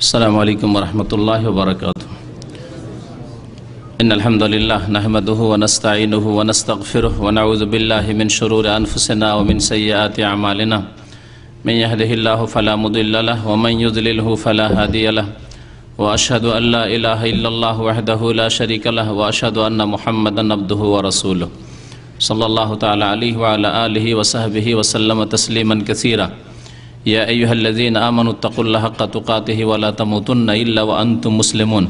अस्सलामु अलैकुम वरहमतुल्लाहि वबरकातुहू। इन्नल हम्दुलिल्लाह नहमदुहु व नस्तईनुहु व नस्तगफिरुहु व नऊज़ु बिल्लाहि मिन शुरूरि अनफुसिना व मिन सय्यिआति अमालिना। मन यहदिहिल्लाहु फला मुदिल्ल लहु व मन युद्लिलहु फला हादिय लहु व अशहदु अल्ला इलाहा इल्लल्लाहु वहदहु ला शरीका लहु व अशहदु अन्ना मुहम्मदन अब्दुहु व रसूलुहु सल्लल्लाहु तआला अलैहि व अला आलिहि व सहबिहि व सल्लम तस्लीमन कसीरा। या अय्युहल्लज़ीना आमनुत्तक़ुल्लाहा हक़्क़ तुक़ातिहि व ला तमूतुन्ना इल्ला व अंतुम मुस्लिमून।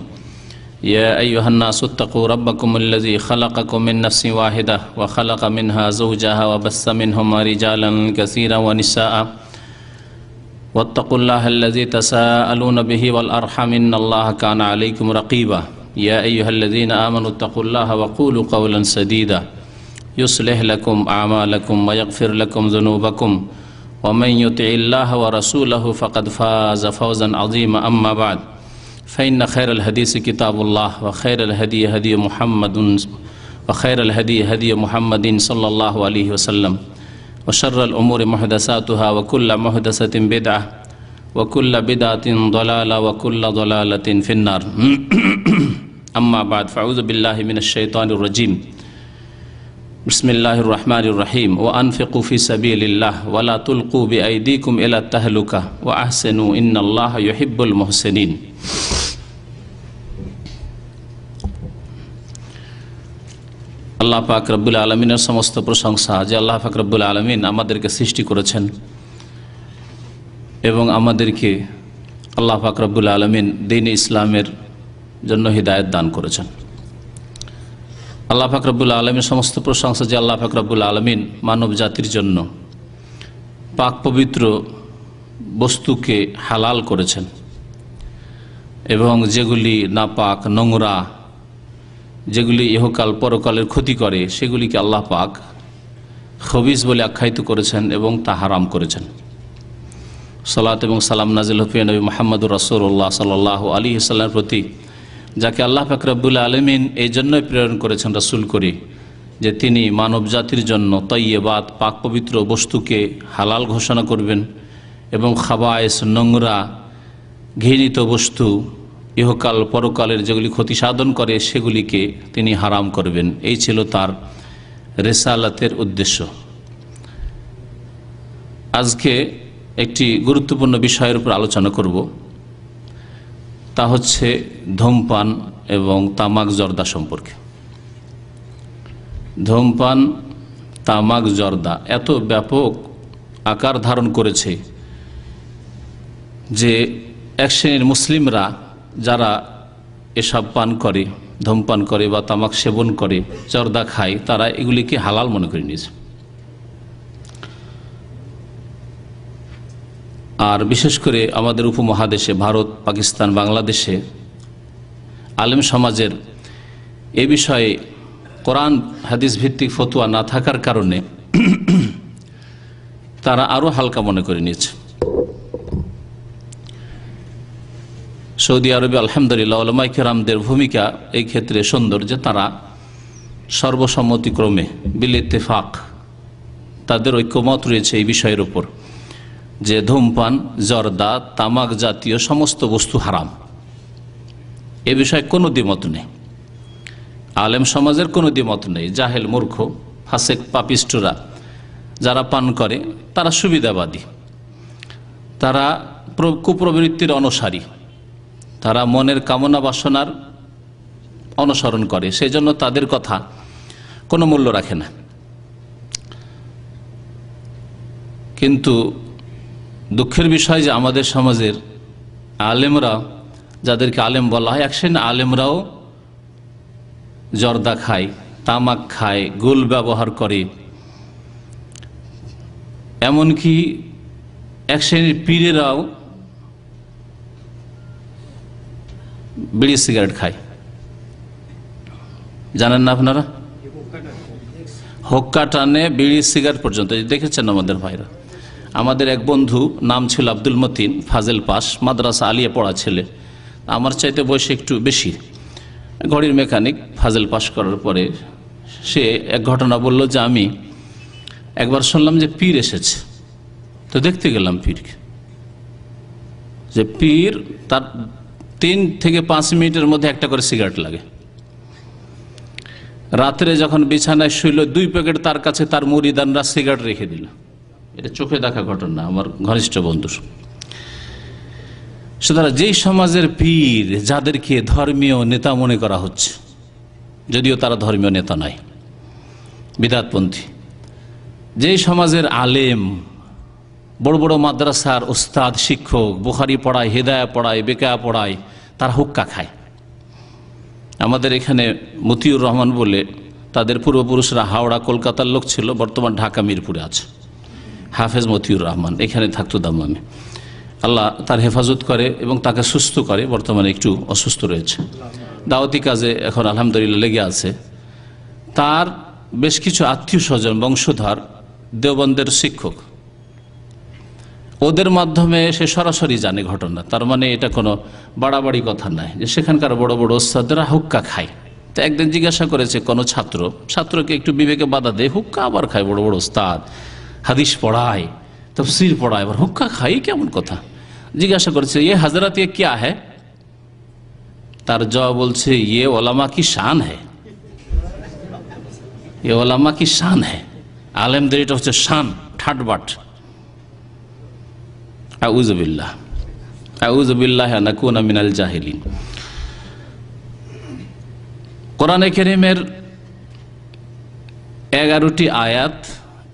या अय्युहन्नासु इत्तक़ू रब्बकुमुल्लज़ी ख़लक़कुम मिन नफ़्सिन वाहिदा व ख़लक़ मिन्हा ज़ौजहा व बस्स मिनहुमा रिजालन कसीरन व निसाअ वत्तक़ुल्लाहल्लज़ी तसाअलून बिही वल अर्हम इन्नल्लाहा काना अलैकुम रक़ीबा। या अय्युहल्लज़ीना आमनुत्तक़ुल्लाहा व क़ूलू क़ौलन सदीदा युस्लिह लकुम अअमालकुम व यग़फ़िर लकुम ज़ुनूबकुम वमन युतिइल्लाह व रसूलहु फ़क़द फ़ाज़ फ़ौज़न अज़ीमा। अम्मा बअद फ़इन्न खैरल हदीस किताबुल्लाह व खैरल हदी हदी मुहम्मदिन सल्लल्लाहु अलैहि वसल्लम व शर्रल उमूरि मुहदसातुहा व कुल्लु मुहदसतिन बिदअह व कुल्लु बिदअतिन ज़लाला व कुल्लु ज़लालतिन फ़िन्नार। अम्मा बअद फ़अऊज़ु बिल्लाहि मिनश शैतानिर रजीम। बिस्मिल्लाहिर्रहमानिर्रहीम। व अनफ़िक़ू फ़ी सबीलिल्लाह व ला तुल्क़ू बिअयदीकुम इला तहलुका व अहसिनू इन्नल्लाहा युहिब्बुल मुहसिनीन। আল্লাহ পাক রব্বুল আলমিনের সমস্ত প্রশংসা যে আল্লাহ পাক রব্বুল আলমিন আমাদেরকে সৃষ্টি করেছেন এবং আমাদেরকে আল্লাহ পাক রব্বুল আলমিন দ্বীন ইসলামের জন্য হিদায়াত দান করেছেন। আল্লাহ পাক রব্বুল আলমিনের সমস্ত প্রশংসা যে আল্লাহ পাক রব্বুল আলমিন মানব জাতির জন্য পাক পবিত্র বস্তুকে হালাল করেছেন এবং যেগুলি নাপাক নোংরা, যেগুলি ইহকাল পরকালের ক্ষতি করে, সেগুলিকে আল্লাহ পাক খবিস বলে আখ্যায়িত করেছেন এবং তা হারাম করেছেন। সালাত এবং সালাম নাজিল হুফিয়া নবী মুহাম্মদুর রাসূলুল্লাহ সাল্লাল্লাহু আলাইহি ওয়াসাল্লামের প্রতি, যাকে আল্লাহ পাক রব্বুল আলামিন এই জন্যই প্রেরণ করেছেন রাসূল করে যে তিনি মানব জাতির জন্য তয়্যিবাত পাক পবিত্র বস্তুকে হালাল ঘোষণা করবেন এবং খাবায়েস নোংরা ঘৃণিত বস্তু ইহকাল পরকালের যেগুলি ক্ষতি সাধন করে সেগুলিকে তিনি হারাম করবেন। এই ছিল তার রিসালাতের উদ্দেশ্য। আজকে একটি গুরুত্বপূর্ণ বিষয়ের উপর আলোচনা করব, তা হচ্ছে ধূমপান এবং তামাক জর্দা সম্পর্কে। ধূমপান, তামাক জর্দা এত ব্যাপক আকার ধারণ করেছে যে এক শ্রেণীর মুসলিমরা যারা এসব পান করে, ধূমপান করে বা তামাক সেবন করে, জর্দা খায়, তারা এগুলিকে হালাল মনে করে নিয়েছে। আর বিশেষ করে আমাদের উপমহাদেশে ভারত, পাকিস্তান, বাংলাদেশে আলেম সমাজের এ বিষয়ে কোরআন হাদিস ভিত্তিক ফতোয়া না থাকার কারণে তারা আরও হালকা মনে করে নিয়েছে। সৌদি আরবে আলহামদুলিল্লাহ উলামায়ে কেরামদের ভূমিকা এই ক্ষেত্রে সুন্দর যে তারা সর্বসম্মতিক্রমে বিল ইত্তেফাক তাদের ঐক্যমত রয়েছে এই বিষয়ের উপর যে ধূমপান, জর্দা, তামাক জাতীয় সমস্ত বস্তু হারাম। এ বিষয়ে কোনো দ্বিমত নেই, আলেম সমাজের কোনো দ্বিমত নেই। জাহেল, মূর্খ, ফাসেক, পাপিষ্টরা যারা পান করে তারা সুবিধাবাদী, তারা কুপ্রবৃত্তির অনুসারী, তারা মনের কামনা বাসনার অনুসরণ করে, সেই জন্য তাদের কথা কোনো মূল্য রাখে না। কিন্তু দুঃখের বিষয় যে আমাদের সমাজের আলেমরা, যাদেরকে আলেম বলা হয়, এক শ্রেণীর আলেমরাও জর্দা খায়, তামাক খায়, গুল ব্যবহার করে, এমনকি এক শ্রেণীর পীরেরাও বিড়ি সিগারেট খায়। জানেন না আপনারা? হোক্কা টানে, বিড়ি সিগারেট পর্যন্ত দেখেছেন আমাদের ভাইরা। আমাদের এক বন্ধু, নাম ছিল আব্দুল মতিন, ফাজেল পাস, মাদ্রাসা আলিয়া পড়া ছেলে, আমার চাইতে বয়স একটু বেশি, ঘড়ির মেকানিক। ফাজেল পাস করার পরে সে এক ঘটনা বলল যে আমি একবার শুনলাম যে পীর এসেছে, তো দেখতে গেলাম পীরকে। যে পীর তার 3 থেকে 5 মিনিটের মধ্যে একটা করে সিগারেট লাগে। রাত্রে যখন বিছানায় শুইল 2 প্যাকেট তার কাছে তার মুরিদানরা সিগারেট রেখে দিল। এটা চোখে দেখা ঘটনা, আমার ঘনিষ্ঠ বন্ধুর। সুতরাং যেই সমাজের পীর যাদেরকে ধর্মীয় নেতা মনে করা হচ্ছে, যদিও তারা ধর্মীয় নেতা নয়, বিদআতপন্থী, যেই সমাজের আলেম, বড় বড় মাদ্রাসার ওস্তাদ শিক্ষক, বুখারি পড়ায়, হেদায়া পড়ায়, বেকায়া পড়ায়, তারা হুক্কা খায়। আমাদের এখানে মতিউর রহমান বলে, তাদের পূর্বপুরুষরা হাওড়া কলকাতার লোক ছিল, বর্তমান ঢাকা মিরপুরে আছে। হাফেজ মতিউর রহমান এখানে থাকতো দাম্মামে। আল্লাহ তার হেফাজত করে এবং তাকে সুস্থ করে। বর্তমানে একটু অসুস্থ রয়েছে, দাওয়াতি কাজে এখন আলহামদুলিল্লাহ লেগে আছে। তার বেশ কিছু আত্মীয় স্বজন, বংশধর দেওবন্দের শিক্ষক, ওদের মাধ্যমে সে সরাসরি জানে ঘটনা। তার মানে এটা কোনো বাড়াবাড়ি কথা নয় যে সেখানকার বড় বড় ওস্তাদরা হুক্কা খায়। তো একদিন জিজ্ঞাসা করেছে কোনো ছাত্রকে একটু বিবেকে বাধা দেয়, হুক্কা আবার খায়, বড় বড় ওস্তাদ হাদিস পড়ায়, তাফসীর পড়ায়, আবার হুক্কা খাই কেমন কথা। জিজ্ঞাসা করেছে ये हजरत ये क्या है? তার জবাব বলছে ये ওলামা কি শান है, ये ওলামা কি শান है। আলেমদের এটা হচ্ছে শান, ঠাটবাট। আউযুবিল্লাহ, আউযুবিল্লাহ নাকুনা মিনাল জাহিলিন। কোরআনে কারীমের 11টি আয়াত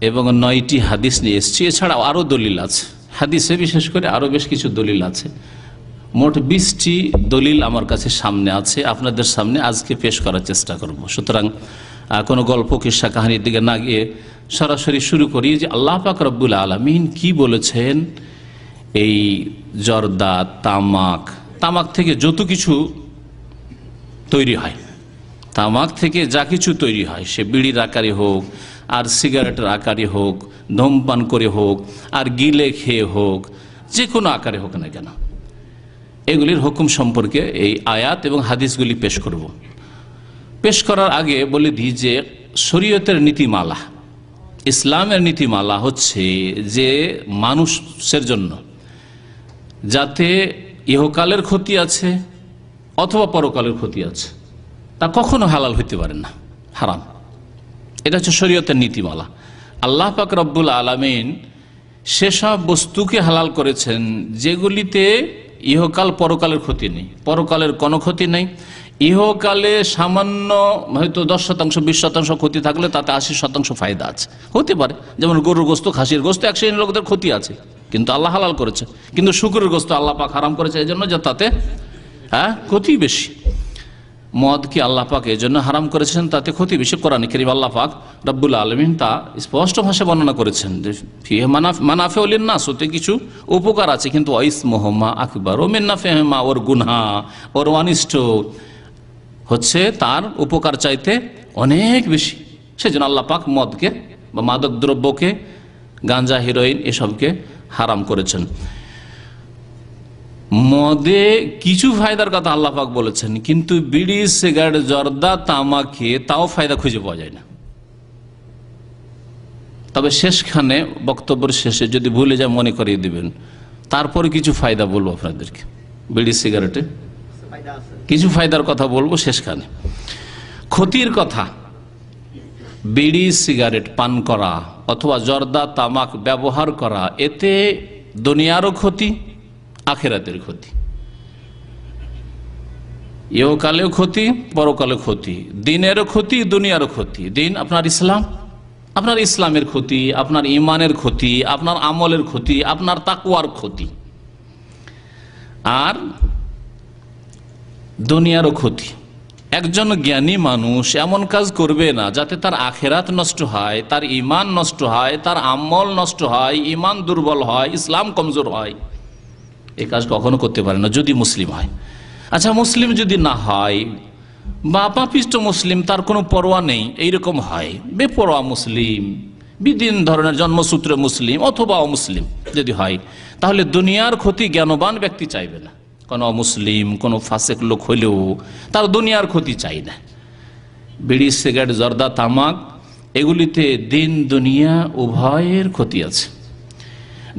এবং 9টি হাদিস নিয়ে এসেছি। এছাড়াও আরও দলিল আছে, হাদিসে বিশেষ করে আরও বেশ কিছু দলিল আছে। মোট 20টি দলিল আমার কাছে সামনে আছে, আপনাদের সামনে আজকে পেশ করার চেষ্টা করব। সুতরাং কোনো গল্প কিস্সা কাহিনীর দিকে না গিয়ে সরাসরি শুরু করি যে আল্লাহ পাক রব্বুল আলামিন কি বলেছেন এই জর্দা, তামাক থেকে যত কিছু তৈরি হয়, তামাক থেকে যা কিছু তৈরি হয়, সে বিড়ির আকারে হোক, আর সিগারেটের আকারে হোক, ধূমপান করে হোক, আর গিলে খেয়ে হোক, যে কোনো আকারে হোক না কেন, এগুলির হুকুম সম্পর্কে এই আয়াত এবং হাদিসগুলি পেশ করব। পেশ করার আগে বলে দিই যে শরীয়তের নীতিমালা, ইসলামের নীতিমালা হচ্ছে যে মানুষের জন্য যাতে ইহকালের ক্ষতি আছে অথবা পরকালের ক্ষতি আছে, তা কখনো হালাল হইতে পারে না, হারাম। এটা হচ্ছে শরীয়তের নীতিমালা। আল্লাহ পাক রব্বুল আলামিন সেসব বস্তুকে হালাল করেছেন যেগুলিতে ইহকাল পরকালের ক্ষতি নেই, পরকালের কোনো ক্ষতি নেই। ইহকালে সামান্য হয়তো 10%, 20% ক্ষতি থাকলে তাতে 80% ফায়দা আছে, হতে পারে। যেমন গরুর গোস্ত, খাসির গোস্ত, এক শ্রেণীর লোকদের ক্ষতি আছে, কিন্তু আল্লাহ হালাল করেছে। কিন্তু শুকরের গোস্ত আল্লাহ পাক হারাম করেছে এই জন্য যে তাতে ক্ষতি বেশি। মদ কি আল্লাহ পাক এই জন্য হারাম করেছেন, তাতে ক্ষতি বেশি। কোরআনে কারীম আল্লাহ পাক রব্বুল আলামিন তা স্পষ্ট ভাষায় বর্ণনা করেছেন যে ফিহি মানাফিউ লিন-নাস, ওতে কিছু উপকার আছে, কিন্তু ইসমুহুমা আকবার মিন নাফিহিমা, ওর গুনাহ, ওর অনিষ্ট হচ্ছে তার উপকার চাইতে অনেক বেশি। সেজন্য আল্লাহ পাক মদকে বা মাদক দ্রব্যকে, গাঁজা, হেরোইন এসবকে হারাম করেছেন। মদে কিছু ফায়দার কথা আল্লাহ পাক বলেছেন, কিন্তু বিড়ি, সিগারেট, জর্দা, তামাকে তাও ফায়দা খুঁজে পাওয়া যায় না। তবে শেষখানে, বক্তব্যের শেষে যদি ভুলে যায় মনে করিয়ে দিবেন, তারপরে কিছু ফায়দা বলবো আপনাদেরকে। বিড়ি সিগারেটে কিছু ফায়দার কথা বলবো শেষখানে। ক্ষতির কথা, বিড়ি সিগারেট পান করা অথবা জর্দা, তামাক ব্যবহার করা, এতে দুনিয়ারও ক্ষতি, আখিরাতের ক্ষতি, ইহকালেও ক্ষতি, পরকালেও ক্ষতি, দিনেরও ক্ষতি, দুনিয়ারও ক্ষতি। দিন আপনার ইসলাম, আপনার ইসলামের ক্ষতি, আপনার ইমানের ক্ষতি, আপনার আমলের ক্ষতি, আপনার তাকওয়ার ক্ষতি, আর দুনিয়ারও ক্ষতি। একজন জ্ঞানী মানুষ এমন কাজ করবে না যাতে তার আখিরাত নষ্ট হয়, তার ইমান নষ্ট হয়, তার আমল নষ্ট হয়, ইমান দুর্বল হয়, ইসলাম কমজোর হয়। এই কাজ কখনো করতে পারে না যদি মুসলিম হয়। আচ্ছা, মুসলিম যদি না হয় বা পাপিষ্ট মুসলিম, তার কোনো পরোয়া নেই, এইরকম হয়, বেপরোয়া মুসলিম, বিদিন ধরনের জন্মসূত্রে মুসলিম অথবা অমুসলিম যদি হয়, তাহলে দুনিয়ার ক্ষতি জ্ঞানবান ব্যক্তি চাইবে না। কোনো অমুসলিম, কোনো ফাসেক লোক হলেও তার দুনিয়ার ক্ষতি চাই না। বিড়ি, সিগারেট, জর্দা, তামাক এগুলিতে দিন দুনিয়া উভয়ের ক্ষতি আছে।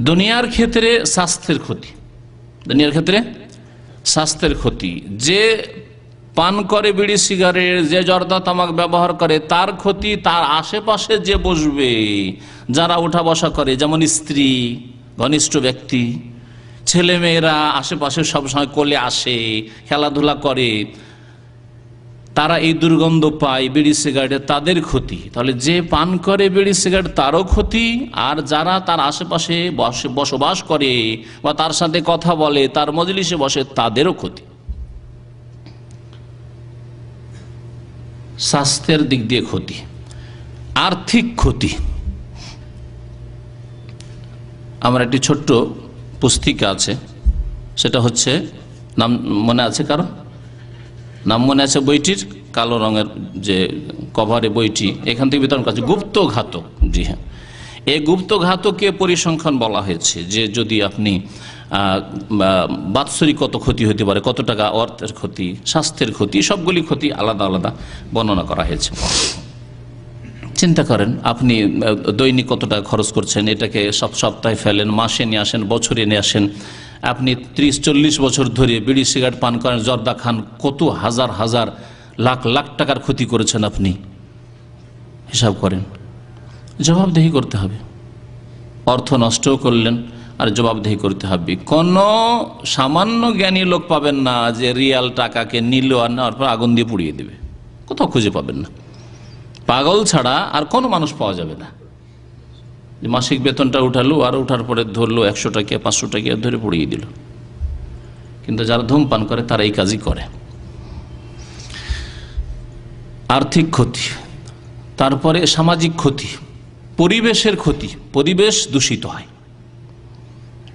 দুনিয়ার ক্ষেত্রে স্বাস্থ্যের ক্ষতি, দুনিয়ার ক্ষেত্রে স্বাস্থ্যের ক্ষতি। যে পান করে বিড়ি সিগারেট, যে জর্দা তামাক ব্যবহার করে তার ক্ষতি, তার আশেপাশে যে বসবে, যারা উঠা বসা করে, যেমন স্ত্রী, ঘনিষ্ঠ ব্যক্তি, ছেলে মেয়েরা আশেপাশে সবসময় কোলে আসে, খেলাধুলা করে, তারা এই দুর্গন্ধ পায় বিড়ি সিগারেটে, তাদের ক্ষতি। তাহলে যে পান করে বিড়ি সিগারেট তারও ক্ষতি, আর যারা তার আশেপাশে বসবাস করে বা তার সাথে কথা বলে, তার মজলিসে বসে, তাদেরও ক্ষতি। স্বাস্থ্যের দিক দিয়ে ক্ষতি। আর্থিক ক্ষতি, আমার একটি ছোট্ট পুস্তিকা আছে, সেটা হচ্ছে, নাম মনে আছে কারো? নাম মনে আছে বইটির? কালো রঙের যে কভারে বইটি, এখান থেকে বিতরণ করছে গুপ্ত ঘাতক। জি হ্যাঁ, এই গুপ্ত ঘাতকে পরিসংখ্যান বলা হয়েছে যে যদি আপনি বাৎসরিক কত ক্ষতি হতে পারে, কত টাকা অর্থের ক্ষতি, স্বাস্থ্যের ক্ষতি, সবগুলি ক্ষতি আলাদা আলাদা বর্ণনা করা হয়েছে। চিন্তা করেন, আপনি দৈনিক কত টাকা খরচ করছেন, এটাকে সব সপ্তাহে ফেলেন, মাসে নিয়ে আসেন, বছরে নিয়ে আসেন। আপনি 30-40 বছর ধরে বিড়ি সিগারেট পান করেন, জর্দা খান, কত হাজার হাজার লাখ লাখ টাকার ক্ষতি করেছেন আপনি। হিসাব করেন, জবাবদেহি করতে হবে। অর্থ নষ্টও করলেন আর জবাবদেহি করতে হবে। কোনো সামান্য জ্ঞানী লোক পাবেন না যে রিয়াল টাকাকে নিল আর নেওয়ার পর আগুন দিয়ে পুড়িয়ে দেবে, কোথাও খুঁজে পাবেন না। পাগল ছাড়া আর কোনো মানুষ পাওয়া যাবে না যে মাসিক বেতনটা উঠালো আর উঠার পরে ধরলো 100 টাকা 500 টাকা ধরে পুড়িয়ে দিল। কিন্তু যারা ধূমপান করে তারা এই কাজই করে। আর্থিক ক্ষতি, তারপরে সামাজিক ক্ষতি, পরিবেশের ক্ষতি। পরিবেশ দূষিত হয়।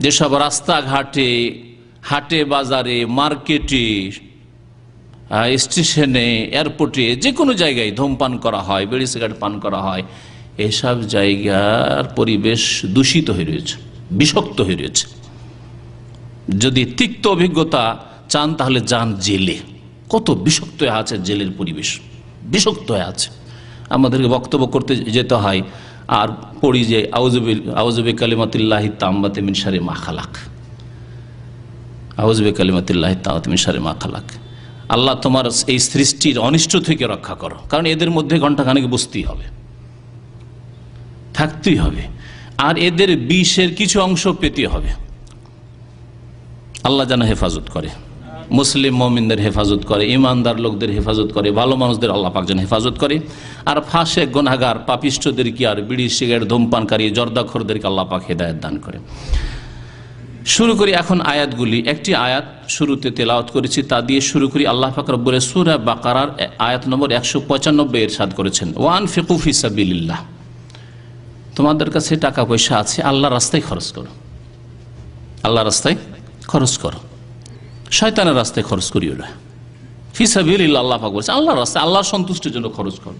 যেসব রাস্তাঘাটে, হাটে বাজারে, মার্কেটে, স্টেশনে, এয়ারপোর্টে, যে কোনো জায়গায় ধূমপান করা হয়, বিড়ি সিগারেট পান করা হয়, এসব জায়গার পরিবেশ দূষিত হয়ে রয়েছে, বিষাক্ত হয়ে রয়েছে। যদি তিক্ত অভিজ্ঞতা চান তাহলে যান জেলে। কত বিষাক্ত হয়ে আছে জেলের পরিবেশ, বিষাক্ত হয়ে আছে। আমাদেরকে বক্তব্য করতে যেতে হয় আর পড়ি যে আউযুবি কালিমাতিল্লাহি তাম্মাতি মিন শাররি মা খালাক, আউযুবি কালিমাতিল্লাহি তাম্মাতি মিন শাররি মা খালাক। আল্লাহ তোমার এই সৃষ্টির অনিষ্ট থেকে রক্ষা করো, কারণ এদের মধ্যে ঘণ্টাখানেক বসতেই হবে, থাকতেই হবে, আর এদের বিষের কিছু অংশ পেতে হবে। আল্লাহ যেন হেফাজত করে, মুসলিম মুমিনদের হেফাজত করে, ইমানদার লোকদের হেফাজত করে, ভালো মানুষদের আল্লাহ পাক যেন হেফাজত করে। আর ফাসেক, গুনাহগার, পাপিষ্ঠদেরকে আর বিড়ি সিগারেট ধূমপানকারী জর্দাখোরদেরকে আল্লাহ পাক হেদায়েত দান করে। শুরু করি এখন আয়াতগুলি। একটি আয়াত শুরুতে তেলাওয়াত করেছি, তা দিয়ে শুরু করি। আল্লাহ পাক রব্বুল সূরা বাকারার আয়াত নম্বর 195 ইরশাদ করেছেন, ওয়ানফিকু ফি সাবিলিল্লাহ, তোমাদের কাছে টাকা পয়সা আছে, আল্লাহর রাস্তায় খরচ করো, আল্লাহর রাস্তায় খরচ করো, শয়তানের রাস্তায় খরচ করিও না। ফি সাবিলিল্লাহ, আল্লাহ পাক বলেছেন আল্লাহর রাস্তায়, আল্লাহর সন্তুষ্টির জন্য খরচ করো,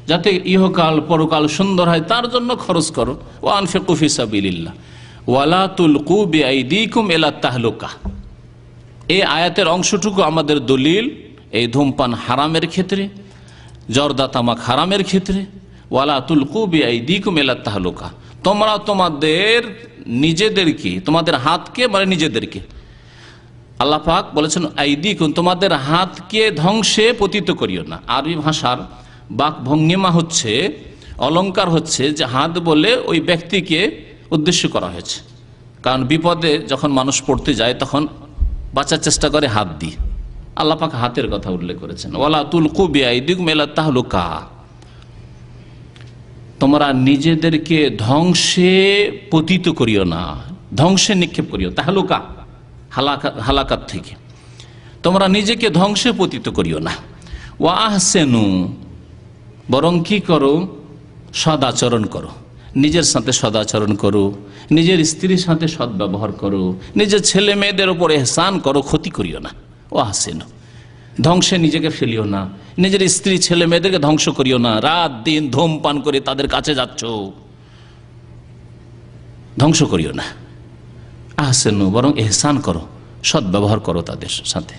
যাতে ইহকাল পরকাল সুন্দর হয় তার জন্য খরচ করো। ওয়ানফিকু ফি সাবিলিল্লাহ ওয়ালা তুলকু বিআইদিকুম ইলা তাহলুকা। এই আয়াতের অংশটুকু আমাদের দলিল এই ধূমপান হারামের ক্ষেত্রে, জর্দা তামাক হারামের ক্ষেত্রে। ওয়ালা তুলকু বিআইদিকুম ইলা তাহলুকা, তোমরা তোমাদের নিজেদেরকে, তোমাদের হাতকে, মানে নিজেদেরকে, আল্লাহ পাক বলেছেন আইদিকুম, তোমাদের হাতকে ধ্বংসে পতিত করিও না। আরবি ভাষার বাক ভঙ্গিমা হচ্ছে, অলংকার হচ্ছে যে হাত বলে ওই ব্যক্তিকে উদ্দেশ্য করা হয়েছে, কারণ বিপদে যখন মানুষ পড়তে যায় তখন বাঁচার চেষ্টা করে হাত দিয়ে। আল্লাহ পাক হাতের কথা উল্লেখ করেছেন, ওয়ালা তুলকু বিআইদিকুম ইলা তাহলুকা, তোমরা নিজেদেরকে ধ্বংসে পতিত করিও না, ধ্বংসে নিক্ষেপ করিও, তাহলুকা হালাকাত থেকে তোমরা নিজেকে ধ্বংসে পতিত করিও না। ওয়া আহসেনু, বরং কি করো, সদাচরণ করো, নিজের সাথে সদাচরণ করো, নিজের স্ত্রীর সাথে সদ্ব্যবহার করো, নিজের ছেলে মেয়েদের উপরে এহসান করো, ক্ষতি করিও না। ও আহসেনু, ধ্বংসে নিজেকে ফেলিও না, নিজের স্ত্রী ছেলে মেয়েদেরকে ধ্বংস করিও না। রাত দিন ধূমপান করে তাদের কাছে যাচ্ছ, ধ্বংস করিও না। আহসেনু, বরং এহসান করো, সদ্ব্যবহার করো তাদের সাথে।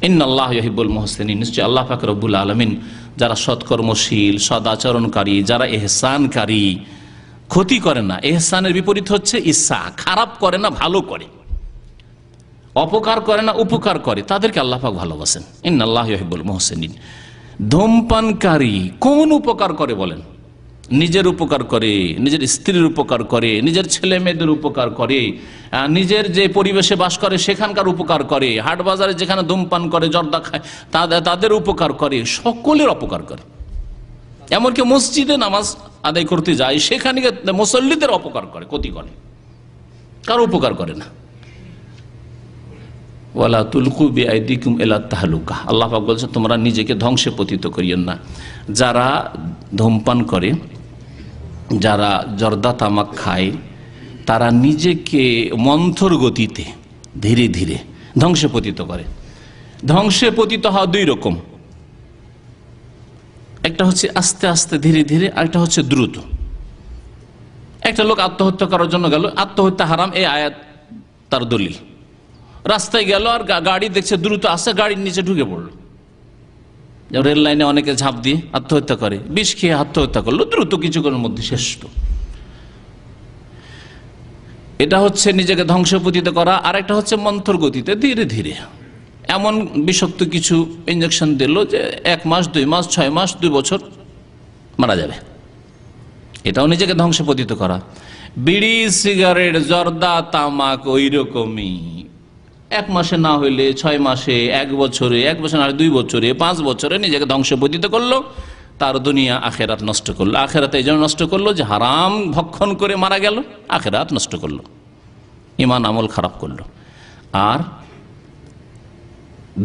ইন্নাল্লাহ ইউহিব্বুল মুহসিনিন, নিশ্চয় আল্লাহ পাক রব্বুল আলামিন যারা সৎকর্মশীল, সদাচরণকারী, যারা এহসানকারী, ক্ষতি করে না। এহসানের বিপরীত হচ্ছে ইসা, খারাপ করে না, ভালো করে। অপকার করে না, উপকার করে, তাদেরকে আল্লাহ পাক ভালোবাসেন। ইন্নাল্লাহু ইউহিব্বুল মুহসিনিন। ধূমপানকারী কোন উপকার করে বলেন? নিজের উপকার করে, নিজের স্ত্রীর উপকার করে, নিজের ছেলে মেয়েদের উপকার করে, নিজের যে পরিবেশে বাস করে সেখানকার উপকার করে, হাট বাজারে যেখানে ধূমপান করে, জর্দা খায়, তাদের উপকার করে, সকলের অপকার করে। এমনকি মসজিদে নামাজ আদায় করতে যায়, সেখানে মুসল্লিদের অপকার করে, ক্ষতি করে, কারো উপকার করে না। ওয়ালা তুলকু বিআইদিকুম ইলা তাহলুকা, আল্লাহ পাক বলছেন তোমরা নিজেকে ধ্বংসে পতিত করিও না। যারা ধূমপান করে, যারা জর্দা তামাক খায়, তারা নিজেকে মন্থর গতিতে ধীরে ধীরে ধ্বংসে পতিত করে। ধ্বংসে পতিত হওয়া দুই রকম, একটা হচ্ছে আস্তে আস্তে ধীরে ধীরে, আরেকটা হচ্ছে দ্রুত। একটা লোক আত্মহত্যা করার জন্য গেল, আত্মহত্যা হারাম এই আয়াত তার দলিল। রাস্তায় গেল আর গাড়ি দেখছে দ্রুত আসছে, গাড়ির নিচে ঢুকে পড়লো। রেল লাইনে অনেকে ঝাঁপ দিয়ে আত্মহত্যা করে, বিষ খেয়ে আত্মহত্যা করলো, দ্রুত কিছুক্ষণের মধ্যে শেষ। এটা হচ্ছে নিজেকে ধ্বংসপতিত করা। আর একটা হচ্ছে মন্থর গতিতে ধীরে ধীরে এমন বিষাক্ত কিছু ইঞ্জেকশন দিল যে 1 মাস 2 মাস 6 মাস 2 বছর মারা যাবে। এটাও নিজেকে ধ্বংসপতিত করা। বিড়ি, সিগারেট, জর্দা, তামাক ওই রকমই, 1 মাসে না হইলে 6 মাসে, 1 বছরে, 1 বছর না 2 বছরে, 5 বছরে নিজেকে ধ্বংসপতিত করলো। তার দুনিয়া আখেরাত নষ্ট করলো। আখেরাত এই জন্য নষ্ট করলো যে হারাম ভক্ষণ করে মারা গেল, আখেরাত নষ্ট করলো, ইমান আমল খারাপ করলো। আর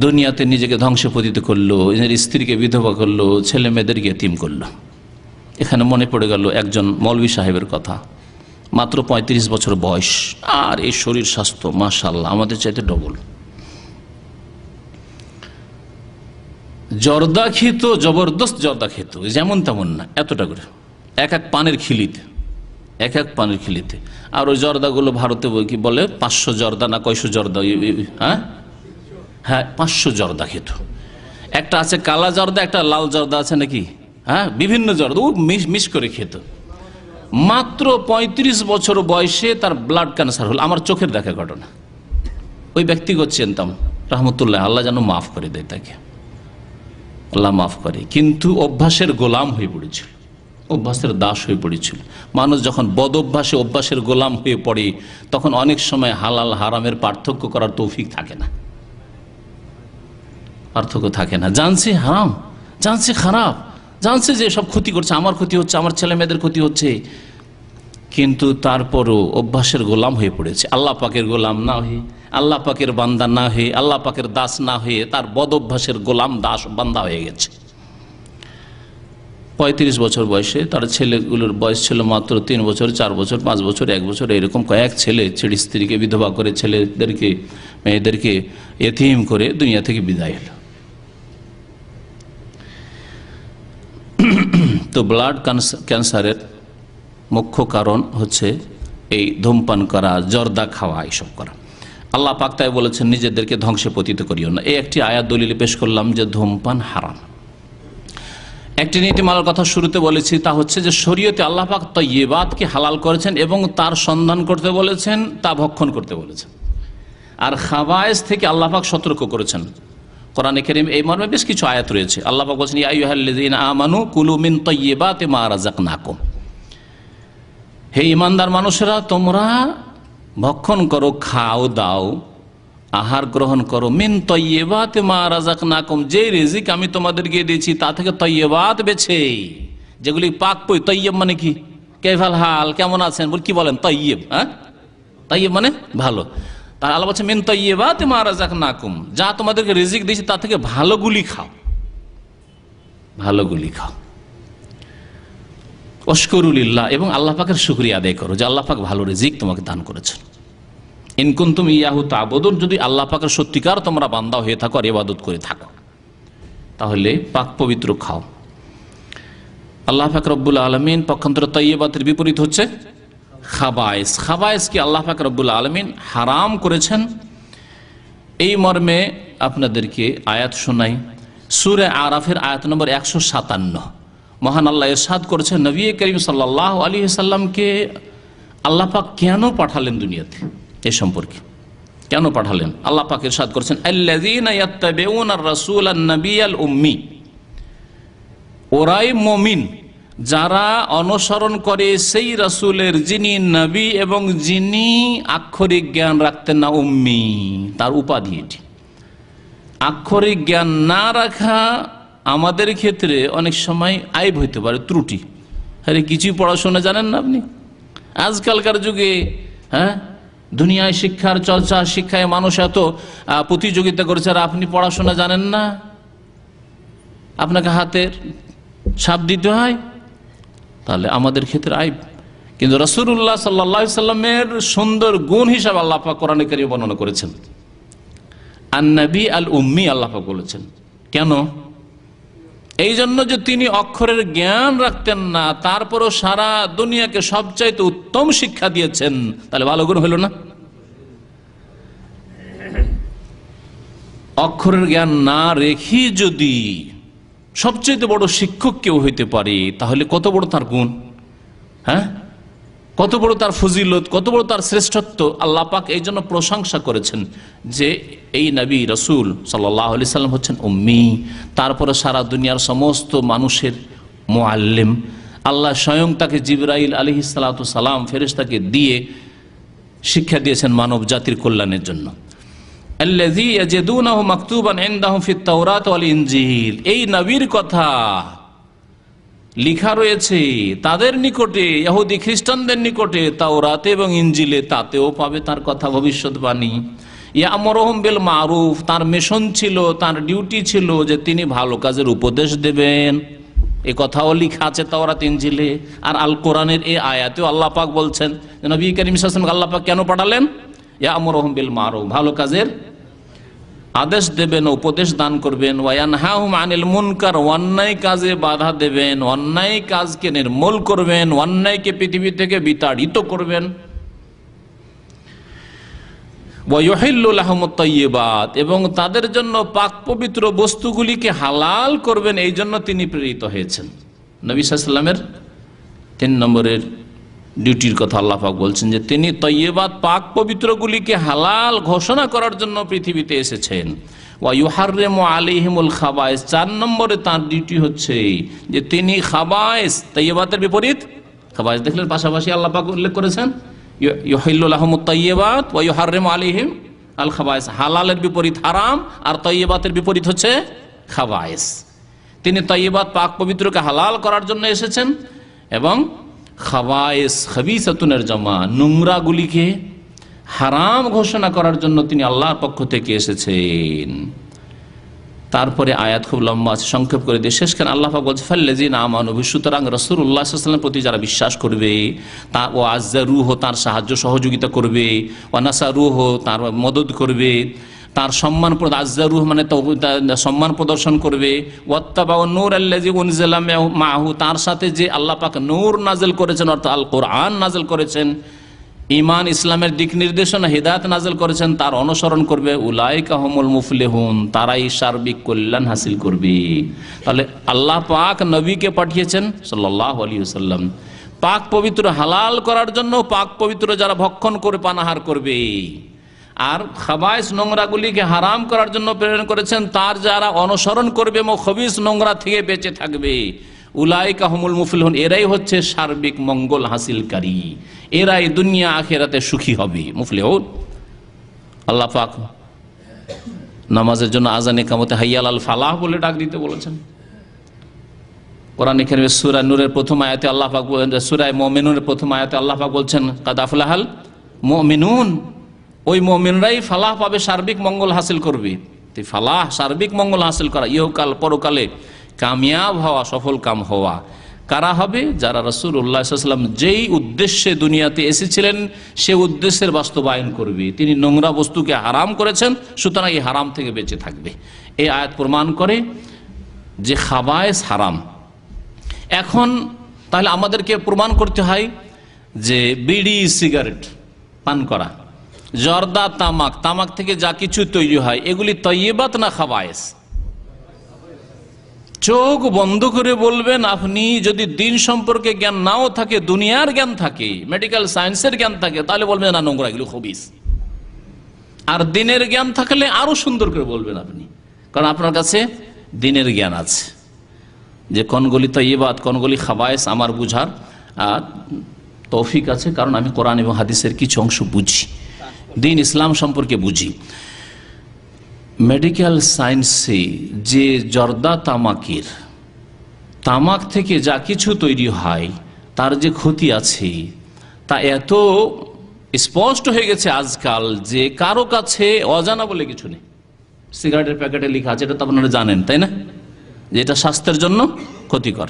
দুনিয়াতে নিজেকে ধ্বংসপতিত করলো, নিজের স্ত্রীকে বিধবা করলো, ছেলে মেয়েদেরকে ইতিম করলো। এখানে মনে পড়ে গেল একজন মৌলভী সাহেবের কথা, মাত্র 35 বছর বয়স, আর এই শরীর স্বাস্থ্য মাশাআল্লাহ আমাদের চাইতে ডবল। জর্দা খেত, জবরদস্ত জর্দা খেত, যেমন তেমন না, এতটা করে এক এক পানের খিলিতে। আর ওই জর্দাগুলো ভারতে কি বলে 500 জর্দা না কয়শো জর্দা, হ্যাঁ 500 জর্দা খেত। একটা আছে কালা জর্দা, একটা লাল জর্দা আছে নাকি, হ্যাঁ বিভিন্ন জর্দা ও মিশ করে খেত। মাত্র 35 বছর বয়সে তার ব্লাড ক্যান্সার হল। আমার চোখের দেখা ঘটনা। ওই ব্যক্তিগত চিনতাম, রহমতুল্লাহ, আল্লাহ যেন মাফ করে দেয় তাকে, আল্লাহ মাফ করে। কিন্তু অভ্যাসের গোলাম হয়ে পড়েছিল, অভ্যাসের দাস হয়ে পড়েছিল। মানুষ যখন বদ অভ্যাসে অভ্যাসের গোলাম হয়ে পড়ে, তখন অনেক সময় হালাল হারামের পার্থক্য করার তৌফিক থাকে না, পার্থক্য থাকে না। জানছে হারাম, জানছে খারাপ, জানছে যে সব ক্ষতি করছে, আমার ক্ষতি হচ্ছে, আমার ছেলে মেয়েদের ক্ষতি হচ্ছে, কিন্তু তারপরও অভ্যাসের গোলাম হয়ে পড়েছে। আল্লাহ পাকের গোলাম না হয়ে, আল্লাহ পাকের বান্দা না হয়ে, আল্লাহ পাকের দাস না হয়ে তার বদ অভ্যাসের গোলাম দাস বান্দা হয়ে গেছে। 35 বছর বয়সে তার ছেলেগুলোর বয়স ছিল মাত্র 3 বছর, 4 বছর, 5 বছর, 1 বছর, এরকম কয়েক ছেলে ছেড়ে স্ত্রীকে বিধবা করে, ছেলেদেরকে মেয়েদেরকে এতিম করে দুনিয়া থেকে বিদায় হলো। তো ব্লাড ক্যান্সারের মুখ্য কারণ হচ্ছে এই ধূমপান করা, জর্দা খাওয়া, এইসব করা। আল্লাহ পাক তাই বলেছেন নিজেদেরকে ধ্বংসে পতিত করিও না। এই একটি আয়াত দলিলে পেশ করলাম যে ধূমপান হারাম। একটি নীতিমালার কথা শুরুতে বলেছি, তা হচ্ছে যে শরীয়তে আল্লাহ পাক তয়্যিবাতকে হালাল করেছেন এবং তার সন্ধান করতে বলেছেন, তা ভক্ষণ করতে বলেছেন। আর খাবায়েস থেকে আল্লাহ পাক সতর্ক করেছেন। কোরআনে কারীম এই মর্মে বেশ কিছু আয়াত রয়েছে। আল্লাহ পাক বলেছেন, ইয়া আইয়ুহাল্লাযীনা আমানু কুলু মিন তাইয়্যিবাতি মা রাযাকনাকুম, হে ঈমানদার মানুষেরা তোমরা ভক্ষণ করো, খাও দাও, আহার গ্রহণ করো, মিন তাইয়্যিবাতি মা রাযাকনাকুম, যে রিজিক আমি তোমাদেরকে দিয়েছি তা থেকে তাইয়্যিবাত বেছে, যেগুলি পাক পই। তাইয়্যিব মানে কি? কাইফাল হাল, কেমন আছেন বল, কি বলেন তাইয়্যিব? হ্যাঁ, তাইয়্যিব মানে ভালো। তার আল্লাহ বলছে মিন তাইয়্যিবাতি মা রাযাকনাকুম, যা তোমাদেরকে রিজিক দিয়েছি তা থেকে ভালোগুলি খাও, ভালোগুলি খাও। ওয়াশকুরুলিল্লাহ, এবং আল্লাহ পাকের শুকরিয়া আদায় করো যে আল্লাহ পাক ভালো রিজিক তোমাকে দান করেছেন। ইন কুনতুম ইয়াহু তা'বুদুন, যদি আল্লাহ পাকের সত্যিকার তোমরা বান্দা হয়ে থাকো আর ইবাদত করে থাকো, তাহলে পাক পবিত্র খাও। আল্লাহ পাক রব্বুল আলামিন পক্ষান্তরে তাইয়্যিবাতের বিপরীত হচ্ছে খাবায়েস। খাবায়েসকে আল্লাহ পাক রব্বুল আলামিন হারাম করেছেন। এই মর্মে আপনাদেরকে আয়াত শোনাই। সূরা আরাফের আয়াত নম্বর 157। মহান আল্লাহ ইরশাদ করেছেন, নবী করিম সাল্লাল্লাহু আলাইহি সাল্লামকে আল্লাহ পাক কেন পাঠালেন দুনিয়াতে, এ সম্পর্কে কেন পাঠালেন? আল্লাহ পাক ইরশাদ করেছেন, আল্লাযীনা ইয়াত্তাবিউনার রাসূলান নাবিয়াল উম্মি, ওরাই মুমিন যারা অনুসরণ করে সেই রাসূলের যিনি নবী এবং যিনি আক্ষরিক জ্ঞান রাখতেন না, উম্মি তার উপাধি এটি। আক্ষরিক জ্ঞান না রাখা আমাদের ক্ষেত্রে অনেক সময় আইব হইতে পারে, ত্রুটি। আরে কিছুই পড়াশোনা জানেন না আপনি? আজকালকার যুগে দুনিয়ায় শিক্ষার চর্চা, শিক্ষায় মানুষ এত প্রতিযোগিতা করেছে, আর আপনি পড়াশোনা জানেন না, আপনাকে হাতের ছাপ দিতে হয়, তাহলে আমাদের ক্ষেত্রে আইব। কিন্তু রাসূলুল্লাহ সাল্লাল্লাহু আলাইহি সাল্লামের সুন্দর গুণ হিসাবে আল্লাহ পাক কোরআনে কারীমে বর্ণনা করেছেন, আন-নবী আল উম্মি আল্লাহ পাক বলেছেন। কেন? এই জন্য যে তিনি অক্ষরের জ্ঞান রাখতেন না, তারপরও সারা দুনিয়াকে সবচাইতে উত্তম শিক্ষা দিয়েছেন, তাহলে ভালো গুণ হলো না? অক্ষরের জ্ঞান না রেখে যদি সবচাইতে বড় শিক্ষক কেউ হইতে পারে, তাহলে কত বড় তার গুণ, কত বড় তার ফজিলত, কত বড় তার শ্রেষ্ঠত্ব। আল্লাহ পাক এই জন্য প্রশংসা করেছেন যে এই নবী রাসূল সাল্লাল্লাহু আলাইহি সাল্লাম হচ্ছেন উম্মি, তারপরে সারা দুনিয়ার সমস্ত মানুষের মুআল্লিম। আল্লাহ স্বয়ং তাকে জিবরাইল আলাইহিস সালাতু সালাম ফেরেশতাকে দিয়ে শিক্ষা দিয়েছেন মানব জাতির কল্যাণের জন্য। আল্লাযী ইয়াজিদুনাহু মাকতুবান ইনদাহুম ফিত তাওরাত ওয়াল ইনজিল, এই নবীর কথা লিখা রয়েছে তাদের নিকটে, ইহুদি খ্রিস্টানদের নিকটে, তাওরাতে এবং ইনজিলে, তাতেও পাবে তার কথা, ভবিষ্যৎবাণী। ইয়ামুরুহুম বিল মারুফ, তার মিশন ছিল, তার ডিউটি ছিল যে তিনি ভালো কাজের উপদেশ দেবেন, এই কথাও লেখা আছে তাওরাত ইনজিলে। আর আল কোরআনের এই আয়াতেও আল্লাহ পাক বলছেন যে নবী করিম সাল্লাল্লাহু আলাইহি ওয়াসাল্লাম আল্লাহ পাক কেন পাঠালেন? ইয়ামুরুহুম বিল মারুফ, ভালো কাজের আদেশ দেবেন, উপদেশ দান করবেন। ওয়ায়ানহাহুম আনিল মুনকার, অন্যায় কাজে বাধা দেবেন, অন্যায় কাজকে নির্মূল করবেন, অন্যায়কে পৃথিবী থেকে বিতাড়িত করবেন। ওয়ায়ুহিল্লু লাহুমুত তাইয়্যিবাত, এবং তাদের জন্য পাক পবিত্র বস্তুগুলিকে হালাল করবেন, এই জন্য তিনি প্রেরিত হয়েছেন। নবী সাল্লাল্লাহু আলাইহি ওয়াসাল্লামের 3 নম্বরের ডিউটির কথা আল্লাহ পাক বলছেন যে তিনি তয়্যিবাত, পাক পবিত্রগুলিকে হালাল ঘোষণা করার জন্য পৃথিবীতে এসেছেন। ওয়া ইউহাররিমু আলাইহিমুল খাবায়েস, 4 নম্বরে তার ডিউটি হচ্ছে যে তিনি খাবায়েস, তয়্যিবাতের বিপরীত খাবায়েস, দেখলেন পাশাপাশি আল্লাহ পাক উল্লেখ করেছেন, ইউহিল্লু লাহুমুত তাইয়্যিবাত ওয়া ইউহাররিমু আলাইহিম আল খাবায়েস, হালালের বিপরীত হারাম, আর তয়্যিবাতের বিপরীত হচ্ছে খাবায়েস। তিনি তয়্যিবাত, পাক পবিত্রকে হালাল করার জন্য এসেছেন, এবং খাবায়েস খাবিসাতুনের জামা, নোংরাগুলিকে হারাম ঘোষণা করার জন্য তিনি আল্লাহর পক্ষ থেকে এসেছেন। তারপরে আয়াত খুব লম্বা আছে, সংক্ষেপ করে দিয়ে শেষ করেন। আল্লাহ পাক বলছে ফাল্লাযীনা আমানু, সুতরাং রাসূলুল্লাহ সাল্লাল্লাহু আলাইহি ওয়াসাল্লামের প্রতি যারা বিশ্বাস করবে, তা ও আযযারুহু, তার সাহায্য সহযোগিতা করবে, ওয়া নাসারুহু, তার মদদ করবে, তার সম্মান আযযারুহ মানে সম্মান প্রদর্শন করবে, ওয়াত্তাবাউ নূর আল্লাযী উনজিলা মাআহু, তার সাথে যে আল্লাহ পাক নূর নাযিল করেছেন, অর্থাৎ আল কোরআন নাযিল করেছেন, ঈমান ইসলামের দিক নির্দেশনা হিদায়াত নাযিল করেছেন, তার অনুসরণ করবে। উলাইকা হুমুল মুফলিহুন, তারাই সার্বিক কল্যাণ হাসিল করবে। তাহলে আল্লাহ পাক নবীকে পাঠিয়েছেন সাল্লাল্লাহু আলাইহি ওয়াসাল্লাম পাক পবিত্র হালাল করার জন্য, পাক পবিত্র যারা ভক্ষণ করে পানাহার করবে, আর খাবায়েস নোংরাগুলিকে হারাম করার জন্য প্রেরণ করেছেন, তার যারা অনুসরণ করবে এবং খবিস নোংরা থেকে বেঁচে থাকবে। উলাইকা হুমুল মুফলিহুন, এরাই হচ্ছে সার্বিক মঙ্গল হাসিলকারী, এরাই দুনিয়া আখিরাতে সুখী হবে, মুফলিহুন। আল্লাহ পাক নামাজের জন্য আযান ইকামতে হাইয়াল আল ফালাহ বলে ডাক দিতে বলেছেন। কোরআনে কারীমে সূরা নূরের প্রথম আয়াতে আল্লাহ পাক, সূরা মুমিনুনের প্রথম আয়াতে আল্লাহ পাক বলছেন কাদ আফলাহাল মুমিনুন, ওই মুমিনরাই ফালাহ পাবে, সার্বিক মঙ্গল হাসিল করবে। ফালাহ, সার্বিক মঙ্গল হাসিল করা, ইহকাল পরকালে কামিয়াব হওয়া, সফল কাম হওয়া কারা হবে? যারা রাসূলুল্লাহ সাল্লাল্লাহু আলাইহি ওয়াসাল্লাম যেই উদ্দেশ্যে দুনিয়াতে এসেছিলেন সে উদ্দেশ্যের বাস্তবায়ন করবে। তিনি নোংরা বস্তুকে হারাম করেছেন, সুতরাং এই হারাম থেকে বেঁচে থাকবে। এই আয়াত প্রমাণ করে যে খাবায়েস হারাম। এখন তাহলে আমাদেরকে প্রমাণ করতে হয় যে বিড়ি, সিগারেট পান করা, জর্দা, তামাক, তামাক থেকে যা কিছু তৈরি হয়, এগুলি তয়্যিবাত না খাবায়েস? চোখ বন্ধ করে বলবেন আপনি, যদি দিন সম্পর্কে জ্ঞান নাও থাকে, দুনিয়ার জ্ঞান থাকে, মেডিকেল সায়েন্সের জ্ঞান থাকে, তাহলে বলবেন না নোংরা, এগুলো খবিস। আর দিনের জ্ঞান থাকলে আরো সুন্দর করে বলবেন আপনি, কারণ আপনার কাছে দিনের জ্ঞান আছে যে কোনগুলি তয়্যিবাত কোনগুলি খাবায়েস আমার বুঝার তৌফিক আছে, কারণ আমি কোরআন এবং হাদিসের কিছু অংশ বুঝি, দিন ইসলাম সম্পর্কে বুঝি। মেডিকেল সায়েন্সে যে জর্দা তামাকের, তামাক থেকে যা কিছু তৈরি হয় তার যে ক্ষতি আছে তা এত স্পষ্ট হয়ে গেছে আজকাল যে কারো কাছে অজানা বলে কিছু নেই। সিগারেটের প্যাকেটে লেখা আছে, এটা তো আপনারা জানেন তাই না, যে এটা স্বাস্থ্যের জন্য ক্ষতিকর।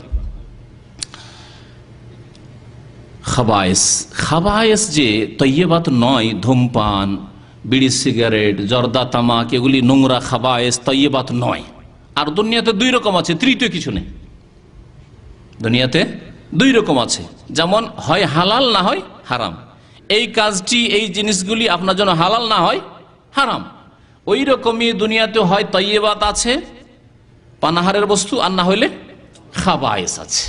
খাবায়েস, খাবায়েস যে তয়্যিবাত নয়, ধূমপান, বিড়ি, সিগারেট, জর্দা, তামাক এগুলি নোংরা খাবায়েস, তয়্যিবাত নয়। আর দুনিয়াতে দুই রকম আছে, তৃতীয় কিছু নেই। দুনিয়াতে দুই রকম আছে, যেমন হয় হালাল না হয় হারাম। এই কাজটি, এই জিনিসগুলি আপনার জন্য হালাল না হয় হারাম, ওই রকমই দুনিয়াতে হয় তয়্যিবাত আছে, পানাহারের বস্তু, আর না হইলে খাবায়েস আছে।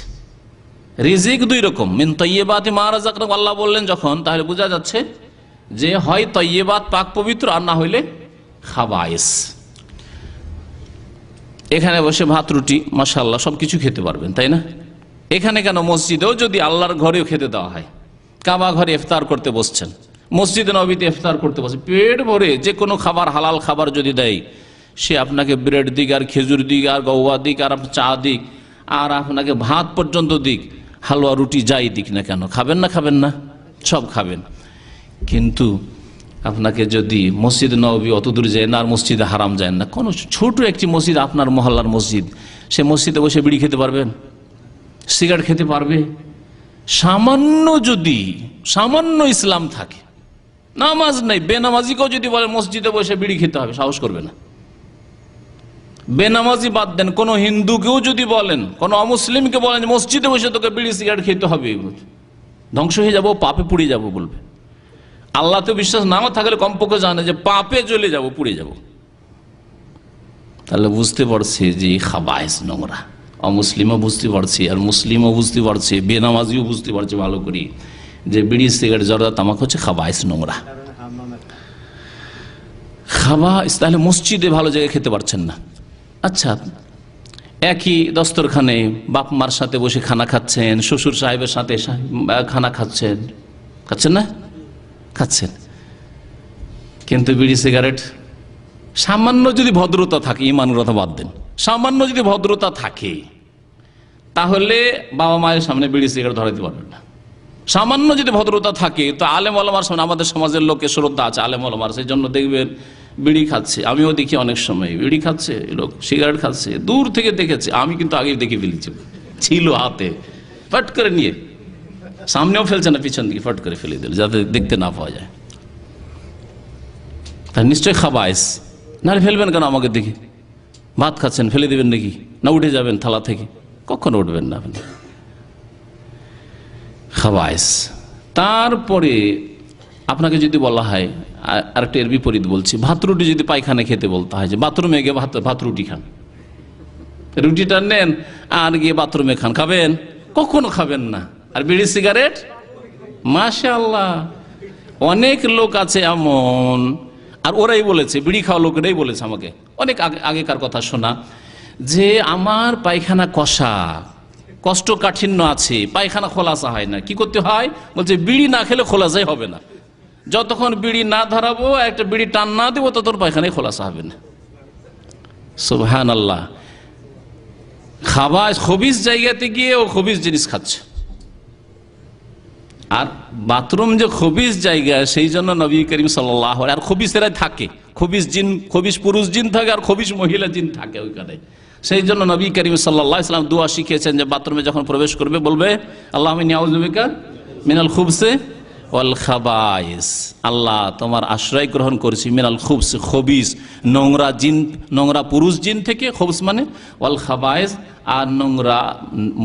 রিজিক দুই রকম, মিন তয়্যিবাতি মা রাযাকনাকুম আল্লাহ বললেন যখন, তাহলে বোঝা যাচ্ছে যে হয় তয়্যিবাত পাক পবিত্র, আর না হইলে খাবায়েস। এখানে বসে ভাত রুটি মাশাআল্লাহ সবকিছু খেতে পারবেন তাই না। এখানে কেন, মসজিদেও যদি আল্লাহর ঘরেও খেতে দেওয়া হয়, কাবা ঘরে ইফতার করতে বসছেন, মসজিদে নববীতে ইফতার করতে বসে, পেট ভরে যে কোনো খাবার, হালাল খাবার যদি দেয়, সে আপনাকে ব্রেড দিক আর খেজুর দিক আর গওয়া দিক আর চা দিক আর আপনাকে ভাত পর্যন্ত দিক, হালুয়া রুটি যাই দিক না কেন, খাবেন না? খাবেন না? সব খাবেন। কিন্তু আপনাকে যদি মসজিদ নববী অত দূর যায় না, আর মসজিদে হারাম যায় না, কোনো ছোট একটি মসজিদ, আপনার মহল্লার মসজিদ, সে মসজিদে বসে বিড়ি খেতে পারবেন? সিগারেট খেতে পারবে? সামান্য যদি সামান্য ইসলাম থাকে, নামাজ নেই, বেনামাজিকেও যদি বলে মসজিদে বসে বিড়ি খেতে হবে, সাহস করবে না। বেনামাজি বাদ দেন, কোন হিন্দুকেও যদি বলেন, কোন অমুসলিমকে বলেন মসজিদে বসে তোকে বিড়ি সিগারেট খেতে হবে, ধ্বংস হয়ে যাবো, পাপে পুড়ে যাব বলবে। আল্লাহ তো বিশ্বাস নাও থাকলে কমপক্ষে জানে যে পাপে চলে যাব, পুড়ে যাব। তাহলে বুঝতে পারছে যে খাবায়েস নোংরা, অমুসলিমও বুঝতে পারছে, আর মুসলিমও বুঝতে পারছে, বেনামাজিও বুঝতে পারছে ভালো করে যে বিড়ি, সিগারেট, জর্দা, তামাক হচ্ছে খাবায়েস, নোংরা খাবায়েস। তাহলে মসজিদে ভালো জায়গায় খেতে পারছেন না। আচ্ছা, একই দস্তরখানে বাপ মার সাথে বসে খানা খাচ্ছেন, শ্বশুর সাহেবের সাথে খানা খাচ্ছেন, খাচ্ছেন না? খাচ্ছেন, কিন্তু বিড়ি, সিগারেট, সামান্য যদি ভদ্রতা থাকে, ইমানের কথা বাদ দেন, সামান্য যদি ভদ্রতা থাকে তাহলে বাবা মায়ের সামনে বিড়ি সিগারেট ধরাইতে পারবেন না। সামান্য যদি ভদ্রতা থাকে তো আলেম ওলামার সামনে, আমাদের সমাজের লোকের শ্রদ্ধা আছে আলেম ওলামার, সেই জন্য দেখবেন বিড়ি খাচ্ছে, আমিও দেখি অনেক সময় বিড়ি খাচ্ছে লোক, সিগারেট খাচ্ছে, দূর থেকে দেখেছে, আমি কিন্তু আগে দেখে ফেলেছি, ছিল হাতে, ফট করে নিয়ে সামনেও ফেলছে না, পিছন দিকে ফট করে ফেলে দিল যাতে দেখতে না পাওয়া যায়। তাই নিশ্চয়ই খাবায়েস, নাহলে ফেলবেন কেন আমাকে দেখি? ভাত খাচ্ছেন, ফেলে দেবেন নাকি? না উঠে যাবেন থালা থেকে? কখনো উঠবেন না আপনি। খাবায়েস। তারপরে আপনাকে যদি বলা হয়, আরেকটা এর বিপরীত বলছি, ভাত রুটি যদি পায়খানা খেতে বলতে হয় যে বাথরুমে গিয়ে ভাত রুটি খান, রুটিটা নেন আর গিয়ে বাথরুমে খান, খাবেন? কখনো খাবেন না। আর বিড়ি, সিগারেট, মাশাআল্লাহ অনেক লোক আছে এমন, আর ওরাই বলেছে, বিড়ি খাওয়া লোকেরাই বলেছে আমাকে, অনেক আগেকার কথা শোনা, যে আমার পায়খানা কষা, কষ্টকাঠিন্য আছে, পায়খানা খোলাসা হয় না, কি করতে হয়? বলছে বিড়ি না খেলে খোলাসাই হবে না, যতক্ষণ বিড়ি না ধরাবো, একটা বিড়ি টান না দেবো, ততক্ষণ পায়খানায় খোলাসা হবে না। সুবহানাল্লাহ। খাবার খবিস জায়গাতে গিয়ে ও খবিস জিনিস খাচ্ছে। আর বাথরুম যে খবিস জায়গা, সেই জন্য নবী করিম সাল্লাল্লাহু আলাইহি, আর খবিসেরা থাকে, খবিস জিন, খবিস পুরুষ জিন থাকে আর খবিস মহিলা জিন থাকে ওইখানে। সেই জন্য নবী করিম সাল্লাল্লাহু আলাইহি ওয়াসাল্লাম দোয়া শিখিয়েছেন যে বাথরুমে যখন প্রবেশ করবে বলবে আল্লাহুম্মা ইন্নী আউযু বিকা মিনাল খুবসি ওয়াল খাবায়েস, আল্লাহ তোমার আশ্রয় গ্রহণ করেছি, মিনাল খুবস, খবিস নোংরা জিন, নোংরা পুরুষ জিন থেকে, খুবস মানে ওয়াল খাবায়েস, আর নোংরা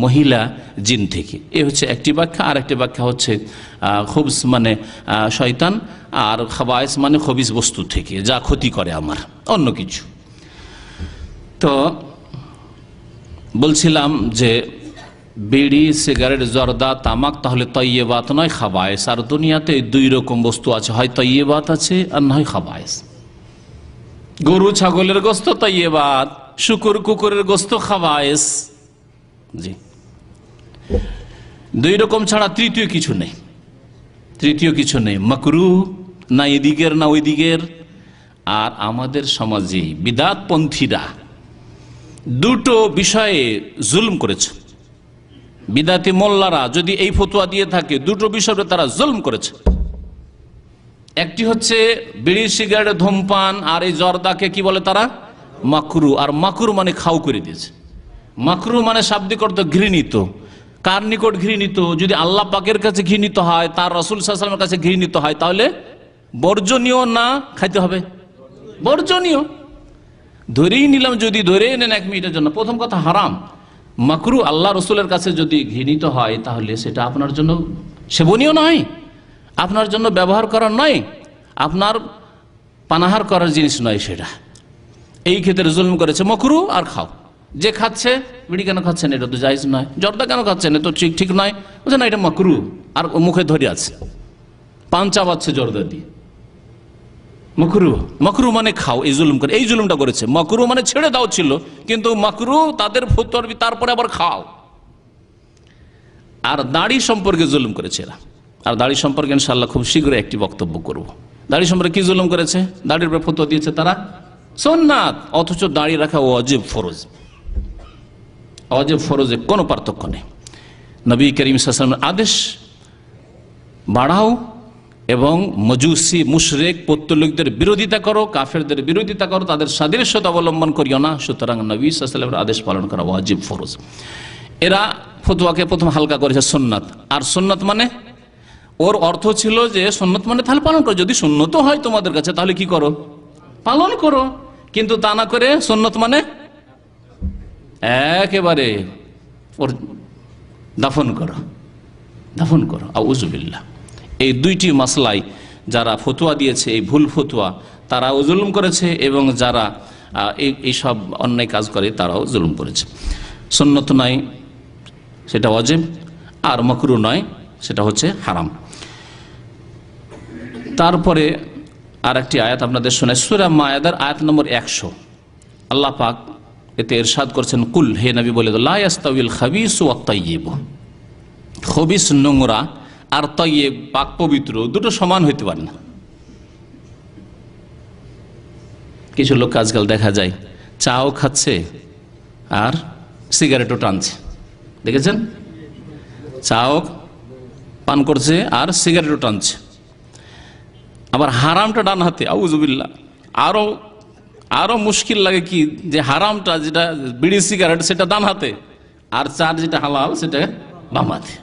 মহিলা জিন থেকে। এ হচ্ছে একটি ব্যাখ্যা। আর একটি ব্যাখ্যা হচ্ছে খুবস মানে শয়তান, আর খাবায়েস মানে খবিস বস্তু থেকে, যা ক্ষতি করে আমার, অন্য কিছু। তো বলছিলাম যে বিড়ি, সিগারেট, জর্দা, তামাক তাহলে তয়্যিবাত নয়, খাবায়েস। আর দুনিয়াতে দুই রকম বস্তু আছে, হয় তয়্যিবাত আছে আর নয় খাবায়েস। গরু ছাগলের গোস্ত তাইয়্যিবাত, শুকুর কুকুরের গোস্ত খাবায়েস। জি, দুই রকম ছাড়া তৃতীয় কিছু নেই, তৃতীয় কিছু নেই। মাকরুহ না এদিকের না ওই দিকের। আর আমাদের সমাজে বিদাতপন্থীরা দুটো বিষয়ে জুলুম করেছে। বিদাতি মোল্লারা যদি এই ফতোয়া দিয়ে থাকে, দুটো বিষয়ে তারা জুলুম করেছে। একটি হচ্ছে বিড়ি সিগারেট ধূমপান আর এই জর্দাকে কি বলে তারা? মাকরু। আর মাকরু মানে খাও করে দিয়েছে। মাকরু মানে শাব্দিক অর্থ ঘৃণিত। কার নিকট ঘৃণিত? যদি আল্লাহ পাকের কাছে ঘৃণিত হয়, তার রাসূল সাল্লাল্লাহু আলাইহি ওয়াসাল্লামের কাছে ঘৃণিত হয়, তাহলে বর্জনীয় না খাইতে হবে? বর্জনীয়। ধরেই নিলাম, যদি ধরে নেন 1 মিনিটের জন্য, প্রথম কথা হারাম। মাকরু আল্লাহ রসুলের কাছে যদি ঘৃণিত হয়, তাহলে সেটা আপনার জন্য সেবনীয় নয়, আপনার জন্য ব্যবহার করার নয়, আপনার পানাহার করার জিনিস নয় সেটা। এই ক্ষেত্রে জুলুম করেছে। মাকরু আর খাও। যে খাচ্ছে, বিড়ি কেন খাচ্ছেন, এটা তো জায়েজ নয়। জর্দা কেন খাচ্ছেন, এটা তো ঠিক নয়। বলছে না, এটা মাকরু। আর মুখে ধরে আছে, পান চাবাচ্ছে জর্দা দিয়ে। মাকরু, মাকরু মানে খাও। এই জুলুম করে, এই জুলুমটা করেছে। মাকরু মানে ছেড়ে দাও ছিল, কিন্তু মাকরু তাদের ফতোয়ার, তারপরে আবার খাও। আর দাড়ি সম্পর্কে জুলুম করেছে এরা। আর দাড়ি সম্পর্কে ইনশাআল্লাহ খুব শীঘ্রই একটি বক্তব্য করব। দাড়ি সম্পর্কে কি জুলুম করেছে? দাড়ির উপরে ফতোয়া দিয়েছে তারা সুন্নাত, অথচ দাড়ি রাখা ওয়াজিব ফরজ। ওয়াজিব ফরজে কোনো পার্থক্য নেই। নবী করিম সাল্লাল্লাহু আলাইহি ওয়াসাল্লামের আদেশ, বাড়াও এবং মজুসি মুশরিক পৌত্তলিকদের বিরোধিতা করো, কাফেরদের বিরোধিতা করো, তাদের সাদৃশ্যতা অবলম্বন করিও না। সুতরাং নবী সাল্লাল্লাহু আলাইহি ওয়াসাল্লামের আদেশ পালন করা ওয়াজিব ফরজ। এরা ফতোয়াকে প্রথম হালকা করেছে সুন্নাত। আর সুন্নাত মানে, ওর অর্থ ছিল যে সুন্নাত মানে তাহলে পালন করো, যদি সুন্নত হয় তোমাদের কাছে তাহলে কি করো, পালন করো। কিন্তু তা না করে সুন্নত মানে একেবারে ওর দাফন করো, দাফন করো। আউযুবিল্লাহ। এই দুইটি মাসলাই যারা ফতোয়া দিয়েছে, এই ভুল ফতোয়া, তারাও জুলুম করেছে, এবং যারা এই সব অন্যায় কাজ করে তারাও জুলুম করেছে। সুন্নত নয় সেটা ওয়াজিব, আর মাকরু নয় সেটা হচ্ছে হারাম। তারপরে আর একটি আয়াত আপনাদের শোনায়, সূরা মায়েদার আয়াত নম্বর 100। আল্লাহ পাক এতে ইরশাদ করছেন, কুল, হে নবী বলে দাও, লা ইয়াস্তাউল খাবিসু ওয়াত তাইয়্যিব। খবিস নোংরা আর তাইয়্যিব পাক পবিত্র দুটো সমান হইতে পারে না। কিছু লোক আজকাল দেখা যায় চাও খাচ্ছে আর সিগারেটও টানছে, দেখেছেন? চাও পান করছে আর সিগারেটও টানছে, আবার হারামটা ডান হাতে। আউযুবিল্লাহ। আরো মুশকিল লাগে কি, যে হারামটা যেটা বিড়ি সিগারেট সেটা ডান হাতে, আর চার যেটা হালাল সেটা বাম হাতে।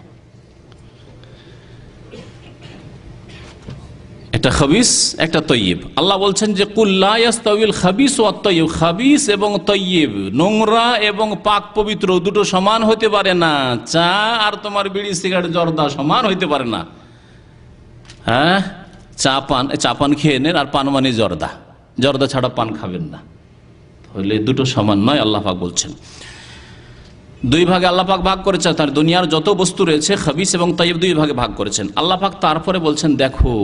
একটা খবিস, একটা তৈয়ব। আল্লাহ বলছেন যে কুল লা ইয়াস্তাউল খাবিস ওয়াত তাইয়্যিব, খাবিস এবং তৈয়ব, নোংরা এবং পাক পবিত্র দুটো সমান হতে পারে না। চা আর তোমার বিড়ি সিগারেট জর্দা সমান হইতে পারে না। হ্যাঁ, চা পান খেয়ে নেন, আর পান মানে জর্দা, জর্দা ছাড়া পান খাবেন না, তাহলে দুটো সমান নয়। আল্লাহ পাক বলছেন দুই ভাগে আল্লাহ পাক ভাগ করেছেন। তার দুনিয়ার যত বস্তু রয়েছে খাবিস এবং তাইয়্যিব দুই ভাগে ভাগ করেছেন আল্লাহ পাক। তারপরে বলছেন, দেখো,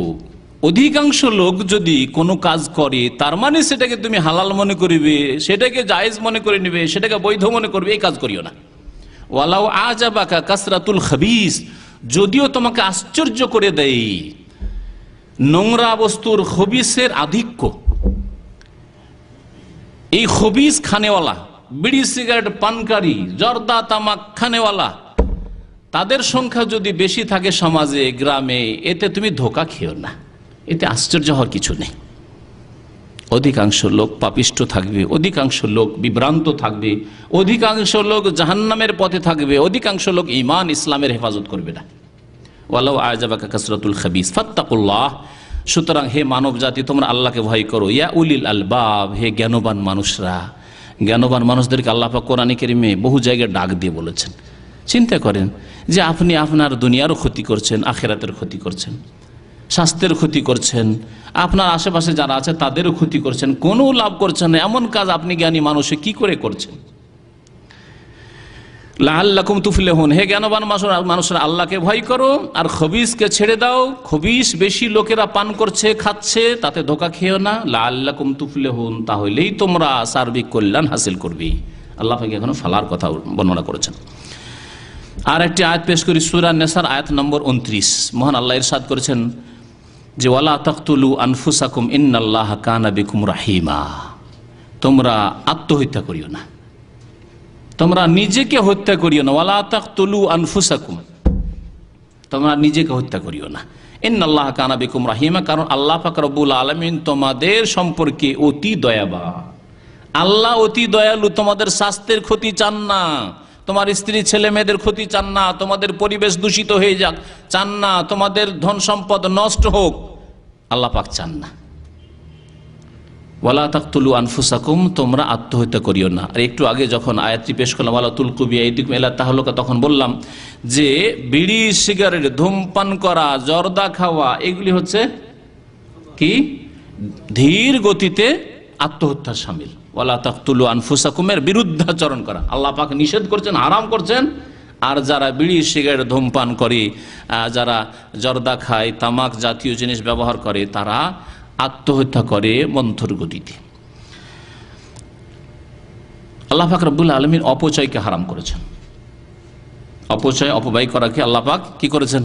অধিকাংশ লোক যদি কোনো কাজ করে, তার মানে সেটাকে তুমি হালাল মনে করিবে, সেটাকে জায়েজ মনে করে নিবে, সেটাকে বৈধ মনে করবে, এই কাজ করিও না। ওয়ালাউ আজাবাকা কাসরাতুল খাবিস, যদিও তোমাকে আশ্চর্য করে দেয় নোংরা বস্তুর খবিসের আধিক্য। এই খবিস খানেওয়ালা, বিড়ি সিগারেট পানকারী, জর্দা তামাক খানেওয়ালা, তাদের সংখ্যা যদি বেশি থাকে সমাজে, গ্রামে, এতে তুমি ধোঁকা খেও না, এতে আশ্চর্য হওয়ার কিছু নেই। অধিকাংশ লোক পাপিষ্ট থাকবে, অধিকাংশ লোক বিভ্রান্ত থাকবে, অধিকাংশ লোক জাহান্নামের পথে থাকবে, অধিকাংশ লোক ঈমান ইসলামের হেফাজত করবে না। ওয়ালাউ আজাবাকা কাসরাতুল খাবিস ফাত্তাকুল্লাহ, সুতরাং হে মানব জাতি তোমরা আল্লাহকে ভয় করো। ইয়া উলিল আলবাব, হে জ্ঞানবান মানুষরা। জ্ঞানবান মানুষদেরকে আল্লাহ পাক কোরআনে কারিমে বহু জায়গায় ডাক দিয়ে বলেছেন। চিন্তা করেন যে আপনি আপনার দুনিয়ারও ক্ষতি করছেন, আখিরাতের ক্ষতি করছেন, স্বাস্থ্যের ক্ষতি করছেন, আপনার আশেপাশে যারা আছে তাদেরও ক্ষতি করছেন, কোনো লাভ করছেন না। এমন কাজ আপনি জ্ঞানী মানুষে কি করে করছেন? লাআল্লাকুম তুফলিহুন, হে জ্ঞানবান মানুষরা আল্লাহকে ভয় করো আর খবিসকে ছেড়ে দাও। খবিস বেশি লোকেরা পান করছে, খাচ্ছে, তাতে ধোঁকা খেও না। লাআল্লাকুম তুফলিহুন, তাহলেই তোমরা সার্বিক কল্যাণ হাসিল করবে। আল্লাহ পাক এখানে ফালার কথা বর্ণনা করেছেন। আর একটি আয়াত পেশ করি, সূরা নিসার আয়াত নম্বর 29। মহান আল্লাহ ইরশাদ করেছেন যে ওয়ালা তাকতুলু আনফুসাকুম ইন্নাল্লাহা কানা বিকুম রাহিমা, তোমরা আত্মহত্যা করিও না, তোমরা নিজেকে হত্যা করিও না। ওয়ালা তাকতুলু আনফুসাকুম, তোমরা নিজেকে হত্যা করিও না। ইন্নাল্লাহা কানা বিকুম রাহিমা, কারণ আল্লাহ পাক রব্বুল আলামিন তোমাদের সম্পর্কে অতি দয়াবান। আল্লাহ অতি দয়ালু, তোমাদের স্বাস্থ্যের ক্ষতি চান না, তোমার স্ত্রী ছেলে মেয়েদের ক্ষতি চান না, তোমাদের পরিবেশ দূষিত হয়ে যাক চান না, তোমাদের ধন সম্পদ নষ্ট হোক আল্লাহ পাক চান না। ওয়ালা তাকতুলু আনফুসাকুম, তোমরা আত্মহত্যা করিও না। আর একটু আগে যখন আয়াতটি পেশ করলাম ওয়ালা তুলকু বিআইদিকুম ইলা তাহলুকা, তখন বললাম যে বিড়ি সিগারেট, ধূমপান করা, জর্দা খাওয়া, এগুলি হচ্ছে কি ধীর গতিতে আত্মহত্যার শামিল। ওয়ালা তাকতুলু আনফুসাকুমের বিরুদ্ধাচরণ করা আল্লাহ পাক নিষেধ করছেন, হারাম করছেন। আর যারা বিড়ি সিগারেট ধূমপান করে, যারা জর্দা খায়, তামাক জাতীয় জিনিস ব্যবহার করে, তারা আত্মহত্যা করে মন্থর গতিতে। আল্লাহ পাক রব্বুল আলামিন অপচয়কে হারাম করেছেন। অপচয়, অপব্যয় করাকে আল্লাহ পাক কি করেছেন?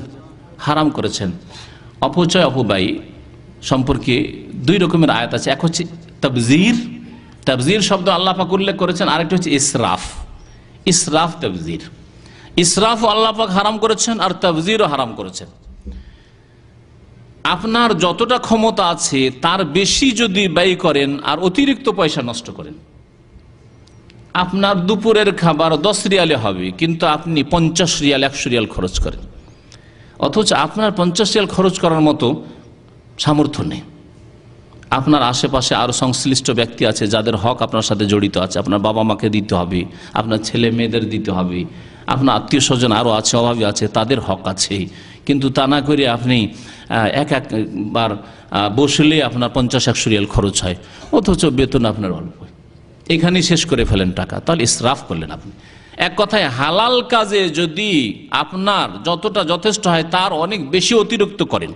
হারাম করেছেন। অপচয়, অপব্যয় সম্পর্কে দুই রকমের আয়াত আছে। এক হচ্ছে তাবজির, তাবজির শব্দ আল্লাহ পাক উল্লেখ করেছেন। আরেকটা হচ্ছে ইসরাফ, ইসরাফ তাবজির। ইসরাফও আল্লাহ পাক হারাম করেছেন আর তাবজিরও হারাম করেছেন। আপনার যতটা ক্ষমতা আছে তার বেশি যদি ব্যয় করেন আর অতিরিক্ত পয়সা নষ্ট করেন, আপনার দুপুরের খাবার 10 রিয়ালে হবে কিন্তু আপনি 50 রিয়াল 100 রিয়াল খরচ করেন, অথচ আপনার 50 রিয়াল খরচ করার মতো সামর্থ্য নেই। আপনার আশেপাশে আরও সংশ্লিষ্ট ব্যক্তি আছে যাদের হক আপনার সাথে জড়িত আছে, আপনার বাবা মাকে দিতে হবে, আপনার ছেলে মেয়েদের দিতে হবে, আপনার আত্মীয় স্বজন আরও আছে, অভাবী আছে, তাদের হক আছে। কিন্তু তা না করে আপনি একবার বসলে আপনার 50-100 রিয়াল খরচ হয়, অথচ বেতন আপনার অল্প, এখানেই শেষ করে ফেলেন টাকা, তাহলে ইসরাফ করলেন আপনি। এক কথায় হালাল কাজে যদি আপনার যতটা যথেষ্ট হয় তার অনেক বেশি অতিরিক্ত করেন,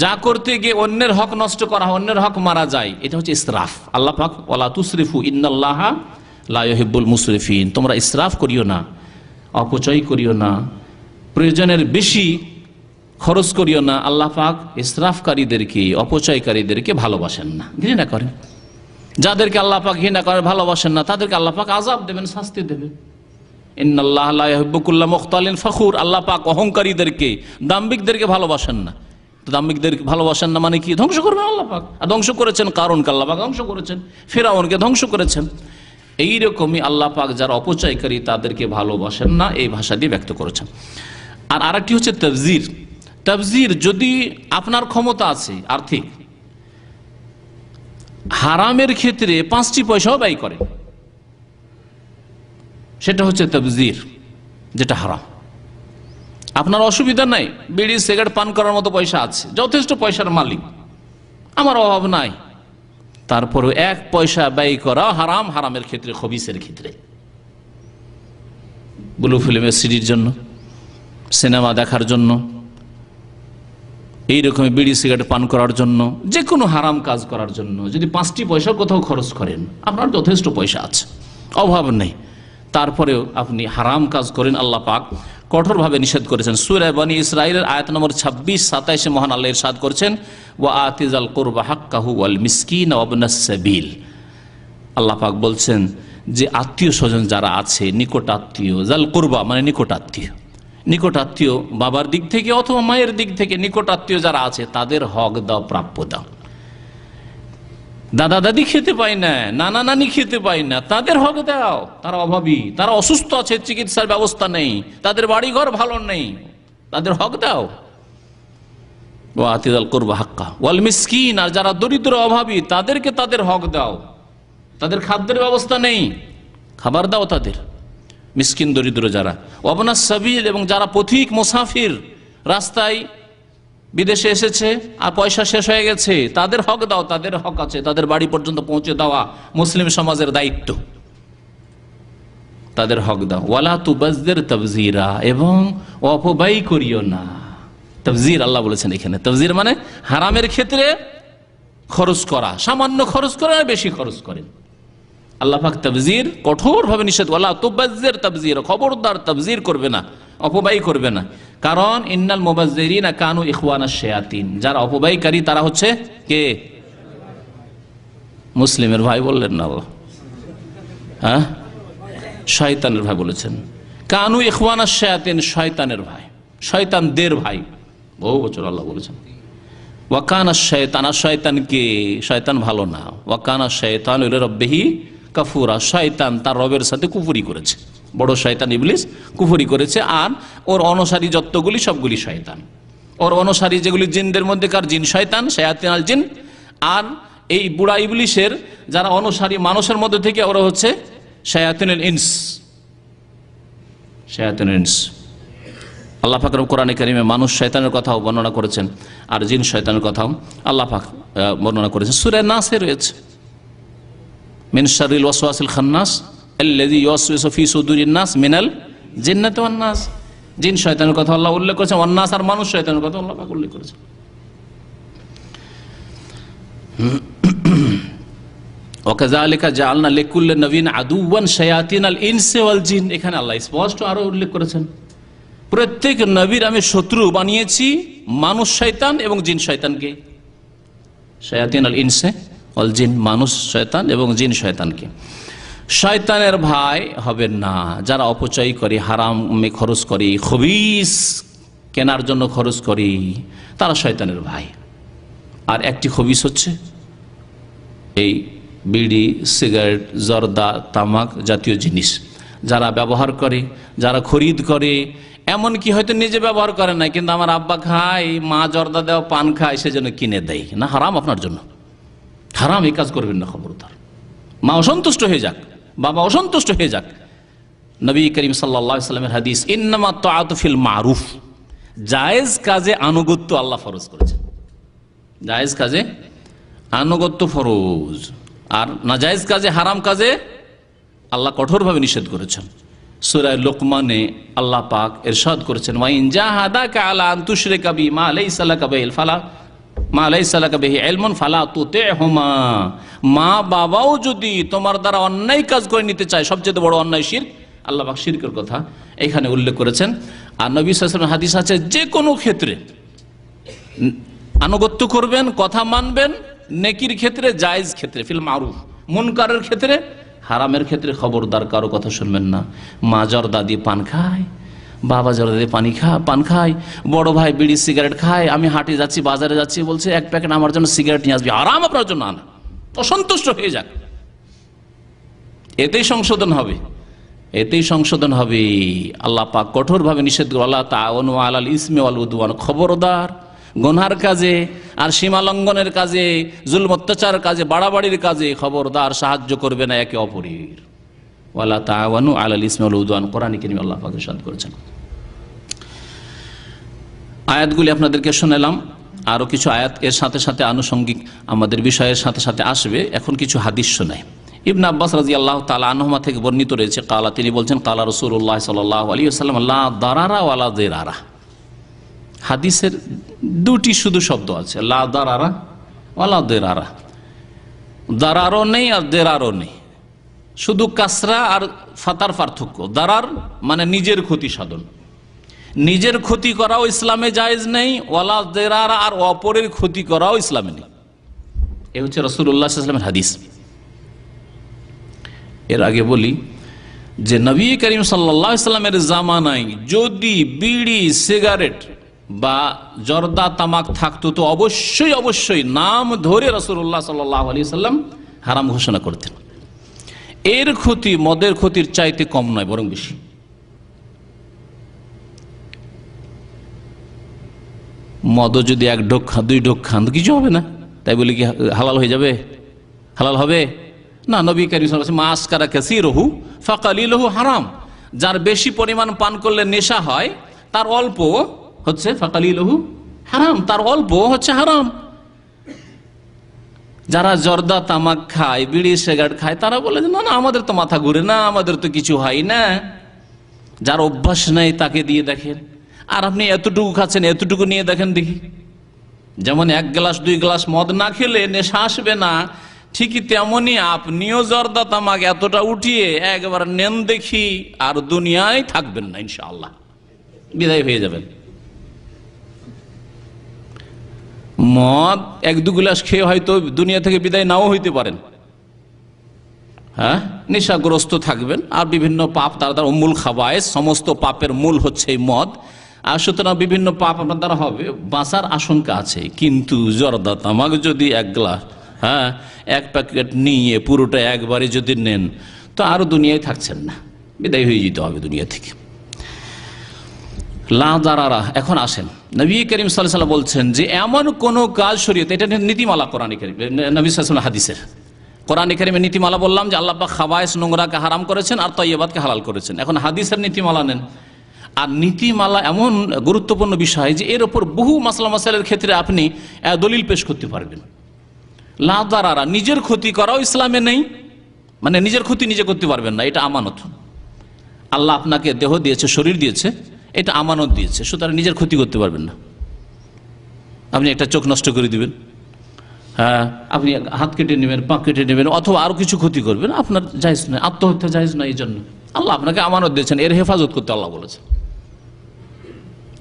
যা করতে গিয়ে অন্যের হক নষ্ট করা হয়, অন্যের হক মারা যায়, এটা হচ্ছে ইসরাফ। আল্লাহ পাক ওয়ালা তুসরিফু ইন্নাল্লাহা লা ইউহিব্বুল মুসরিফিন, তোমরা ইসরাফ করিও না, অপচয় করিও না, প্রয়োজনের বেশি খরচ করিও না। আল্লাহ পাক ইসরাফকারীদেরকে, অপচয়কারীদেরকে ভালোবাসেন না, ঘৃণা করেন। যাদেরকে আল্লাহ পাক ঘৃণা করেন, ভালোবাসেন না, তাদেরকে আল্লাহ পাক আযাব দেবেন, শাস্তি দেবেন। ইন্নাল্লাহা লা ইউহিব্বু কুল্লা মুখতালিন ফখুর, আল্লাহ পাক অহংকারীদেরকে, দাম্ভিকদেরকে ভালোবাসেন না। দাম্ভিকদের ভালোবাসেন না মানে কি? ধ্বংস করবেন আল্লাহ পাক। আর ধ্বংস করেছেন কারণকে আল্লাহ পাক ধ্বংস করেছেন, ফিরআউনকে ধ্বংস করেছেন। এইরকমই আল্লাহ পাক যারা অপচয়কারী তাদেরকে ভালোবাসেন না, এই ভাষা দিয়ে ব্যক্ত করেছেন। আর আরেকটি হচ্ছে তাবজির। তাবজির, যদি আপনার ক্ষমতা আছে আর্থিক, হারামের ক্ষেত্রে 5টি পয়সাও ব্যয় করেন, সেটা হচ্ছে তাবজির, যেটা হারাম। আপনার অসুবিধা নাই, বিড়ি সিগারেট পান করার মতো পয়সা আছে, যথেষ্ট পয়সার মালিক, আমার অভাব নাই, তারপরেও 1 পয়সা ব্যয় করা হারাম। হারামের ক্ষেত্রে, খবিসের ক্ষেত্রে, ব্লু ফিল্মের সিডির জন্য, সিনেমা দেখার জন্য, এইরকম বিড়ি সিগারেট পান করার জন্য, যে কোনো হারাম কাজ করার জন্য যদি 5টি পয়সা কোথাও খরচ করেন, আপনার যথেষ্ট পয়সা আছে, অভাব নেই, তারপরেও আপনি হারাম কাজ করেন, আল্লাহ পাক কঠোরভাবে নিষেধ করেছেন। সূরা বনী ইসরাঈলের আয়াত নম্বর 26-27 মহান আল্লাহ ইরশাদ করেছেন ওয়া আতিজাল কুরবা হাক্কাহু ওয়াল মিসকিন ওয়া ইবনাস সাবিল। আল্লাহ পাক বলছেন যে আত্মীয় স্বজন যারা আছে, নিকট আত্মীয়, জাল কুরবা মানে নিকট আত্মীয়, নিকট আত্মীয় বাবার দিক থেকে অথবা মায়ের দিক থেকে নিকট আত্মীয় যারা আছে তাদের হক দাও, প্রাপ্য দাও। দাদা দাদি খেতে পায় না, নানা নানি খেতে পায় না, তাদের হক দাও। তারা অভাবী, তারা অসুস্থ আছে, চিকিৎসার ব্যবস্থা নেই, তাদের বাড়ি ঘর ভালো নেই, তাদের হক দাও। ওয়া আতিজাল কুরবা হাক্কা ওয়াল মিসকিন, আর যারা দরিদ্র অভাবী তাদেরকে তাদের হক দাও। তাদের খাদ্যের ব্যবস্থা নেই, খাবার দাও তাদের, মিসকিন দরিদ্র যারা। ওয়া ইবনাস সাবিল, এবং যারা পথিক মুসাফির, রাস্তায় বিদেশে এসেছে আর পয়সা শেষ হয়ে গেছে, তাদের হক দাও, তাদের হক আছে, তাদের বাড়ি পর্যন্ত পৌঁছে দেওয়া মুসলিম সমাজের দায়িত্ব। তাদের হক দাও। ওয়ালা তুবাজ্জির তাবযীরা, এবং অপব্যয় করিও না। তাবযীর আল্লাহ বলেছেন এখানে, তাবযীর মানে হারামের ক্ষেত্রে খরচ করা, সামান্য খরচ করেন আর বেশি খরচ করেন। আল্লাহ পাক তাবযীর কঠোরভাবে নিষেধ, ওয়ালা তুবাজ্জির তাবযীরা, খবরদার তাবযীর করবে না, অপব্যয় করবে না। কারণ ইন্নাল মুবাজ্জিরিনা কানু ইখওয়ানাশ শায়াতিন, যারা অপব্যয়কারী তারা হচ্ছে কে? মুসলিমের ভাই বললেন না আল্লাহ, হ্যাঁ, শয়তানের ভাই বলেছেন। কানু ইখওয়ানাশ শায়াতিন, শয়তানের ভাই, শয়তানদের ভাই, বহু বছর আল্লাহ বলেছেন। ওয়াকানা শায়তান, আর শয়তানকে, শয়তান ভালো না। ওয়াকানা শায়তানু লিরাব্বিহি কাফুরা, শয়তান তার রবের সাথে কুফরি করেছে, বড় শয়তান ইবলিস কুফরি করেছে। আর ওর অনুসারী যতগুলি সবগুলি শয়তান, ওর অনুসারী যেগুলি জিনদের মধ্যেকার জিন শয়তান, শায়াতিন আল জিন। আর এই বুড়া ইবলিসের যারা অনুসারী মানুষের মধ্যে থেকে ওরা হচ্ছে শায়াতিনুল ইনস, শায়াতিনুল ইনস। আল্লাহ পাক কোরআনে কারিমে মানুষ শয়তানের কথাও বর্ণনা করেছেন, আর জিন শয়তানের কথাও আল্লাহ পাক বর্ণনা করেছেন। সূরা নাসে রয়েছে, মিন শাররিল ওয়াসওয়াসিল খান্নাস আল্লাযী ইউওয়াসওয়িসু ফি সুদুরিন নাস মিনাল জিন্নাতি ওয়ান নাস। জিন শয়তানের কথা আল্লাহ উল্লেখ করেছেন, ওয়ান নাস আর মানুষ শয়তানের কথা আল্লাহ পাক উল্লেখ করেছেন। ওয়াকাযালিকা জাআলনা লিকুল্লি নাবিয়্যিন আদুওয়ান শায়াতিনাল ইনসি ওয়াল জিন, এখানে আল্লাহ স্পষ্ট আরো উল্লেখ করেছেন, প্রত্যেক নবীর আমি শত্রু বানিয়েছি মানুষ শয়তান এবং জিন শয়তানকে। শায়াতিন আল ইনসে ওয়াল জিন, মানুষ শয়তান এবং জিন শয়তানকে। শয়তানের ভাই হবেন না যারা অপচয় করে, হারামে খরচ করে, খবিস কেনার জন্য খরচ করে, তারা শয়তানের ভাই। আর একটি খবিস হচ্ছে এই বিড়ি, সিগারেট, জর্দা, তামাক জাতীয় জিনিস যারা ব্যবহার করে, যারা খরিদ করে, এমনকি হয়তো নিজে ব্যবহার করে না, কিন্তু আমার আব্বা খায়, মা জর্দা দেওয়া পান খায়, সেজন্য কিনে দেয় না, হারাম আপনার জন্য, হারাম, এই কাজ করবেন না, খবরদার। মা অসন্তুষ্ট হয়ে যাক, বাবা অসন্তুষ্ট হয়ে যাক। নবী করিম সাল্লাল্লাহু আলাইহি ওয়াসাল্লামের হাদিস, ইন্নামা তাআতু ফিল মারুফ, জায়েজ কাজে আনুগত্য আল্লাহ ফরজ করেছেন, জায়েজ কাজে আনুগত্য ফরজ, আর নাজায়েজ কাজে, হারাম কাজে আল্লাহ কঠোরভাবে নিষেধ করেছেন। সূরা লোকমানে আল্লাহ পাক ইরশাদ করেছেন, ওয়া ইন জাহাদাকা আলা আন তুশরিকা বি মা লাইসা লাকা বিহি ইলমুন ফালা তুতি'হুমা, মা বাবাও যদি তোমার দ্বারা অন্যায় কাজ করে নিতে চায়, সবচেয়ে বড় অন্যায় শিরক, আল্লাহ পাক শিরকের কথা এখানে উল্লেখ করেছেন। আর নবী সাল্লাল্লাহু আলাইহি ওয়াসাল্লাম হাদিস আছে, যে কোনো ক্ষেত্রে আনুগত্য করবেন, কথা মানবেন, নেকির ক্ষেত্রে, জায়েজ ক্ষেত্রে ফিল মারুফ, মুনকারের ক্ষেত্রে, হারামের ক্ষেত্রে খবরদার কারো কথা শুনবেন না। মা জর্দা দিয়ে পান খায়, বাবা জর্দা দিয়ে পান খায়, বড় ভাই বিড়ি সিগারেট খায়, আমি হাটে যাচ্ছি, বাজারে যাচ্ছি, বলছে এক প্যাকেট আমার জন্য সিগারেট নিয়ে আসবি, আরাম আপনার জন্য আনা, অসন্তুষ্ট হয়ে যাক। এতেই সংশোধন হবে, এতেই সংশোধন হবে। আল্লাহ পাক কঠোরভাবে নিষেধ করে, আল্লাহ তাআওয়ানু আলাল ইসমি ওয়াল উদওয়ান, খবরদার গুনহার কাজে আর সীমা লঙ্ঘনের কাজে, জুলম অত্যাচার কাজে, বাড়াবাড়ির কাজে খবরদার সাহায্য করবে না একে অপরের। ওয়ালা তাআওয়ানু আলাল ইসমি ওয়াল উদওয়ান, কোরআনে কারীমে আল্লাহ পাক ইরশাদ করেছেন। আয়াতগুলি আপনাদেরকে শোনালাম, আরো কিছু আয়াত এর সাথে সাথে আনুষঙ্গিক আমাদের বিষয়ের সাথে সাথে আসবে। এখন কিছু হাদিস শোনাই। ইবনে আব্বাস রাদিয়াল্লাহু তাআলা আনহুমা থেকে বর্ণিত রয়েছে, কালা, তিনি বলছেন, কালা রাসূলুল্লাহ সাল্লাল্লাহু আলাইহি ওয়াসাল্লাম, লা দারারা ওয়ালা দিরারা। হাদিসের দুটি শুধু শব্দ আছে, লা দারারা ওয়ালা দিরারা, দারারও নেই আর দিরারও নেই, শুধু কাসরা আর ফাতার পার্থক্য। দারার মানে নিজের ক্ষতি সাধন, নিজের ক্ষতি করাও ইসলামে জায়েজ নেই, ওয়ালা দিরারা আর অপরের ক্ষতি করাও ইসলামে নেই। এ হচ্ছে রাসূলুল্লাহ সাল্লাল্লাহু আলাইহি ওয়াসাল্লামের হাদিস। এর আগে বলি যে নবী করিম সাল্লাল্লাহু আলাইহি ওয়াসাল্লামের জামানায় যদি বিড়ি, সিগারেট বা জর্দা, তামাক থাকতো তো অবশ্যই অবশ্যই নাম ধরে রাসূলুল্লাহ সাল্লাল্লাহু আলাইহি ওয়াসাল্লাম হারাম ঘোষণা করতেন। এর ক্ষতি মদের ক্ষতির চাইতে কম নয়, বরং বেশি। মদও যদি এক ঢোক খান, দুই ঢোক খান, কিছু হবে না, তাই বলে কি হালাল হয়ে যাবে? হালাল হবে না। নবী কারীম সাল্লাল্লাহু আলাইহি ওয়াসাল্লাম, মা আসকারা কাসীরুহু ফাকালিলুহু হারাম, যার বেশি পরিমাণ পান করলে নেশা হয়, তার অল্প হচ্ছে ফাকালিলুহু হারাম, তার অল্প হচ্ছে হারাম। যারা জর্দা তামাক খায়, বিড়ি সিগারেট খায়, তারা বলে যে না না আমাদের তো মাথা ঘুরে না, আমাদের তো কিছু হয় না। যার অভ্যাস নেই তাকে দিয়ে দেখেন। আর আপনি এতটুকু খাচ্ছেন, এতটুকু নিয়ে দেখেন দেখি। যেমন 1 গ্লাস 2 গ্লাস মদ না খেলে নেশা আসবে না, ঠিকই তেমনি আপনিও জর্দা তামাক এতটা উঠিয়ে একবার নেন দেখি, আর দুনিয়ায় থাকবেন না, ইনশাআল্লাহ বিদায় হয়ে যাবেন। মদ 1-2 গ্লাস খেয়ে হয়তো দুনিয়া থেকে বিদায় নাও হইতে পারেন, হ্যাঁ, নেশাগ্রস্ত থাকবেন। আর বিভিন্ন পাপ তার দ্বারা মূল খাবায়, সমস্ত পাপের মূল হচ্ছে এই মদ। আর সুতরাং বিভিন্ন পাপ আপনার দ্বারা হবে, বাঁচার আশঙ্কা আছে। কিন্তু জর্দা তামাক যদি 1 গ্লাস, হ্যাঁ, 1 প্যাকেট নিয়ে পুরোটা একবারে যদি নেন, তো আরো দুনিয়ায় থাকছেন না, বিদায় হয়ে যেতে হবে দুনিয়া থেকে। লা দারারা। এখন আসেন, নবী করিম সাল্লাল্লাহু আলাইহি ওয়াসাল্লাম বলছেন যে এমন কোন কাজ শরীয়তে, এটা নীতিমালা কোরআন কারীম, নবী সাল্লাল্লাহু আলাইহি ওয়াসাল্লাম হাদিসের, কোরআন কারীমের নীতিমালা বললাম যে আল্লাহ পাক খাবায়েস নোংরাকে হারাম করেছেন আর তয়্যিবাতকে হালাল করেছেন। এখন হাদিসের নীতিমালা নেন। আর নীতিমালা এমন গুরুত্বপূর্ণ বিষয় যে এর উপর বহু মাসলা মাসাইলের ক্ষেত্রে আপনি দলিল পেশ করতে পারবেন। লা দারারা, নিজের ক্ষতি করাও ইসলামে নেই, মানে নিজের ক্ষতি নিজে করতে পারবেন না, এটা আমানত। আল্লাহ আপনাকে দেহ দিয়েছে, শরীর দিয়েছে, এটা আমানত দিয়েছে, সুতরাং নিজের ক্ষতি করতে পারবেন না। আপনি একটা চোখ নষ্ট করে দিবেন, হ্যাঁ, আপনি হাত কেটে নেবেন, পা কেটে নেবেন, অথবা আরো কিছু ক্ষতি করবেন, আপনার জায়েজ নয়, আত্মহত্যা জায়েজ নয়। এই জন্য আল্লাহ আপনাকে আমানত দিয়েছেন, এর হেফাজত করতে আল্লাহ বলেছেন।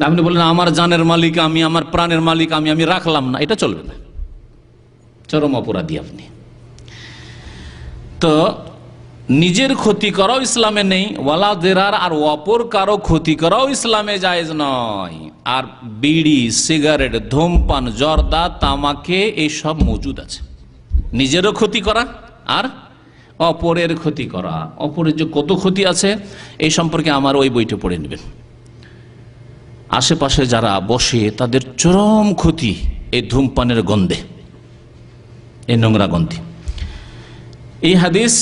আপনি বলেন আমার জানের মালিক আমি, আমার প্রাণের মালিক আমি, আমি রাখলাম না, এটা চলবে না, চরম অপরাধী আপনি। তো নিজের ক্ষতি করাও ইসলামে নেই, ওয়ালা দেরার, আর অপর কারো ক্ষতি করাও ইসলামে জায়েজ নয়। আর বিড়ি, সিগারেট, ধূমপান, জর্দা, তামাকে এইসব মজুদ আছে। নিজেরও ক্ষতি করা আর অপরের ক্ষতি করা। অপরের যে কত ক্ষতি আছে এই সম্পর্কে আমার ওই বইটা পড়ে নেবেন। আশেপাশে যারা বসে তাদের চরম ক্ষতি এই ধূমপানের গন্ধে, এই নোংরা গন্ধে। এই হাদিস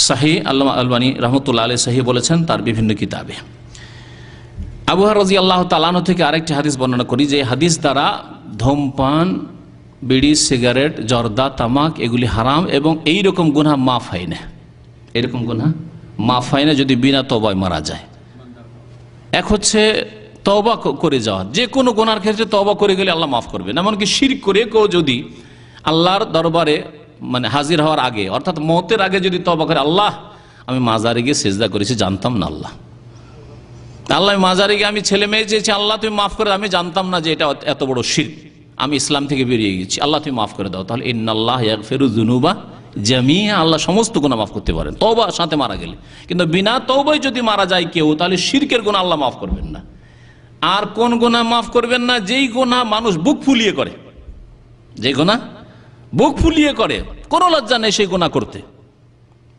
সহিহ, আল্লামা আলবানী রহমতুল্লাহ আলাইহি সহিহ বলেছেন তার বিভিন্ন কিতাবে। আবু হুরায়রা রাদিয়াল্লাহু তাআলা আনহু থেকে আরেকটি হাদিস বর্ণনা করি যে হাদিস দ্বারা ধূমপান, বিড়ি, সিগারেট, জর্দা, তামাক এগুলি হারাম এবং এই রকম গুনাহ মাফ হয় না। এরকম গুনাহ মাফ হয় না যদি বিনা তওবায় মারা যায়। এক হচ্ছে তওবা করে যাওয়া, যে কোনো গুনার ক্ষেত্রে তওবা করে গেলে আল্লাহ মাফ করবেন। এমনকি শিরক করে কেউ যদি আল্লাহর দরবারে মানে হাজির হওয়ার আগে, অর্থাৎ মওতের আগে যদি তওবা করে, আল্লাহ আমি মাজারে গিয়ে সিজদা করেছি, জানতাম না, আল্লাহ আমি মাজারে গিয়ে আমি ছেলে মেয়ে চেয়েছি, আল্লাহ তুমি মাফ করে, আমি জানতাম না যে এটা এত বড় শিরক, আমি ইসলাম থেকে বেরিয়ে গেছি, আল্লাহ তুমি মাফ করে দাও। তাহলে ইন্নাল্লাহ ইয়াগফিরু যুনুবা জামিআ, আল্লাহ সমস্ত গুনাহ মাফ করতে পারেন তওবার সাথে মারা গেলে। কিন্তু বিনা তওবায় যদি মারা যায় কেউ, তাহলে শিরকের গুনাহ আল্লাহ মাফ করবেন না। আর কোন গুনাহ মাফ করবেন না? যেই গুনাহ মানুষ বুক ফুলিয়ে করে, যে গুনাহ বুক ফুলিয়ে করে, কোনো লজ্জা নেই সেই গুনাহ করতে,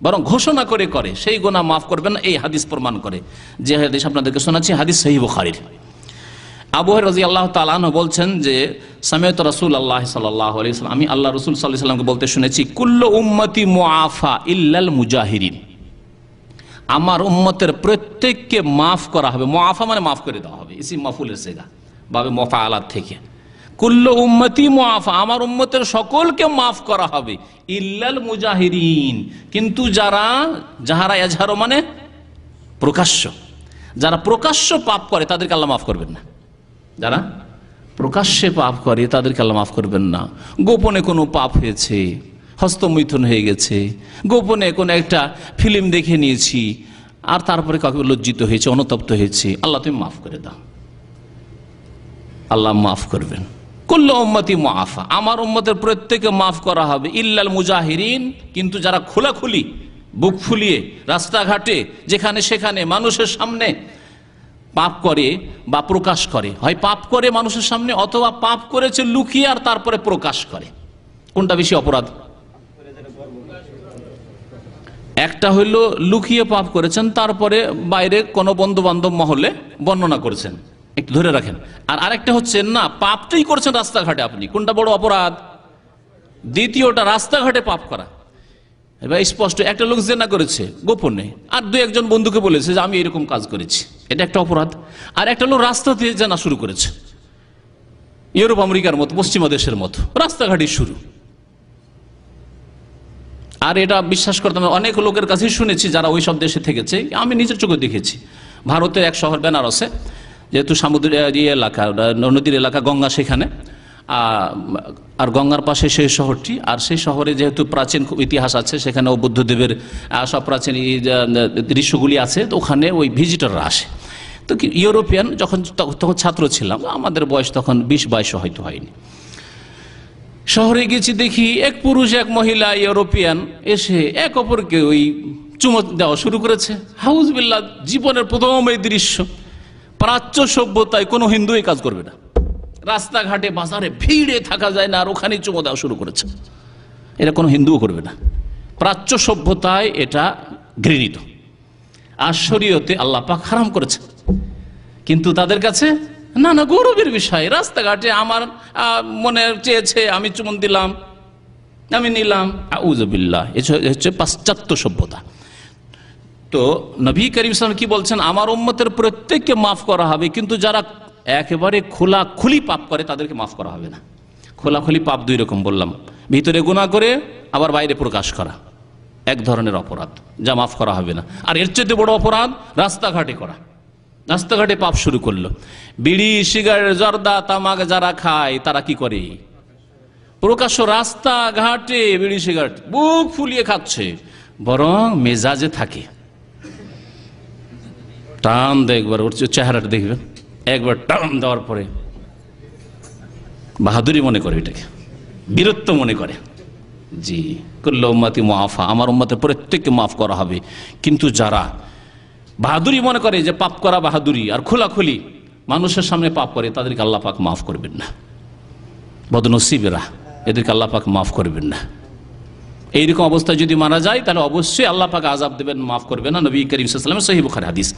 বরং ঘোষণা করে করে, সেই গুনাহ মাফ করবেন না। এই হাদিস প্রমাণ করে, যে হাদিস আপনাদেরকে শোনাচ্ছি, হাদিস সহিহ বুখারীর। আবু হুরায়রা রাদিয়াল্লাহু তাআলা আনহু বলছেন যে সামি'তু রাসূলুল্লাহ সাল্লাল্লাহু আলাইহি ওয়াসাল্লাম, আমি আল্লাহ রাসূল সাল্লাল্লাহু আলাইহি ওয়াসাল্লামকে বলতে শুনেছি, কুল্লু উম্মতি মুআফা ইল্লাল মুজাহিরিন, আমার উম্মতের প্রত্যেককে মাফ করা হবে। মুআফা মানে মাফ করে দেওয়া হবে, ইসিম মাফউলের সিগা, বাবে মুফাআলাত থেকে। কুল্লু উম্মতি মুআফা, আমার উম্মতের সকলকে মাফ করা হবে, ইল্লাল মুজাহিরিন, কিন্তু যাহারা এজহার মানে প্রকাশ্য, যারা প্রকাশ্য পাপ করে তাদেরকে আল্লাহ মাফ করবেন না। যারা প্রকাশ্যে পাপ করে তাদেরকে আল্লাহ মাফ করবেন না। গোপনে কোনো পাপ হয়েছে, হস্তমৈথুন হয়ে গেছে, গোপনে কোনো একটা ফিল্ম দেখে নিয়েছি, আর তারপরে কাউকে লজ্জিত হয়েছে, অনুতপ্ত হয়েছে, আল্লাহ তুমি মাফ করে দাও, আল্লাহ মাফ করবেন। কুল্লু উম্মতি মুআফা, আমার উম্মতের প্রত্যেকে মাফ করা হবে, ইল্লাল মুজাহিরিন, কিন্তু যারা খোলাখুলি বুক ফুলিয়ে রাস্তাঘাটে যেখানে সেখানে মানুষের সামনে পাপ করে বা প্রকাশ করে, হয় পাপ করে মানুষের সামনে, অথবা পাপ করেছে লুকিয়ে আর তারপরে প্রকাশ করে, কোনটা বেশি অপরাধ? একটা হইল লুকিয়ে পাপ করেছেন, তারপরে বাইরে কোনো বন্ধু বান্ধব মহলে বর্ণনা করেছেন, একটু ধরে রাখেন। আর আরেকটা হচ্ছে না, পাপটাই করছেন রাস্তাঘাটে আপনি, কোনটা বড় অপরাধ? দ্বিতীয়টা রাস্তাঘাটে পাপ করা, এবার স্পষ্ট একটা লোক জেনা করেছে গোপনে, আর দুই একজন বন্ধুকে বলেছে যে আমি এরকম কাজ করেছি, এটা একটা অপরাধ। আর একটা লোক রাস্তাতে জেনা শুরু করেছে, ইউরোপ আমেরিকার মতো পশ্চিমা দেশের মতো রাস্তাঘাটই শুরু। আর এটা বিশ্বাস করতাম, অনেক লোকের কাছেই শুনেছি যারা ওই সব দেশে থেকেছে, আমি নিজের চোখে দেখেছি। ভারতের এক শহর বেনারসে, যেহেতু সমুদ্র এলাকা, নদীর এলাকা, গঙ্গা সেখানে, আর গঙ্গার পাশে সেই শহরটি, আর সেই শহরে যেহেতু প্রাচীন ইতিহাস আছে, সেখানে বুদ্ধদেবের সব প্রাচীন দৃশ্যগুলি আছে, তো ওখানে ওই ভিজিটররা আসে। তো ইউরোপিয়ান তখন ছাত্র ছিলাম, আমাদের বয়স তখন 20-22 হয়তো হয়নি। শহরে গেছি, দেখি এক পুরুষ এক মহিলা ইউরোপিয়ান এসে এক অপরকে ওই চুমো দেওয়া শুরু করেছে। হাউজুবিল্লাহ, জীবনের প্রথম এই দৃশ্য। প্রাচ্য সভ্যতায় কোনো হিন্দু এই কাজ করবে না। রাস্তাঘাটে বাজারে ভিড়ে থাকা যায় না, আর ওখানেই চুমো দেওয়া শুরু করেছে। এটা কোনো হিন্দুও করবে না। প্রাচ্য সভ্যতায় এটা ঘৃণিত, আর শরীয়তে আল্লাহ পাক হারাম করেছে। কিন্তু তাদের কাছে না না, গৌরবের বিষয়। রাস্তাঘাটে আমার মনে চেয়েছে, আমি চুমন দিলাম, আমি নিলাম। আউযুবিল্লাহ, এটা হচ্ছে পাশ্চাত্য সভ্যতা। তো নবী করিম সাল্লাল্লাহু আলাইহি ওয়াসাল্লাম কি বলছেন? আমার উম্মতের প্রত্যেককে মাফ করা হবে, কিন্তু যারা একেবারে খোলাখুলি পাপ করে তাদেরকে মাফ করা হবে না। খোলাখুলি পাপ দুই রকম বললাম, ভিতরে গুনাহ করে আবার বাইরে প্রকাশ করা, এক ধরনের অপরাধ, যা মাফ করা হবে না। আর এর চেয়ে বড় অপরাধ রাস্তাঘাটে করা। রাস্তাঘাটে পাপ শুরু করলো। বিড়ি, সিগারেট, জর্দা, তামাক যারা খায় তারা কি করে? প্রকাশ্য রাস্তাঘাটে বিড়ি সিগারেট বুক ফুলিয়ে খাচ্ছে, বরং মেজাজে থাকে। টান দেখবার ওর চেহারাটা দেখবেন, একবার টান দেওয়ার পরে বাহাদুরি মনে করে, এটাকে বীরত্ব মনে করে। জি, কুল্লু উম্মতি মুআফা, আমার উম্মতের প্রত্যেককে মাফ করা হবে। কিন্তু যারা বাহাদুরি মনে করে যে পাপ করা বাহাদুরি, আর খোলাখুলি মানুষের সামনে পাপ করে, তাদেরকে আল্লাহ পাক মাফ করবেন না। বদনসিবেরা, এদেরকে আল্লাহ পাক মাফ করবেন না। এইরকম অবস্থায় যদি মারা যায় তাহলে অবশ্যই আল্লাহ পাক আযাব দেবেন, মাফ করবেন না। নবী করিম সাল্লাল্লাহু আলাইহি ওয়াসাল্লামের সহিহ বুখারী হাদিস।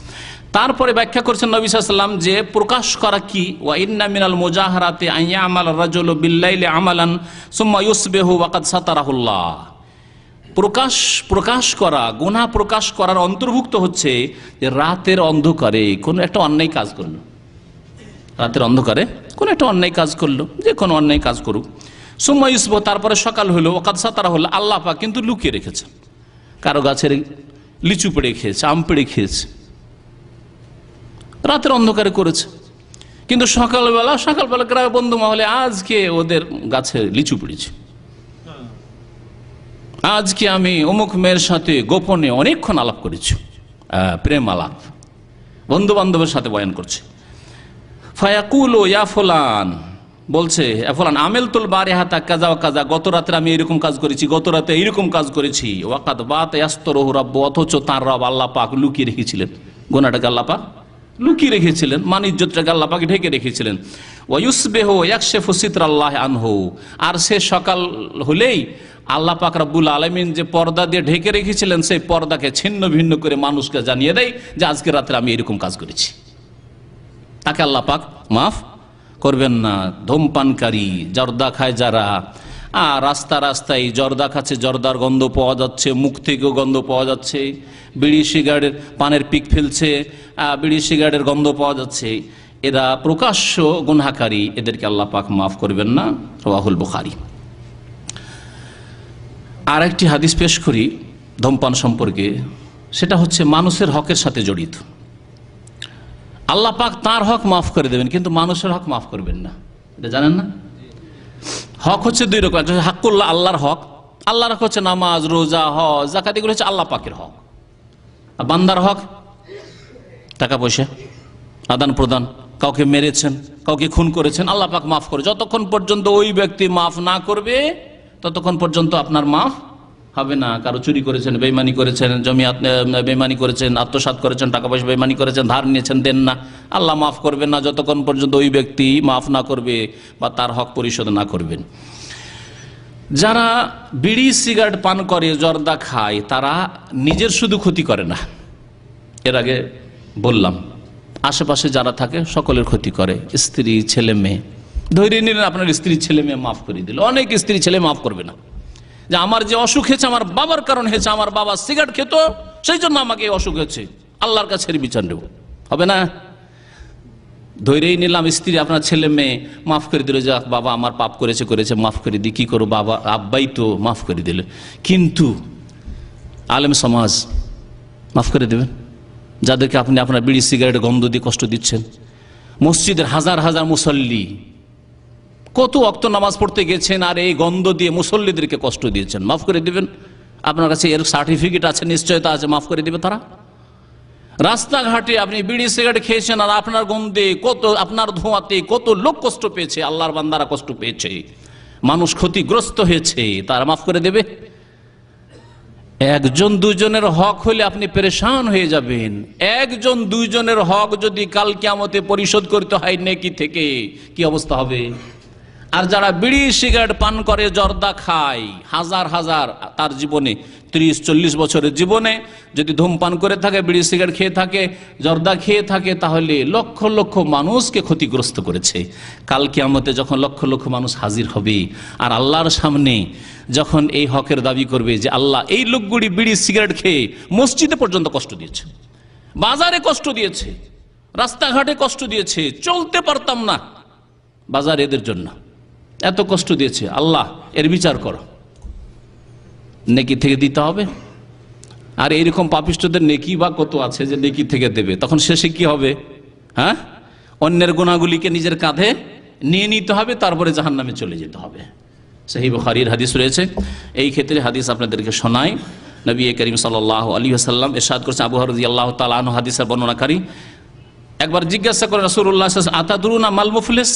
তারপরে ব্যাখ্যা করছেন নবী সাল্লাল্লাহু আলাইহি ওয়াসাল্লাম যে প্রকাশ করা কি, ওয়া ইন্না মিনাল মুজাহারাতি আন ইয়ামাল রাজুলু বিল্লাইলি আমালান সুম্মা ইউসবিহু ওয়া কাদ সাতারাহুল্লাহ। প্রকাশ করা, গুনাহ প্রকাশ করার অন্তর্ভুক্ত হচ্ছে যে রাতের অন্ধকারে কোনো একটা অন্যায় কাজ করলো। রাতের অন্ধকারে কোনো একটা অন্যায় কাজ করলো, যে কোনো অন্যায় কাজ করুক, সুম্মা ইউসবিহু, তারপরে সকাল হলো, ওয়া কাদ সাতারাহুল্লাহ, আল্লাহ পাক কিন্তু লুকিয়ে রেখেছেন। কারো গাছের লিচু পেড়ে খেয়েছে, আম পেড়ে খেয়েছে, রাতের অন্ধকারে করেছে, কিন্তু সকালবেলা গ্রামের বন্ধু মহলে আজকে ওদের গাছে লিচু পেড়েছে, আজকে আমি অমুক মেয়ের সাথে গোপনে অনেকক্ষণ আলাপ করেছি, প্রেম আলাপ, বন্ধু বান্ধবের সাথে বয়ান করছে। ফায়াকুলু ইয়া ফুলান, বলছে ফুলান আমেলতুল বারিহাতা কাজা ওয়া কাজা, গত রাতে আমি এরকম কাজ করেছি, গত রাতে এইরকম কাজ করেছি। ওয়াকাদ বাত ইয়াস্তরহু রাব্বু, অথচ তার রব আল্লাহ পাক লুকিয়ে রেখেছিলেন, গুনাহটাকে আল্লাহ পাক লুকিয়ে রেখেছিলেন, মান ইজ্জতটাকে আল্লাহ পাক ঢেকে রেখেছিলেন। ওয়া ইউসবিহু ইয়াকশিফু সিতরাল্লাহি আনহু, আর সে সকাল হলেই আল্লাহ পাক রব্বুল আলামিন যে পর্দা দিয়ে ঢেকে রেখেছিলেন, সেই পর্দাকে ছিন্ন ভিন্ন করে মানুষকে জানিয়ে দেয় যে আজকে রাতে আমি এরকম কাজ করেছি। তাকে আল্লাহ পাক মাফ করবেন না। ধূমপানকারী, জর্দা খায় যারা, রাস্তায় জর্দা খাচ্ছে, জর্দার গন্ধ পাওয়া যাচ্ছে, মুখ থেকেও গন্ধ পাওয়া যাচ্ছে, বিড়ি সিগারেটের পানের পিক ফেলছে, বিড়ি সিগারেটের গন্ধ পাওয়া যাচ্ছে, এরা প্রকাশ্য গুনাহকারী, এদেরকে আল্লাহ পাক মাফ করবেন না। রাওয়াহুল বুখারী। আর একটি হাদিস পেশ করি ধূমপান সম্পর্কে, সেটা হচ্ছে মানুষের হকের সাথে জড়িত। আল্লাহ পাক তার হক মাফ করে দেবেন, কিন্তু মানুষের হক মাফ করবেন না, এটা জানেন না? হক হচ্ছে দুই রকম, একটা হচ্ছে হাক্কুল্লাহ, আল্লাহর হক। আল্লাহর হক হচ্ছে নামাজ, রোজা, হজ, যাকাত, এগুলো হচ্ছে আল্লাহ পাকের হক। আর বান্দার হক টাকা পয়সা, আদান প্রদান, কাউকে মেরেছেন, কাউকে খুন করেছেন, আল্লাহ পাক মাফ করে। যতক্ষণ পর্যন্ত ওই ব্যক্তি মাফ না করবে ততক্ষণ পর্যন্ত আপনার মাফ হবে না। কারো চুরি করেছেন, বেঈমানি করেছেন, জমি বেঈমানি করেছেন, আত্মসাৎ করেছেন, টাকা পয়সা বেঈমানি করেছেন, ধার নিয়েছেন, দেন না, আল্লাহ মাফ করবেন না যতক্ষণ পর্যন্ত ওই ব্যক্তি মাফ না করবে বা তার হক পরিশোধ না করবেন। যারা বিড়ি সিগারেট পান করে, জর্দা খায়, তারা নিজের শুধু ক্ষতি করে না, এর আগে বললাম, আশেপাশে যারা থাকে সকলের ক্ষতি করে। স্ত্রী, ছেলে মেয়ে, ধরে নিলেন আপনার স্ত্রী ছেলে মেয়ে মাফ করে দিল, অনেক স্ত্রী ছেলে মাফ করবে না, যে আমার যে অসুখ হয়েছে আমার বাবার কারণ হয়েছে, আমার বাবা সিগারেট খেত সেই জন্য আমাকে অসুখ হয়েছে, আল্লাহর কাছে বিচার নেব, হবে না? ধৈরেই নিলাম স্ত্রী আপনার ছেলে মেয়ে মাফ করে দিল, যাক বাবা আমার পাপ করেছে মাফ করে দিই, কি করো বাবা, আব্বাই তো মাফ করে দিল। কিন্তু আলেম সমাজ মাফ করে দেবেন যাদেরকে আপনি আপনার বিড়ি সিগারেট গন্ধ দিয়ে কষ্ট দিচ্ছেন? মসজিদের হাজার হাজার মুসল্লি কত ওয়াক্ত নামাজ পড়তে গেছেন আর এই গন্ধ দিয়ে মুসল্লিদেরকে কষ্ট দিয়েছেন, মাফ করে দিবেন? আপনার কাছে এর সার্টিফিকেট আছে, নিশ্চয়তা আছে, মাফ করে দিবে তারা? রাস্তাঘাটে আপনি বিড়ি সিগারেট খেয়েছেন আর আপনার গন্ধে কত, আপনার ধোঁয়াতে কত লোক কষ্ট পেয়েছে, আল্লাহর বান্দারা কষ্ট পেয়েছে, মানুষ ক্ষতিগ্রস্ত হয়েছে, তারা মাফ করে দেবে? একজন দুজনের হক হলে আপনি পেরেশান হয়ে যাবেন। একজন দুজনের হক যদি কাল কিয়ামতে পরিশোধ করতে হয় নেকি থেকে, কি অবস্থা হবে? আর যারা বিড়ি সিগারেট পান করে, জর্দা খায়, হাজার হাজার তার জীবনে 30-40 বছরের জীবনে যদি ধূমপান করে থাকে, বিড়ি সিগারেট খেয়ে থাকে, জর্দা খেয়ে থাকে, তাহলে লক্ষ লক্ষ মানুষকে ক্ষতিগ্রস্ত করেছে। কাল কিয়ামতে যখন লক্ষ লক্ষ মানুষ হাজির হবে আর আল্লাহর সামনে যখন এই হকের দাবি করবে যে আল্লাহ এই লোকগুলি বিড়ি সিগারেট খেয়ে মসজিদে পর্যন্ত কষ্ট দিয়েছে, বাজারে কষ্ট দিয়েছে, রাস্তাঘাটে কষ্ট দিয়েছে, চলতে পারতাম না বাজার এদের জন্য, এত কষ্ট দিয়েছে, আল্লাহ এর বিচার করো, নেকি থেকে দিতে হবে। আর এইরকম পাপিষ্ঠদের নেকি বা কত আছে যে নেকি থেকে দেবে, তখন শেষে কি হবে? হ্যাঁ, অন্যের গুনাহগুলিকে নিজের কাঁধে নিয়ে নিতে হবে, তারপরে জাহান্নামে চলে যেতে হবে। সহিহ বুখারীর হাদিস রয়েছে। এই ক্ষেত্রে হাদিস আপনাদেরকে শোনাই। নবী করিম সাল্লাল্লাহু আলাইহি ওয়াসাল্লাম ইরশাদ করেছেন, আবু হুরায়রা রাদিয়াল্লাহু তাআলা আনহু হাদিসের বর্ণনাকারী একবার জিজ্ঞাসা করে রাসূলুল্লাহ সাল্লাল্লাহু আলাইহি ওয়াসাল্লাম, আতাদরুনা মাল মুফলিস?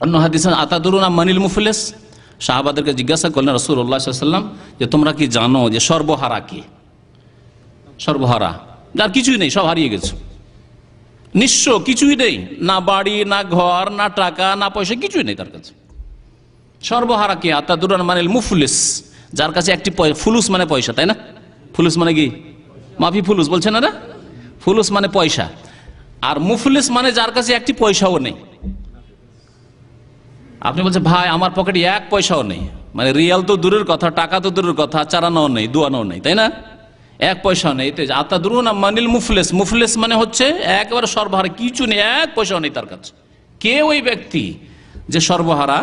অন্য হাদিসে আতাদরুনা মানিল মুফলিস? সাহাবাদেরকে জিজ্ঞাসা করলেন রাসূলুল্লাহ সাল্লাল্লাহু আলাইহি ওয়াসাল্লাম যে তোমরা কি জানো যে সর্বহারা কে? সর্বহারা যার কিছুই নেই, সব হারিয়ে গেছে, নিঃস্ব, কিছুই নেই, না বাড়ি, না ঘর, না টাকা, না পয়সা, কিছুই নেই তার কাছে। সর্বহারা কে? আতাদরুনা মানিল মুফলিস, যার কাছে একটি ফুলুস মানে পয়সা, তাই না? ফুলুস মানে কি? মাফি ফুলুস বলছেন না? ফুলুস মানে পয়সা, আর মুফলিস মানে যার কাছে একটি পয়সাও নেই। আপনি বলছেন ভাই আমার পকেটে এক পয়সাও নেই, মানে রিয়াল তো দূরের কথা, টাকা তো দূরের কথা, চারানাও নেই, দুয়ানাও নেই, তাই না? এক পয়সাও নেই। আতাদরুনা মানিল মুফলিস, মুফলিস মানে হচ্ছে একেবারে সর্বহারা, কিছু নেই, এক পয়সাও নেই তার কাছে। কে ওই ব্যক্তি যে সর্বহারা?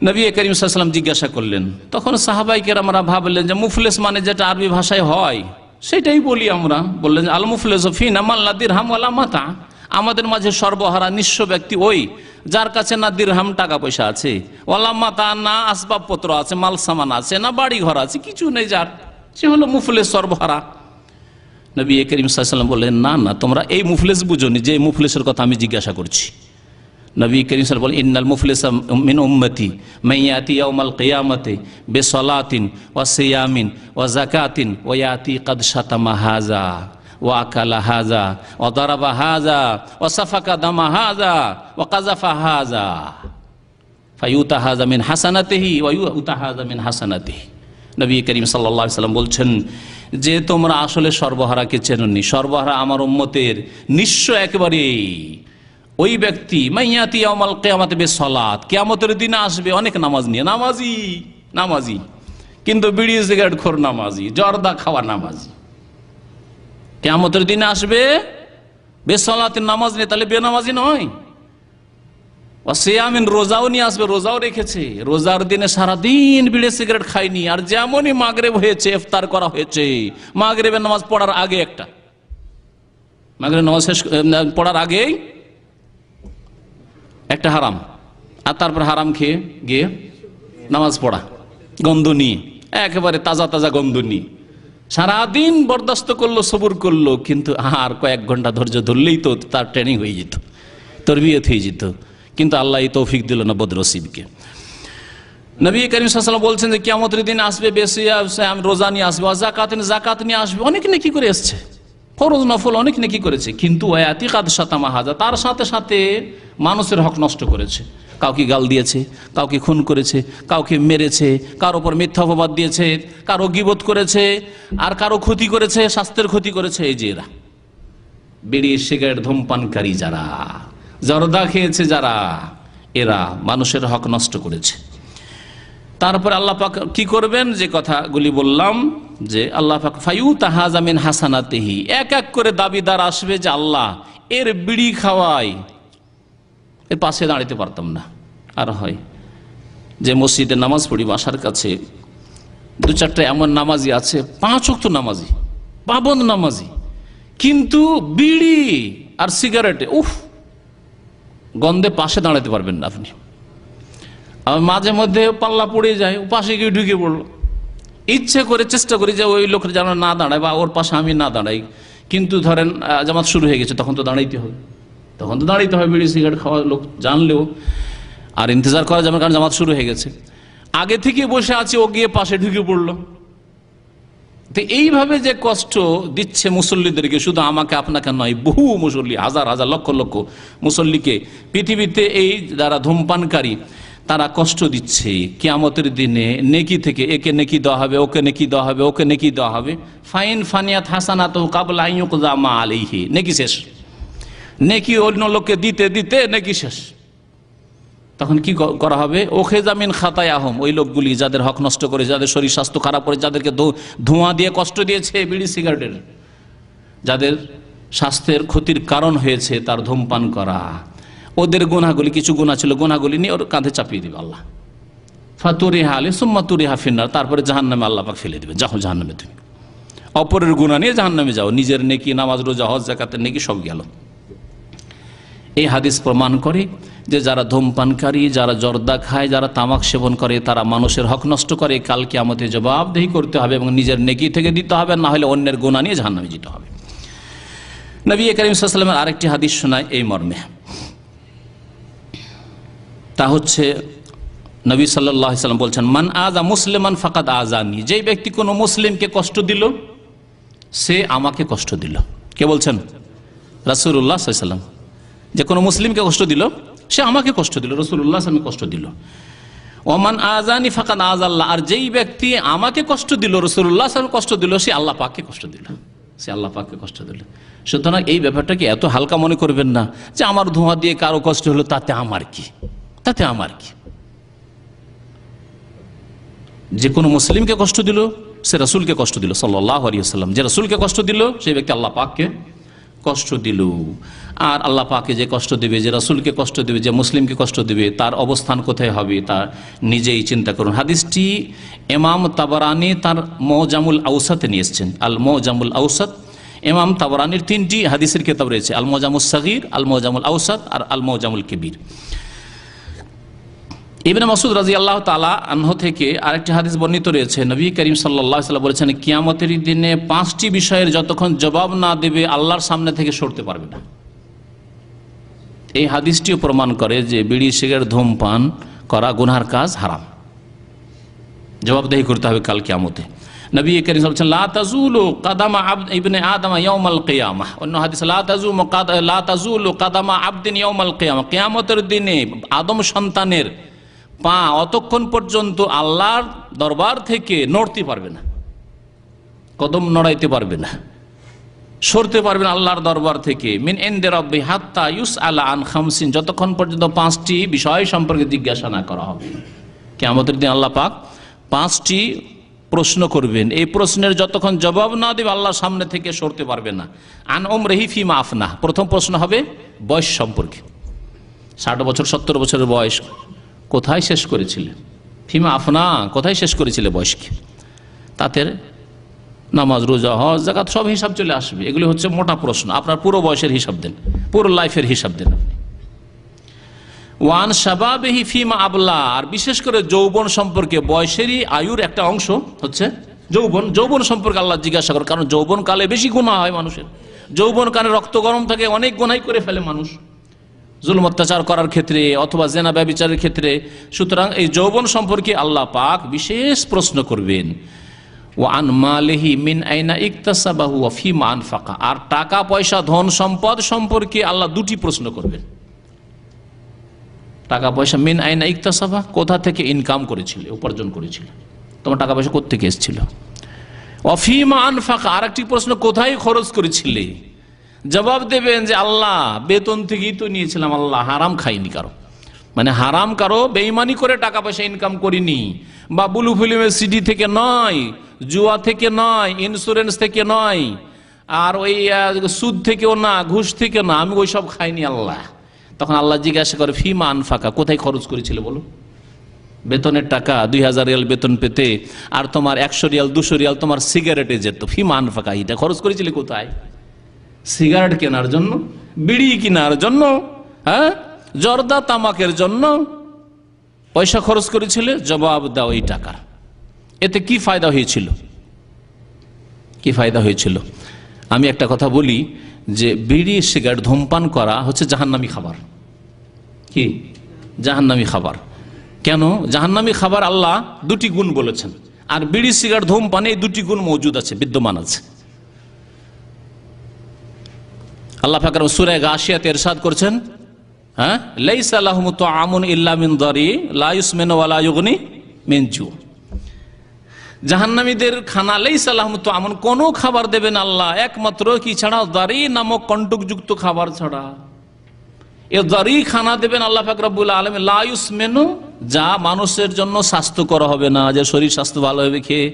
নবী করিম সাল্লাল্লাহু আলাইহি ওয়াসাল্লাম জিজ্ঞাসা করলেন। তখন সাহাবায়ে কেরামরা ভাবলেন যে মুফলিস মানে যেটা আরবি ভাষায় হয় সেটাই বলি আমরা। বললেন আল মুফলিসু ফিনা মান লা দিরহাম ওয়ালা মাতা, আমাদের মাঝে সর্বহারা নিঃস্ব ব্যক্তি ওই যার কাছে না দিরহাম টাকা পয়সা আছে, ওয়ালা মাতা না আসবাবপত্র আছে, মাল সামান আছে, না বাড়ি ঘর আছে, কিছু নেই যার, সে হলো মুফলিস, সর্বহারা। নবী করিম সাল্লাল্লাহু আলাইহি ওয়াসাল্লাম বললেন না না, তোমরা এই মুফলিস বুঝোনি যে মুফলিসের কথা আমি জিজ্ঞাসা করছি। নবী করিম সাল্লাল্লাহু আলাইহি ওয়াসাল্লাম বলেন ইন্নাল মুফলিসা মিন উম্মতি মান ইয়াতি ইয়াউমাল কিয়ামাতি বিসসালাতিন ওয়া সিয়ামিন ওয়া যাকাতিন ওয়া ইয়াতি ক্বাদ শাতামা হাযা ওয়া আকালা হাযা ওয়া দারাবা হাযা ওয়া সাফাকা দামা হাযা ওয়া কাযাফা হাযা ফায়ুতা হাযা মিন হাসানাতিহি ওয়া ইউতা হাযা মিন হাসানাতিহি। নবী করিম সাল্লাল্লাহু আলাইহি ওয়াসাল্লাম বলছেন যে তোমরা আসলে সর্বহারাকে চেননি। সর্বহারা আমার উম্মতের নিঃস্ব একেবারে ওই ব্যক্তি মাইয়াতি ইয়াউমাল কিয়ামাতি বিসসালাত, কিয়ামতের দিনে আসবে অনেক নামাজ নিয়ে, নামাজি কিন্তু বিড়ি সিগারেট খোর নামাজি, জর্দা খাওয়া নামাজি। কিয়ামতের দিনে আসবে বিসসালাতের নামাজ নিয়ে, তাহলে বেনামাজি নয়। ওয়া সিয়ামিন, রোজাও নিয়ে আসবে, রোজাও রেখেছে, রোজার দিনে সারাদিন বিড়ি সিগারেট খায়নি। আর যেমনই মাগরিব হয়েছে, ইফতার করা হয়েছে, মাগরিবের নামাজ পড়ার আগে একটা, মাগরিবের নামাজ শেষ পড়ার আগেই একটা হারাম, আর তারপর হারাম খেয়ে গিয়ে নামাজ পড়া, গন্ধ নিয়ে, একেবারে তাজা তাজা গন্ধ নিয়ে সারাদিন বরদাস্ত করলো, সবুর করলো, কিন্তু আর কয়েক ঘন্টা ধৈর্য ধরলেই তো তার ট্রেনিং হয়ে যেত, তরবিয়ত হয়ে যেত। কিন্তু আল্লাহ এই তৌফিক দিল না বদনসিবকে। নবী করিম সাল্লাল্লাহু আলাইহি ওয়াসাল্লাম বলছেন যে কিয়ামতের দিন আসবে বেশি রোজা নিয়ে আসবে, যাকাত নিয়ে আসবে, অনেক নেকি করে এসছে, ফরজ নফল অনেক নেকি করেছে, কিন্তু ওয়াতি কাদ শাতামা হাযা, তার সাথে সাথে মানুষের হক নষ্ট করেছে, কাউকে গাল দিয়েছে, কাউকে খুন করেছে, কাউকে মেরেছে, কারো উপর মিথ্যা অপবাদ দিয়েছে, কারো গীবত করেছে, আর কারো ক্ষতি করেছে, স্বাস্থ্যের ক্ষতি করেছে। এই যে এরা বিড়ি সিগারেট ধূমপানকারী যারা, জর্দা খেয়েছে যারা, এরা মানুষের হক নষ্ট করেছে। তারপর আল্লাহ পাক কি করবেন, যে কথাগুলি বললাম, যে আল্লাহ পাক ফায়ুতা হাযা মিন হাসানাতিহি, এক এক করে দাবিদার আসবে যে আল্লাহ এর বিড়ি খাওয়াই, এর পাশে দাঁড়াতে পারতাম না। আর হয় যে মসজিদে নামাজ পড়ি বাসার কাছে, দু চারটা এমন নামাজি আছে 5 ওয়াক্ত নামাজি, পাবন্দ নামাজি, কিন্তু বিড়ি আর সিগারেটে গন্ধে পাশে দাঁড়াতে পারবেন না আপনি। আর মাঝে মধ্যে পাল্লা পড়ে যায়, পাশে গিয়ে ঢুকে পড়লো, ইচ্ছে করে চেষ্টা করি যে ওই লোকের যেন না দাঁড়ায় বা ওর পাশে আমি না দাঁড়াই, কিন্তু ধরেন জামাত শুরু হয়ে গেছে, তখন তো দাঁড়াইতে হবে, বিড়ি সিগারেট খাওয়া লোক জানলেও আর ইন্তজার করা যাবে, কারণ জামাত শুরু হয়ে গেছে। আগে থেকে বসে আছে, ও গিয়ে পাশে ঢুকে পড়লো। তো এইভাবে যে কষ্ট দিচ্ছে মুসল্লিদেরকে, শুধু আমাকে আপনাকে নয়, বহু মুসল্লি, হাজার হাজার লক্ষ লক্ষ মুসল্লিকে পৃথিবীতে এই যারা ধূমপানকারী তারা কষ্ট দিচ্ছে। কিয়ামতের দিনে নেকি থেকে একে নেকি দেওয়া হবে, ওকে নেকি দেওয়া হবে, ওকে নেকি দেওয়া হবে। ফাইন ফানিয়াত হাসানাতহু কাবলা আন ইউকযা মা আলাইহি, নেকি শেষ, নেকি অন্য লোককে দিতে দিতে নেকি শেষ। তখন কি করা হবে? ওখে জামিন খাতায় আহম, ওই লোকগুলি যাদের হক নষ্ট করে, যাদের শরীর স্বাস্থ্য খারাপ করে, যাদেরকে ধোঁয়া দিয়ে কষ্ট দিয়েছে বিড়ি সিগারেটের, যাদের স্বাস্থ্যের ক্ষতির কারণ হয়েছে তার ধূমপান করা, ওদের গুনাহগুলি, কিছু গুনাহ ছিল, গুনাহগুলি নিয়ে ওর কাঁধে চাপিয়ে দিবে আল্লাহ। ফাতুরিহা আলাইহি সুম্মা তুরিহা ফিন্নার, তারপরে জাহান্নামে আল্লাহ পাক ফেলে দিবে, যাও জাহান্নামে তুমি, অপরের গুনাহ নিয়ে জাহান্নামে যাও, নিজের নেকি, নামাজ রোজা হজ যাকাতের নেকি সব গেল। এই হাদিস প্রমাণ করে যে যারা ধূমপানকারী, যারা জর্দা খায়, যারা তামাক সেবন করে, তারা মানুষের হক নষ্ট করে, কাল কিয়ামতে জবাবদিহি করতে হবে এবং নিজের নেকি থেকে দিতে হবে, না হলে অন্যের গুনাহ নিয়ে জাহান্নামে যেতে হবে। নবী করিম সাল্লাল্লাহু আলাইহি ওয়াসাল্লামের আরেকটি হাদিস শোনায় এই মর্মে, তা হচ্ছে নবী সাল্লাল্লাহু আলাইহি ওয়াসাল্লাম বলছেন, মান আযা মুসলিমান ফাকাদ আযানি, যেই ব্যক্তি কোনো মুসলিমকে কষ্ট দিল সে আমাকে কষ্ট দিল। কে বলছেন? রাসূলুল্লাহ সাল্লাল্লাহু আলাইহি ওয়াসাল্লাম। যে কোনো মুসলিমকে কষ্ট দিল সে আমাকে কষ্ট দিল, রাসূলুল্লাহ সাল্লাল্লাহু আলাইহি ওয়াসাল্লাম কষ্ট দিল। ওমান আযানি ফাকাদ আযাল্লাহ, আর যেই ব্যক্তি আমাকে কষ্ট দিল, রাসূলুল্লাহ সাল্লাল্লাহু আলাইহি ওয়াসাল্লাম কষ্ট দিল, সে আল্লাহ পাককে কষ্ট দিল, সে আল্লাহ পাককে কষ্ট দিল। সুতরাং এই ব্যাপারটাকে এত হালকা মনে করবেন না যে আমার ধোঁয়া দিয়ে কারো কষ্ট হলো তাতে আমার কি, তাতে আমার কি। যে কোনো মুসলিমকে কষ্ট দিল সে রাসূলকে কষ্ট দিল সাল্লাল্লাহু আলাইহি ওয়াসাল্লাম, যে রাসূলকে কষ্ট দিল সেই ব্যক্তি আল্লাহ পাককে কষ্ট দিল। আর আল্লাহ পাকে যে কষ্ট দেবে, যে রাসূলকে কষ্ট দেবে, যে মুসলিমকে কষ্ট দেবে, তার অবস্থান কোথায় হবে তা নিজেই চিন্তা করুন। হাদিসটি ইমাম তাবারানী তার মুজামুল আওসাতে নিয়ে এসেছেন। আল মুজামুল আওসাত, ইমাম তাবারানীর 3টি হাদিসের কিতাব রয়েছে, আল মুজামুস সাগীর, আল মুজামুল আওসাত আর আল মুজামুল কবির। ইবনে মাসউদ রাদিয়াল্লাহু তাআলা আনহু থেকে আরেকটি হাদিস বর্ণিত রয়েছে, নবী করিম সাল্লাল্লাহু আলাইহি ওয়াসাল্লাম বলেছেন, কিয়ামতের দিনে 5টি বিষয়ের যতক্ষণ জবাব না দেবে আল্লাহর সামনে থেকে সরতে পারবে না। এই হাদিসটিও প্রমাণ করে যে বিড়ি সিগারেট ধূমপান করা গুনাহর কাজ, হারাম, জবাবদিহি করতে হবে কাল কিয়ামতে। নবী করিম সাল্লাল্লাহু আলাইহি ওয়াসাল্লাম লা তাজুলু কাদামা আবদ ইবনে আদম ইয়াউমাল কিয়ামাহ, অন্য হাদিস লা তাজুলু কাদামা আবদিন ইয়াউমাল কিয়ামাহ, কিয়ামতের দিনে আদম সন্তানের পা অতক্ষণ পর্যন্ত আল্লাহর দরবার থেকে নড়তে পারবে না, কদম নড়াইতে পারবে না, সরতে পারবে না আল্লাহর দরবার থেকে। মিন ইনদি রাব্বি হাত্তা ইউসআলা আন খামসিন, যতক্ষণ পর্যন্ত 5টি বিষয় সম্পর্কে জিজ্ঞাসা না করা হবে। কিয়ামতের দিন আল্লাহ পাক 5টি প্রশ্ন করবেন, এই প্রশ্নের যতক্ষণ জবাব না দেবে আল্লাহর সামনে থেকে সরতে পারবে না। আন উমরিহি ফিমা আফনা, প্রথম প্রশ্ন হবে বয়স সম্পর্কে, 60 বছর 70 বছরের বয়স কোথায় শেষ করেছিলে, ফিমা আফনা কোথায় শেষ করেছিলে বয়সকে, তাতে নামাজ রোজা হজ যাকাত সব হিসাব চলে আসবে। এগুলি হচ্ছে মোটা প্রশ্ন, আপনার পুরো বয়সের হিসাব দেন, পুরো লাইফের হিসাব দেন আপনি। ওয়ান শাবাবিহি ফিমা আবলা, আর বিশেষ করে যৌবন সম্পর্কে, বয়সেরই আয়ুর একটা অংশ হচ্ছে যৌবন, যৌবন সম্পর্কে আল্লাহ জিজ্ঞাসা করে, কারণ যৌবন কালে বেশি গুনাহ হয় মানুষের, যৌবন কালে রক্ত গরম থাকে, অনেক গুনাহ করে ফেলে মানুষ জুলুম অত্যাচার করার ক্ষেত্রে অথবা জেনা ব্যভিচারের ক্ষেত্রে। সুতরাং এই যৌবন সম্পর্কে আল্লাহ পাক বিশেষ প্রশ্ন করবেন। ওয়ান মালিহি মিন আইনা ইকতাসাবাহু ওয়া ফিমা আনফাকা, আর টাকা পয়সা ধন সম্পদ সম্পর্কে আল্লাহ 2টি প্রশ্ন করবেন। টাকা পয়সা, মিন আইনা ইকতাসাবা, কোথা থেকে ইনকাম করেছিলে, উপার্জন করেছিলে, তোমার টাকা পয়সা কোত্থেকে এসেছিল। ওয়া ফিমা আনফাকা, আরেকটি প্রশ্ন, কোথায় খরচ করেছিলে। জবাব দেবেন যে আল্লাহ বেতন থেকেই তো নিয়েছিলাম, আল্লাহ হারাম খাইনি কারো, মানে হারাম কারো বেঈমানি করে টাকা পয়সা ইনকাম করিনি, বা বুলু ফিল্মের সিডি থেকে নয়, জুয়া থেকে নয়, ইন্স্যুরেন্স থেকে নয়, আর ওই সুদ থেকেও না, ঘুষ থেকেও না, আমি ওই সব খাইনি আল্লাহ। তখন আল্লাহ জিজ্ঞাসা করে ফিমা আনফাকা, কোথায় খরচ করেছিল বলো? বেতনের টাকা 2000 রিয়াল বেতন পেতে আর তোমার 100 রিয়াল 200 রিয়াল তোমার সিগারেটে যেত, ফিমা আনফাকা, এটা খরচ করেছিলে কোথায়? সিগারেট কেনার জন্য, বিড়ি কেনার জন্য, হ্যাঁ, জর্দা তামাকের জন্য পয়সা খরচ করেছিলে? জবাব দাও এই টাকার। এতে কি ফায়দা হয়েছিল? কি ফায়দা হয়েছিল? আমি একটা কথা বলি যে বিড়ি সিগারেট ধূমপান করা হচ্ছে জাহান্নামী খাবার। কি জাহান্নামী খাবার? কেন জাহান্নামী খাবার? আল্লাহ দুটি গুণ বলেছেন, আর বিড়ি সিগারেট ধূমপানে এই দুটি গুণ মজুদ আছে, বিদ্যমান আছে। আল্লাহ পাক সূরা গাশিয়াতে ইরশাদ করেছেন, হ্যাঁ, লাইসা লাহুম তুআমুন ইল্লা মিন দারি লা ইউসমিনু ওয়া লা ইউগনি মিন জু। জাহান্নামীদের খানা লাইসা লাহুম তুআমুন, কোনো খাবার দেবেন আল্লাহ একমাত্র কি ছাড়া? দারি নামক কণ্টকযুক্ত খাবার ছাড়া। এ দারি খানা দেবেন আল্লাহ পাক রব্বুল আলামিন, লা ইউসমিনু, যা মানুষের জন্য স্বাস্থ্যকর হবে না, যে শরীর স্বাস্থ্য ভালো হবে খেয়ে,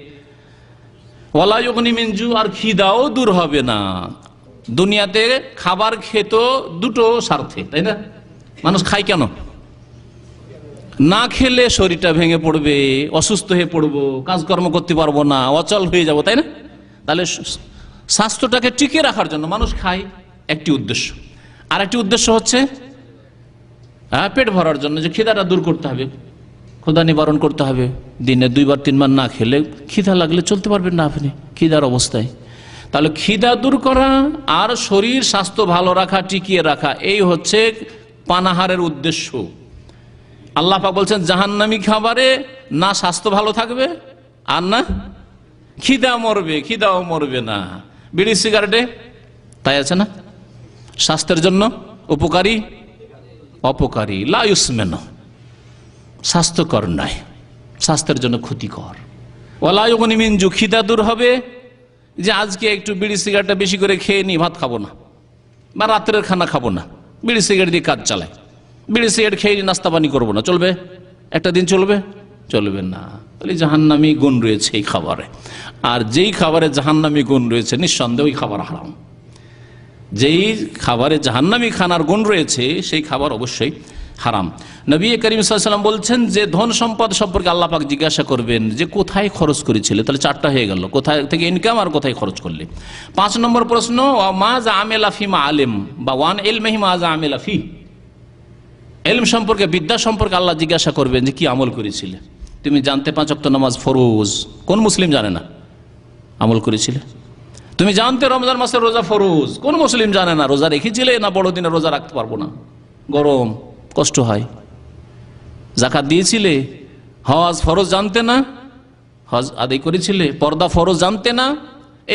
ওয়া লা ইউগনি মিন জু, আর খিদাও দূর হবে না। দুনিয়াতে খাবার খেত দুটো স্বার্থে, তাই না? মানুষ খায় কেন? না খেলে শরীরটা ভেঙে পড়বে, অসুস্থ হয়ে পড়বো, কাজকর্ম করতে পারবো না, অচল হয়ে যাব, তাই না? তাহলে স্বাস্থ্যটাকে টিকিয়ে রাখার জন্য মানুষ খায়, একটি উদ্দেশ্য। আর একটি উদ্দেশ্য হচ্ছে পেট ভরার জন্য, যে খিদাটা দূর করতে হবে, ক্ষুধা নিবারণ করতে হবে। দিনে 2 বার 3 বার না খেলে খিদা লাগলে চলতে পারবেন না আপনি খিদার অবস্থায়। তাহলে খিদা দূর করা আর শরীর স্বাস্থ্য ভালো রাখা, টিকিয়ে রাখা, এই হচ্ছে পানাহারের উদ্দেশ্য। আল্লাহ পাক বলছেন জাহান্নামী খাবারে না স্বাস্থ্য ভালো থাকবে আর না খিদা মরবে, খিদাও মরবে না। বিড়ি সিগারেটে তাই আছে না, স্বাস্থ্যের জন্য উপকারী, অপকারী, লা ইউসমিনু, স্বাস্থ্যকর নয়, স্বাস্থ্যের জন্য ক্ষতিকর। ওয়ালা ইউগনি মিন জু, খিদা দূর হবে, যে আজকে একটু বিড়ি সিগারেটটা বেশি করে খেয়ে নি, ভাত খাবো না বা রাত্রের খানা খাবো না, বিড়ি সিগারেট দিয়ে কাজ চালায়, বিড়ি সিগারেট খেয়ে নাস্তা পানি করবো না, চলবে? একটা দিন চলবে? চলবে না। তাহলে জাহান্নামী গুণ রয়েছে এই খাবারে, আর যেই খাবারে জাহান্নামী গুণ রয়েছে নিঃসন্দেহে ওই খাবার হারাম। যেই খাবারে জাহান্নামী খানার গুণ রয়েছে সেই খাবার অবশ্যই হারাম। নবী করিম সাল্লাল্লাহু আলাইহি ওয়াসাল্লাম বলছেন যে ধন সম্পদ সম্পর্কে আল্লাহ পাক জিজ্ঞাসা করবেন যে কোথায় খরচ করেছিলে, তাহলে 4টা হয়ে গেল, কোথায় থেকে ইনকাম আর কোথায় খরচ করলে। 5 নম্বর প্রশ্ন, মাজা আমেলা ফিমা আলেম, বা ওয়ান ইলমিহি মাজা আমেলা ফি, ইলম সম্পর্কে, বিদ্যা সম্পর্কে আল্লাহ জিজ্ঞাসা করবেন যে কি আমল করেছিলে। তুমি জানতে 5 ওয়াক্ত নামাজ ফরজ, কোন মুসলিম জানে না? আমল করেছিলে। তুমি জানতে রমজান মাসের রোজা ফরজ, কোন মুসলিম জানে না? রোজা রেখেছিলে না বড়দিনে রোজা রাখতে পারবো না, গরম কষ্ট হয়। যাকাত দিয়েছিলে, হজ ফরজ জানতে না, হজ আদায় করেছিলে, পর্দা ফরজ জানতে না।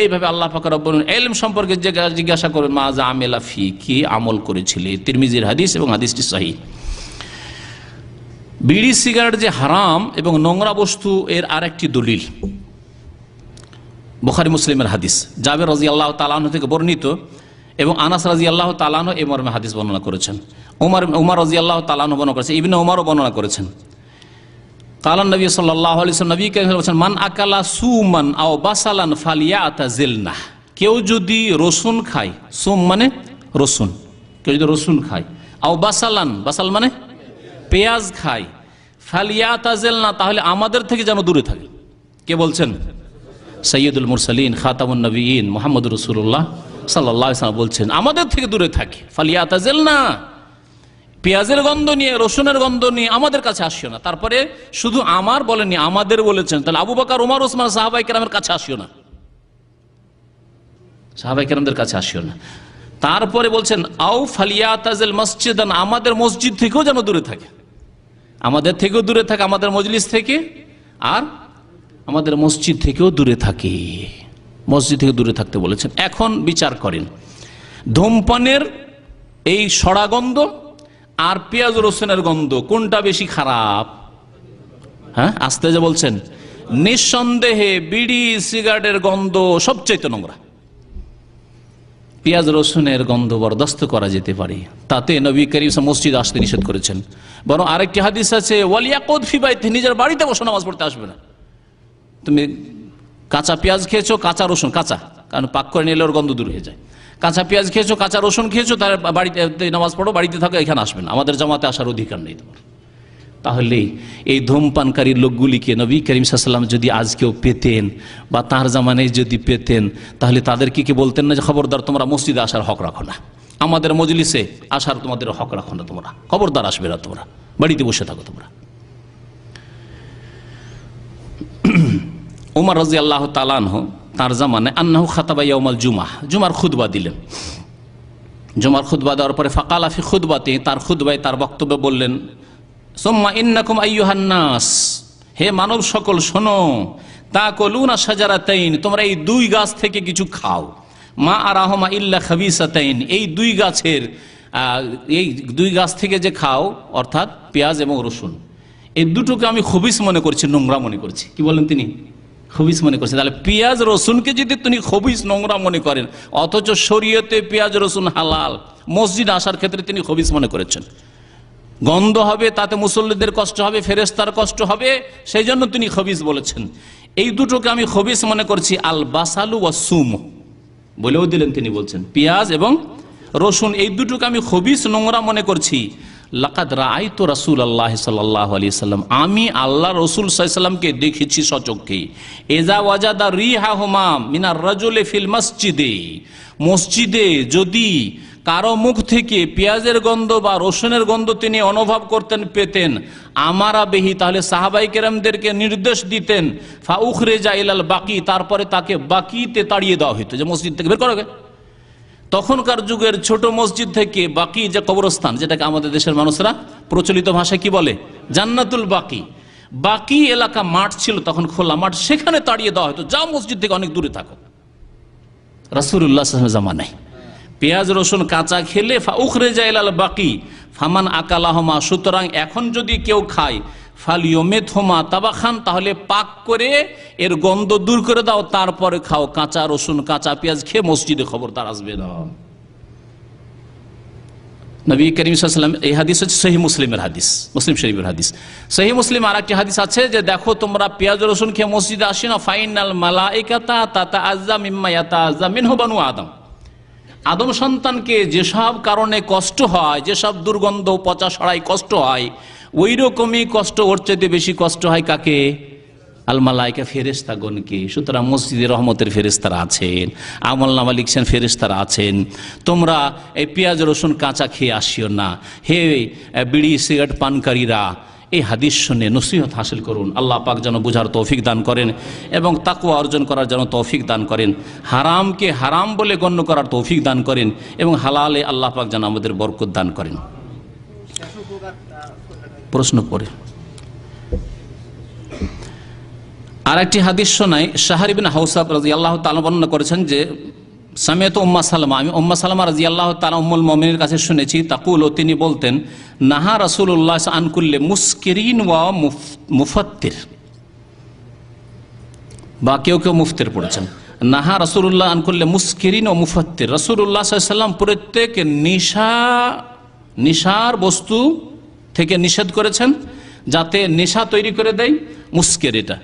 এইভাবে আল্লাহ পাক রব্বুল আলামিন ইলম সম্পর্কে জিজ্ঞাসা করবেন, মাজা আমেলা ফি, কি আমল করেছিলে। তিরমিজির হাদিস এবং হাদিসটি সহিহ। বিড়ি সিগারেট যে হারাম এবং নোংরা বস্তু, এর আরেকটি দলিল বুখারী মুসলিমের হাদিস, জাবের রাদিয়াল্লাহু তাআলা আনহু থেকে বর্ণিত, এবং আনাস রাদিয়াল্লাহু তাআলা আনহু এই মর্মে হাদিস বর্ণনা করেছেন। উমর রাদিয়াল্লাহু তাআলা আনহু বর্ণনা করেছেন, ইবনে উমরও বর্ণনা করেছেন। কালান নবী সাল্লাল্লাহু আলাইহি ওয়াসাল্লাম, নবী কারীম বলেছেন, মান আকালা সুমান আও বাসালান ফালিয়াতাজিলনা, কেউ যদি রসুন খায়, সুম মানে রসুন, কেউ যদি রসুন খায়, আও বাসালান, বাসাল মানে পেঁয়াজ খায়, ফালিয়াতাজিলনা, তাহলে আমাদের থেকে যেন দূরে থাকে। কে বলছেন? সাইয়্যিদুল মুরসালিন খাতামুন নবিয়্যিন মুহাম্মদুর রাসূলুল্লাহ সাল্লাল্লাহু আলাইহি ওয়াসাল্লাম বলছেন আমাদের থেকে দূরে থাকে। ফালিয়াতাজিলনা, পেঁয়াজের গন্ধ নিয়ে, রসুনের গন্ধ নিয়ে আমাদের কাছে আসিও না। তারপরে শুধু আমার বলেননি, আমাদের বলেছেন। তাহলে আবু বকর, ওমর, ওসমান, সাহাবায়ে কেরামের কাছে আসিও না, সাহাবায়ে কেরামদের কাছে আসিও না। তারপরে বলছেন আও ফালিয়াতাজিল মসজিদান, আমাদের মসজিদ থেকেও যেন দূরে থাকে, আমাদের থেকেও দূরে থাকে, আমাদের মজলিস থেকে, আর আমাদের মসজিদ থেকেও দূরে থাকে, মসজিদ থেকে দূরে থাকতে বলেছেন। এখন বিচার করেন, ধূমপানের এই সড়া গন্ধ আর পেঁয়াজ রসুনের গন্ধ কোনটা বেশি খারাপ? হ্যাঁ, আস্তে যে বলছেন। নিঃসন্দেহে বিড়ি সিগারেটের গন্ধ সবচেয়ে নোংরা। পেঁয়াজ রসুনের গন্ধ বরদাস্ত করা যেতে পারে, তাতে নবী করিম মসজিদ আসতে নিষেধ করেছেন। বরং আরেকটি হাদিস আছে, ওয়ালিয়াকুদ ফি বাইতি, নিজের বাড়িতে বসে নামাজ পড়তে আসবে না। তুমি কাঁচা পেঁয়াজ খেয়েছো, কাঁচা রসুন, কারণ পাক করে নিলে ওর গন্ধ দূর হয়ে যায়। কাঁচা পেঁয়াজ খেয়েছো, কাঁচা রসুন খেয়েছো, তার বাড়িতে নামাজ পড়ো, বাড়িতে থাকো, এখানে আসবে না, আমাদের জামাতে আসার অধিকার নেই তোমার। তাহলে এই ধূমপানকারী লোকগুলিকে নবী করিম সাল্লাল্লাহু আলাইহি ওয়াসাল্লাম যদি আজকেও পেতেন বা তার জামানায় যদি পেতেন, তাহলে তাদেরকে কি বলতেন না যে খবরদার তোমরা মসজিদে আসার হক রাখো না, আমাদের মজলিসে আসার তোমাদের হক রাখো না, তোমরা খবরদার আসবে না, তোমরা বাড়িতে বসে থাকো তোমরা। উমর রাদিয়াল্লাহু তাআলা আনহু তার জামানায় আন্নাহু খাতাবা ইয়াউমাল জুমআহ, জুমার খুতবা দিলেন। জুমার খুতবা দেওয়ার পরে ফাকালা ফি খুতবাতি, তার খুতবায় তার বক্তব্যে বললেন, সুম্মা ইন্নাকুম আইয়ুহান নাস, হে মানব সকল শোনো, তাকুলুনা শাজারাতাইন, তোমরা এই দুই গাছ থেকে কিছু খাও, মা আরাহুমা ইল্লা খাবিসাতাইন, এই দুই গাছ থেকে যে খাও অর্থাৎ পেঁয়াজ এবং রসুন, এই দুটোকে আমি খবিস মনে করছি, নোংরা মনে করছি। কি বলেন তিনি? খবিস মনে করছেন। তাহলে পেঁয়াজ রসুনকে যদি তিনি খবিস নোংরা মনে করেন, অথচ শরীয়তে পেঁয়াজ রসুন হালাল, মসজিদ আসার ক্ষেত্রে তিনি খবিস মনে করেছেন, গন্ধ হবে, তাতে মুসল্লিদের কষ্ট হবে, ফেরেশতার কষ্ট হবে, সেই জন্য তিনি খবিস বলেছেন। এই দুটোকে আমি খবিস মনে করছি, আল বাসালু ওয়াস সুম বলেও দিলেন। তিনি বলছেন পেঁয়াজ এবং রসুন এই দুটোকে আমি খবিস নোংরা মনে করছি। লাকাদ রাআইতু রাসূলুল্লাহ সাল্লাল্লাহু আলাইহি সাল্লাম, আমি আল্লাহ রসুল সাল্লাল্লাহু আলাইহি সাল্লামকে দেখেছি সচক্ষে। এজা ওয়াজাদা রিহাহুমা মিনার রাজুলি ফিল মসজিদে, মসজিদে যদি কারো মুখ থেকে পেঁয়াজের গন্ধ বা রসুনের গন্ধ তিনি অনুভব করতেন, পেতেন, আমারা বেহি, তাহলে সাহাবাই কেরামদেরকে নির্দেশ দিতেন, ফা উখরিজা ইলাল বাকি, তারপরে তাকে বাকিতে তাড়িয়ে দেওয়া হতো, যে মসজিদ থেকে বের করা হবে। তখনকার যুগের ছোট মসজিদ থেকে বাকি, যে কবরস্থান, যেটাকে আমাদের দেশের মানুষরা প্রচলিত ভাষায় কি বলে, জান্নাতুল বাকি, বাকি এলাকা মাঠ ছিল তখন, খোলা মাঠ, সেখানে তাড়িয়ে দেওয়া হতো, যা মসজিদ থেকে অনেক দূরে থাকো। রাসূলুল্লাহ সাল্লাল্লাহু আলাইহি ওয়াসাল্লাম জামানায় পেঁয়াজ রসুন কাঁচা খেলে ফা উখরিজা ইলাল বাকি ফামান আকালাহুমা, সুতরাং এখন যদি কেউ খায়, ফালিয়ুমিতহুমা তাবাখান, তাহলে পাক করে এর গন্ধ দূর করে দাও, তারপরে খাও। কাঁচা রসুন কাঁচা পেঁয়াজ খেয়ে মসজিদে খবরদার আসবে না। নবী করিম সাল্লাল্লাহু আলাইহি ওয়াসাল্লাম, এই হাদিস হচ্ছে সহিহ মুসলিমের হাদিস, মুসলিম শরীফের হাদিস। সহিহ মুসলিম আর একটি হাদিস আছে যে দেখো তোমরা পেঁয়াজ রসুন খেয়ে মসজিদে আসি না, ফাইনাল মালাইকাতা তাতাআজ্জা মিম্মা ইয়াতাআজ্জা মিনহু বানু আদম, আদম সন্তানকে যেসব কারণে কষ্ট হয়, যেসব দুর্গন্ধ পচা সড়াই কষ্ট হয়, ওই রকমই কষ্ট, ওর চাইতে বেশি কষ্ট হয় কাকে? আল মালাইকা, ফেরেশতাগণকে। সুতরাং মসজিদে রহমতের ফেরেশতারা আছেন, আমলনামা লিখছেন ফেরেশতারা আছেন। তোমরা এই পেঁয়াজ রসুন কাঁচা খেয়ে আসিও না। হে বিড়ি সিগারেট পানকারীরা, এই হাদিস শুনে নসিহত হাসিল করুন। আল্লাহ পাক যেন বুঝার তৌফিক দান করেন এবং তাকওয়া অর্জন করার যেন তৌফিক দান করেন, হারামকে হারাম বলে গণ্য করার তৌফিক দান করেন এবং হালালে আল্লাহ পাক যেন আমাদের বরকত দান করেন। প্রশ্ন পড়ে আর একটি হাদিস শোনাই। শাহর ইবনে হাওসাব রাদিয়াল্লাহু তাআলা বর্ণনা করেছেন যে সামিয়াতু উম্মা সালামা, আমি উম্মা সালামা রাদিয়াল্লাহু তাআলা উম্মুল মুমিনিনের কাছে শুনেছি, তাকুল, তিনি বলতেন, নাহা রাসূলুল্লাহ আন কুল্লি মুসকিরিন ওয়া মুফাত্তির, বা কেউ কেউ মুফতির পড়েছেন, নাহা রাসূলুল্লাহ আন কুল্লি মুসকিরিন ও মুফাত্তির, রাসূলুল্লাহ সাল্লাল্লাহু আলাইহি ওয়াসাল্লাম প্রত্যেক নেশার বস্তু থেকে নিষেধ করেছেন, যাতে নেশা তৈরি করে দেয়, মুস্কির এটা,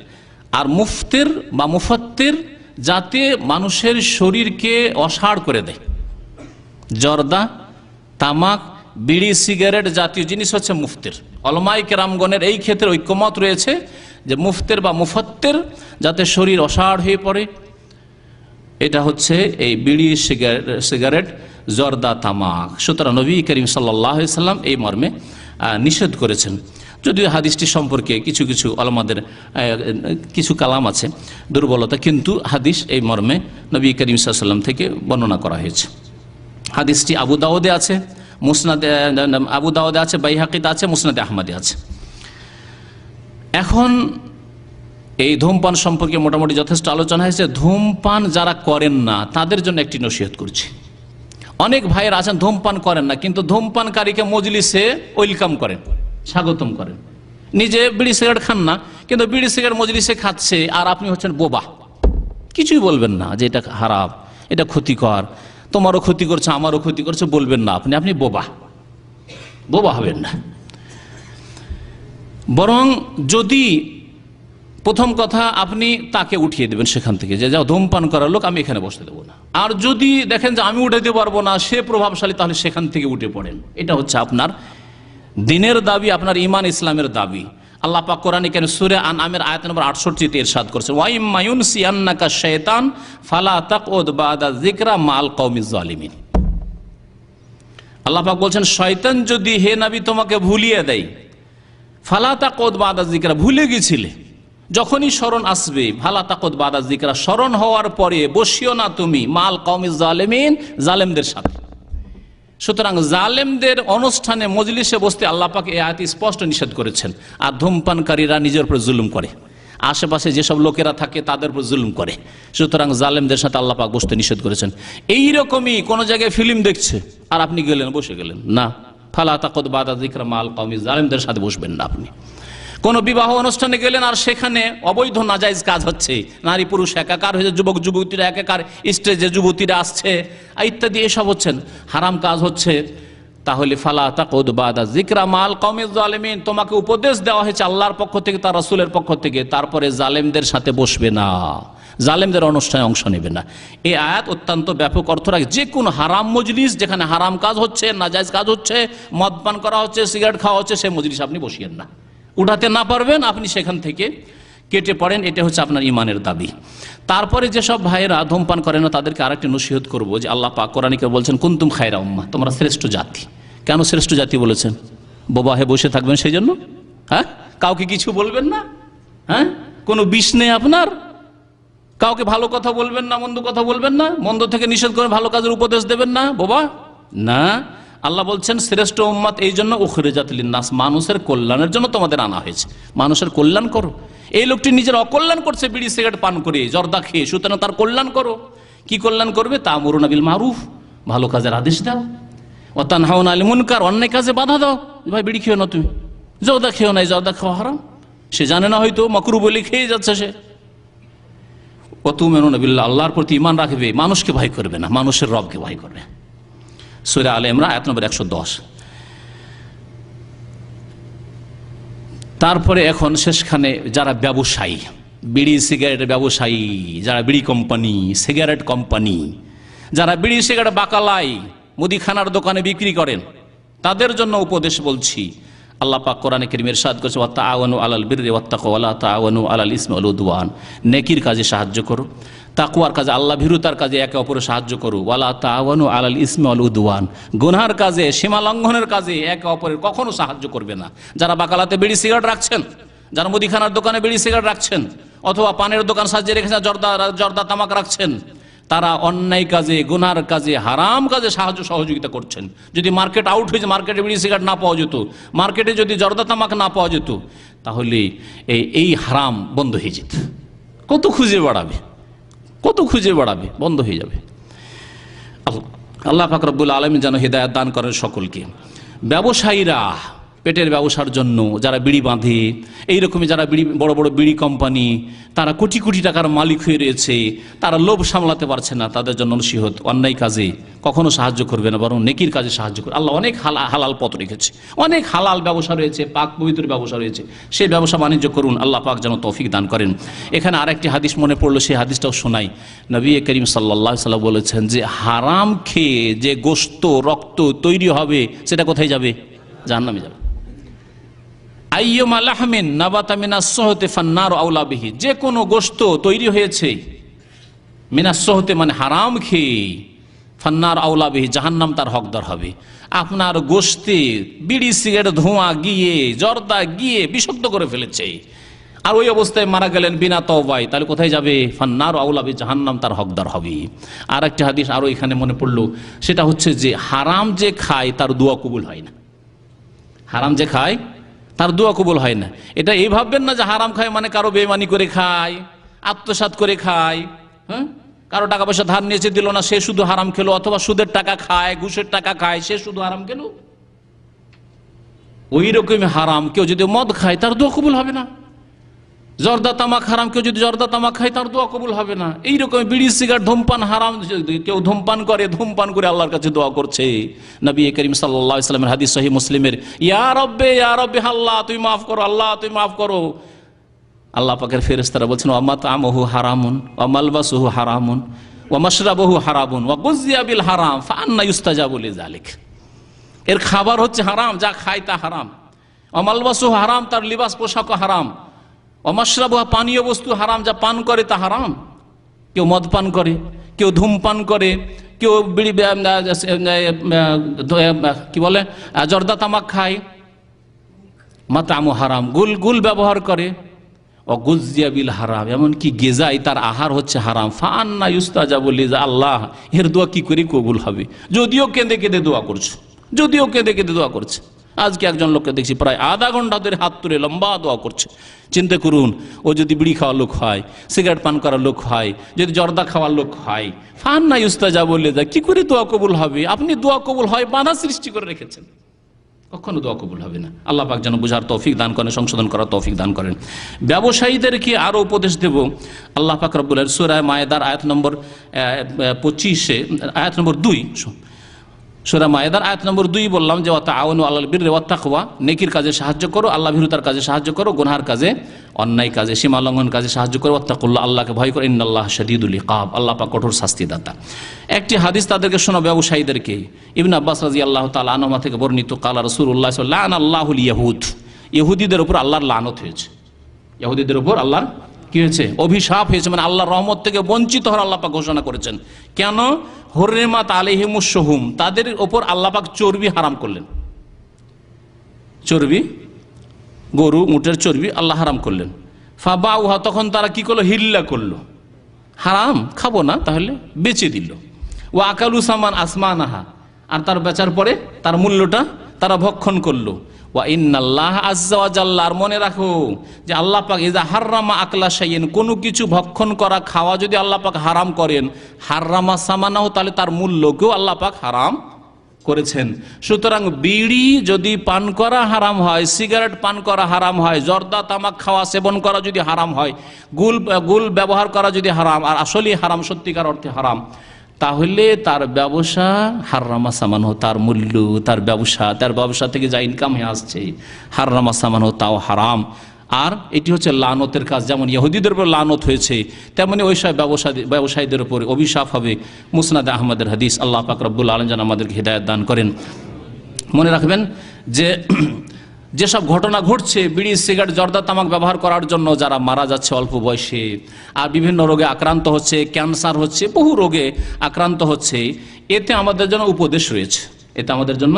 আর মুফতির বা মুফাত্তির যাতে মানুষের শরীরকে অসাড় করে দেয়। জর্দা, তামাক, বিড়ি, সিগারেট জাতীয় জিনিস হচ্ছে মুফতির। উলামায়ে কেরামগণের এই ক্ষেত্রে ঐক্যমত রয়েছে যে মুফতির বা মুফাত্তির যাতে শরীর অসাড় হয়ে পড়ে, এটা হচ্ছে এই বিড়ি, সিগারেট, জর্দা, তামাক। সুতরাং নবী করিম সাল্লাল্লাহু আলাইহি ওয়াসাল্লাম এই মর্মে নিষেধ করেছেন। যদিও হাদিসটি সম্পর্কে কিছু কিছু উলামাদের কিছু কালাম আছে, দুর্বলতা, কিন্তু হাদিস এই মর্মে নবী করিম সাল্লাল্লাহু আলাইহি ওয়াসাল্লাম থেকে বর্ণনা করা হয়েছে। হাদিসটি আবু দাউদে আছে, মুসনাদে আবু দাউদে আছে, বাইহাকিতে আছে, মুসনাদে আহমদে আছে। এখন এই ধূমপান সম্পর্কে মোটামুটি যথেষ্ট আলোচনা হয়েছে। ধূমপান যারা করেন না তাদের জন্য একটি নসিহত করছি। অনেক ভাইয়ের আছেন ধূমপান করেন না, কিন্তু ধূমপানকারীকে মজলিসে ওয়েলকাম করেন, স্বাগতম করেন। নিজে বিড়ি সিগারেট খান না, কিন্তু বিড়ি সিগারেট মজলিসে খাচ্ছে, আর আপনি হচ্ছেন বোবা, কিছুই বলবেন না যে এটা হারাম, এটা ক্ষতিকর, তোমারও ক্ষতি করছে, আমারও ক্ষতি করছে, বলবেন না। আপনি বোবা হবেন না। বরং যদি প্রথম কথা, আপনি তাকে উঠিয়ে দেবেন সেখান থেকে, যে যা ধূমপান করার লোক, আমি এখানে বসতে দেবো না। আর যদি দেখেন যে আমি উঠাইতে পারবো না, সে প্রভাবশালী, তাহলে সেখান থেকে উঠে পড়েন। এটা হচ্ছে আপনার দিনের দাবি, আপনার ঈমান ইসলামের দাবি। আল্লাহ পাক কোরআনে কেন সূরা আনআমের আয়াত নম্বর 68 তে ইরশাদ করেছেন, ওয়া ইম্মা ইউনসিয়ান্নাকা শাইতান ফালা তাকউদ বাদা যিকরা মাল কওমিজ জালিমিন। আল্লাহ পাক বলছেন, শয়তান যদি হে নবী তোমাকে ভুলিয়ে দেয়, ফালা তাকউদ বাদা যিকরা, ভুলে গেছিলে, যখনই স্মরণ আসবে, ফালা তাকউদ বাদা যিকরা, স্মরণ হওয়ার পরে বসিও না তুমি, মাল কওমিজ জালিমিন, জালেমদের সাথে। সুতরাং জালেমদের অনুষ্ঠানে মজলিসে বসতে আল্লাহ পাক এই আয়াতে স্পষ্ট নিষেধ করেছেন। আর ধূমপানকারীরা নিজের উপর জুলুম করে, আশেপাশে যেসব লোকেরা থাকে তাদের উপর জুলুম করে। সুতরাং জালেমদের সাথে আল্লাহ পাক বসতে নিষেধ করেছেন। এইরকমই কোন জায়গায় ফিল্ম দেখছে আর আপনি গেলেন, বসে গেলেন, না, ফালা তাকুদ বাদা যিকরা মাল কওমি, জালেমদের সাথে বসবেন না আপনি। কোন বিবাহ অনুষ্ঠানে গেলেন আর সেখানে অবৈধ নাজায়েজ কাজ হচ্ছে, নারী পুরুষ একাকার হয়েছে, যুবক যুবতীরা একাকার, স্টেজে যুবতীরা আসছে ইত্যাদি, এসব হচ্ছেন, হারাম কাজ হচ্ছে, তাহলে ফালা তাকুদ বাদা যিকরা মাল কওমিজ জালিমিন, তোমাকে উপদেশ দেওয়া হয়েছে আল্লাহর পক্ষ থেকে, তার রাসূলের পক্ষ থেকে, তারপরে জালেমদের সাথে বসবে না, জালেমদের অনুষ্ঠানে অংশ নেবে না। এই আয়াত অত্যন্ত ব্যাপক অর্থ রাখে। যে কোনো হারাম মজলিস, যেখানে হারাম কাজ হচ্ছে, নাজায়েজ কাজ হচ্ছে, মদ পান করা হচ্ছে, সিগারেট খাওয়া হচ্ছে, সেই মজলিস আপনি বসিয়েন না। উঠাতে না পারবেন আপনি সেখান থেকে কেটে পড়েন। এটা হচ্ছে আপনার ঈমানের দাবি। তারপরে যেসব ভাইয়েরা ধূমপান করে না, তাদেরকে আরেকটি নসিহত করবো, যে আল্লাহ পাক কোরআনে বলছেন, কুনতুম খায়রা উম্মাহ, তোমরা শ্রেষ্ঠ জাতি। কেন শ্রেষ্ঠ জাতি বলেছেন? বোবা হয়ে বসে থাকবেন সেই জন্য? হ্যাঁ, কাউকে কিছু বলবেন না, হ্যাঁ, কোনো বিষ নেই আপনার, কাউকে ভালো কথা বলবেন না, মন্দ কথা বলবেন না, মন্দ থেকে নিষেধ করে ভালো কাজের উপদেশ দেবেন না, বোবা না। আল্লাহ বলছেন শ্রেষ্ঠ উম্মাত এই জন্য উখরিজাত লিন্নাস, মানুষের কল্যাণের জন্য তোমাদের আনা হয়েছে, মানুষের কল্যাণ করো। এই লোকটি নিজের অকল্যাণ করছে বিড়ি সিগারেট পান করে, জর্দা খেয়ে, সুতরাং তার কল্যাণ করো। কি কল্যাণ করবে? তা'মুরুনা বিল মারুফ, ভালো কাজের আদেশ দাও, ওয়া তানহাউনা আনিল মুনকার, অন্যায় কাজে বাধা দাও। ভাই বিড়ি খেও না, তুমি জর্দা খেও না, জর্দা খাওয়া হারাম, সে জানে না, হয়তো মাকরু বলে খেয়ে যাচ্ছে সে। ওয়া তু'মিনুনা বিল্লাহ, আল্লাহর প্রতি ঈমান রাখবে, মানুষকে ভয় করবে না, মানুষের রবকে ভয় করবে। সূরা আলে ইমরান আয়াত নম্বর 110। তারপরে এখন শেষখানে যারা ব্যবসায়ী, বিড়ি সিগারেটের ব্যবসায়ী, যারা বিড়ি কোম্পানি, সিগারেট কোম্পানি, যারা বিড়ি সিগারেট বাকালাই মুদিখানার দোকানে বিক্রি করেন, তাদের জন্য উপদেশ বলছি। আল্লাহ পাক কোরআনে কারীমে ইরশাদ করেছে, ওয়া তাআওয়ানু আলাল বিররি ওয়াত তাকওয়া ওয়া লা তাআওয়ানু আলাল ইসমি ওয়াল উদওয়ান, নেকির কাজে সাহায্য করো, তাকওয়ার কাজে, আল্লাহ ভীরুতার কাজে একে অপরের সাহায্য করো, ওয়া লা তাআওয়ানু আলাল ইসমি ওয়াল উদওয়ান, গুনাহের কাজে, সীমা লঙ্ঘনের কাজে একে অপরের কখনো সাহায্য করবে না। যারা বাকালাতে বিড়ি সিগারেট রাখছেন, যারা মুদিখানার দোকানে বিড়ি সিগারেট রাখছেন, অথবা পানের দোকান সাজিয়ে রেখেছেন, জর্দা তামাক রাখছেন, তারা অন্যায় কাজে, গুনার কাজে, হারাম কাজে সাহায্য সহযোগিতা করছেন। যদি মার্কেট আউট হয়েছে, মার্কেটে বিড়ি সিগারেট না পাওয়া যেত, মার্কেটে যদি জর্দা তামাক না পাওয়া যেত, তাহলে এই হারাম বন্ধ হয়ে যেত। কত খুঁজে বেড়াবে, কত খুঁজে বেড়াবে, বন্ধ হয়ে যাবে। আল্লাহ পাক রব্বুল আলামিন যেন হিদায়াত দান করেন সকলকে। ব্যবসায়ীরা পেটের ব্যবসার জন্য যারা বিড়ি বাঁধে, এইরকমই যারা বিড়ি, বড় বড় বিড়ি কোম্পানি, তারা কোটি কোটি টাকার মালিক হয়ে রয়েছে, তারা লোভ সামলাতে পারছে না, তাদের জন্য নসিহত, অন্যায় কাজে কখনো সাহায্য করবে না, বরং নেকির কাজে সাহায্য করবে। আল্লাহ অনেক হালাল পথ রেখেছে, অনেক হালাল ব্যবসা রয়েছে, পাক পবিত্র ব্যবসা রয়েছে, সেই ব্যবসা বাণিজ্য করুন। আল্লাহ পাক যেন তৌফিক দান করেন। এখানে আরেকটি হাদিস মনে পড়লো, সেই হাদিসটাও শোনাই। নবী করিম সাল্লাল্লাহু আলাইহি ওয়াসাল্লাম বলেছেন যে হারাম খেয়ে যে গোশত, রক্ত তৈরি হবে, সেটা কোথায় যাবে? জাহান্নামে যাবে। আইয়ুমা লাহমিন নাবাতা মিনাস সুহতি ফান্নারু আউলা বিহি, যে কোনো গোশত তৈরি হয়েছে মিনাস সুহতি মানে হারাম খেয়ে, ফান্নার আউলা বিহি, জাহান্নাম তার হকদার হবে। আপনার গোশতে বিড়ি সিগারেট ধোঁয়া গিয়ে, জর্দা গিয়ে বিষাক্ত করে ফেলেছে, আর ওই অবস্থায় মারা গেলেন বিনা তওবায়, তাহলে কোথায় যাবে? ফান্নারু আউলা বিহি, জাহান্নাম তার হকদার হবে। আর একটা হাদিস আরো এখানে মনে পড়লো, সেটা হচ্ছে যে হারাম যে খায় তার দোয়া কবুল হয় না। হারাম যে খায় তার দোয়া কবুল হয় না। এটা এই ভাববেন না যে হারাম খায় মানে কারো বেঈমানি করে খায়, আত্মসাৎ করে খায়, হ্যাঁ, কারো টাকা পয়সা ধার নিয়েছে দিল না, সে শুধু হারাম খেলো, অথবা সুদের টাকা খায়, ঘুষের টাকা খায়, সে শুধু হারাম খেলো। ওই রকমই হারাম কেউ যদি মদ খায় তার দোয়া কবুল হবে না। জর্দা তামাক হারাম, কেউ যদি জর্দা তামাক খায় তার দোয়া কবুল হবে না। এইরকম বিড়ি সিগারেট ধূমপান হারাম, কেউ ধূমপান করে, ধূমপান করে আল্লাহর কাছে দোয়া করছে। নবী করিম সাল্লাল্লাহু আলাইহি ওয়াসাল্লামের হাদিস সহিহ মুসলিমের, ইয়া রব্বে আল্লাহ তুমি মাফ করো, আল্লাহ তুমি মাফ করো, আল্লাহ পাকের ফেরেশতারা বলছেন ওয়া মাতআমুহু হারামুন ওয়া মালবাসুহু হারামুন ওয়া মাশরাবুহু হারামুন ওয়া গুযিয়া বিল হারাম ফাআন্না ইউস্তাজাবু লিযালিক। এর খাবার হচ্ছে হারাম, যা খায় তা হারাম। ওয়া মালবাসুহু হারাম, তার লিবাস পোশাকও হারাম। ওয়া মাশরাবুহু, পানীয় বস্তু হারাম, যা পান করে তা হারাম। কেউ মদ পান করে, কেউ ধূমপান করে, কেউ বিড়ি কি বলে জর্দা তামাক খায়, মাতআমু হারাম, গুল ব্যবহার করে, অগুজিয়া বিল হারাম, এমনকি গেজাই তার আহার হচ্ছে হারাম। ফাআন্না ইউস্তাজাবু লিযা, আল্লাহ এর দোয়া কি করে কবুল হবে? যদিও কেঁদে কেঁদে দোয়া করছে, যদিও কেঁদে কেঁদে দোয়া করছে। আজকে একজন লোককে দেখছি প্রায় আধা ঘন্টা ধরে হাত তুলে লম্বা দোয়া করছে। চিন্তা করুন, ও যদি বিড়ি খাওয়ার লোক হয়, সিগারেট পান করার লোক হয়, যদি জর্দা খাওয়ার লোক হয়, ফাআন্না ইউস্তাজাবু লিযা, কি করে দোয়া কবুল হবে? আপনি দোয়া কবুল হয় বাধা সৃষ্টি করে রেখেছেন, কখনো দোয়া কবুল হবে না। আল্লাহ পাক যেন বুঝার তৌফিক দান করেন, সংশোধন করার তৌফিক দান করেন। ব্যবসায়ীদেরকে আরও উপদেশ দেব। আল্লাহ পাক রব্বুল আলামিন সূরা মায়েদার আয়াত নম্বর 25 আয়াত নম্বর 2, সূরা মায়েদার আয়াত নম্বর 2 বললাম যে ওয়াতাআওয়ানু আলাল বিররি ওয়াত তাকওয়া, নেকির কাজে সাহায্য করো, আল্লাহ ভীরুতার কাজে সাহায্য করো, গুনাহের কাজে, অন্যায় কাজে, সীমা লঙ্ঘন কাজে সাহায্য করো। ওয়াত্তাকুল্লাহ, আল্লাহকে ভয় করো, ইন্নাল্লাহা শাদীদুল ইকাব, আল্লাহ পাক কঠোর শাস্তিদাতা। একটি হাদিস তাদেরকে শোনো, ব্যবসায়ীদেরকে। ইবনে আব্বাস রাদিয়াল্লাহু তাআলা আনহুমা থেকে বর্ণিত, কালা রাসূলুল্লাহ সাল্লাল্লাহু আলাইহি ওয়াসাল্লাম লানাল্লাহুল ইয়াহুদ, ইহুদিদের উপর আল্লাহর লানত হয়েছে। ইহুদিদের উপর আল্লাহর কি হয়েছে? অভিশাপ হয়েছে, মানে আল্লাহর রহমত থেকে বঞ্চিত হওয়ার আল্লাহ পাক ঘোষণা করেছেন। কেন? হুররিমাত আলাইহিমুশ শুহুম, তাদের উপর আল্লাহ পাক চর্বি হারাম করলেন। চর্বি, গরু উটের চর্বি আল্লাহ হারাম করলেন। ফাবাউহা, তখন তারা কি করলো? হিল্লা করলো, হারাম খাবো না, তাহলে বেচে দিল। ওয়া আকালু সামান আসমানাহা, আর তার বেচার পরে তার মূল্যটা তারা ভক্ষণ করলো। ওয়া ইন্নাল্লাহ আযজা ওয়া জাল্লা, আর মনে রাখো যে আল্লাহ পাক ইজা হাররামা আকলা শাইইন, কোনো কিছু ভক্ষণ করা খাওয়া যদি আল্লাহ পাক হারাম করেন, হাররামা সামানাহু, তাহলে তার মূল্যকেও আল্লাহ পাক হারাম করেছেন। সুতরাং বিড়ি যদি পান করা হারাম হয়, সিগারেট পান করা হারাম হয়, জর্দা তামাক খাওয়া সেবন করা যদি হারাম হয়, গুল ব্যবহার করা যদি হারাম, আর আসলেই হারাম, সত্যিকার অর্থে হারাম, তাহলে তার ব্যবসা হাররামা সামানহ, তার মূল্য, তার ব্যবসা থেকে যা ইনকাম হয়ে আসছে, হাররামা সামানহ, তাও হারাম। আর এটি হচ্ছে লানতের কাজ। যেমন ইহুদিদের উপর লানত হয়েছে, তেমনি ওই সব ব্যবসায়ীদের উপর অভিশাপ হবে। মুসনাদে আহমদের হাদিস। আল্লাহ পাক রব্বুল আলামিন যেন আমাদেরকে হিদায়াত দান করেন। মনে রাখবেন যে যেসব ঘটনা ঘটছে, বিড়ি সিগারেট জর্দা তামাক ব্যবহার করার জন্য যারা মারা যাচ্ছে অল্প বয়সে, আর বিভিন্ন রোগে আক্রান্ত হচ্ছে, ক্যান্সার হচ্ছে, বহু রোগে আক্রান্ত হচ্ছে, এতে আমাদের জন্য উপদেশ রয়েছে, এতে আমাদের জন্য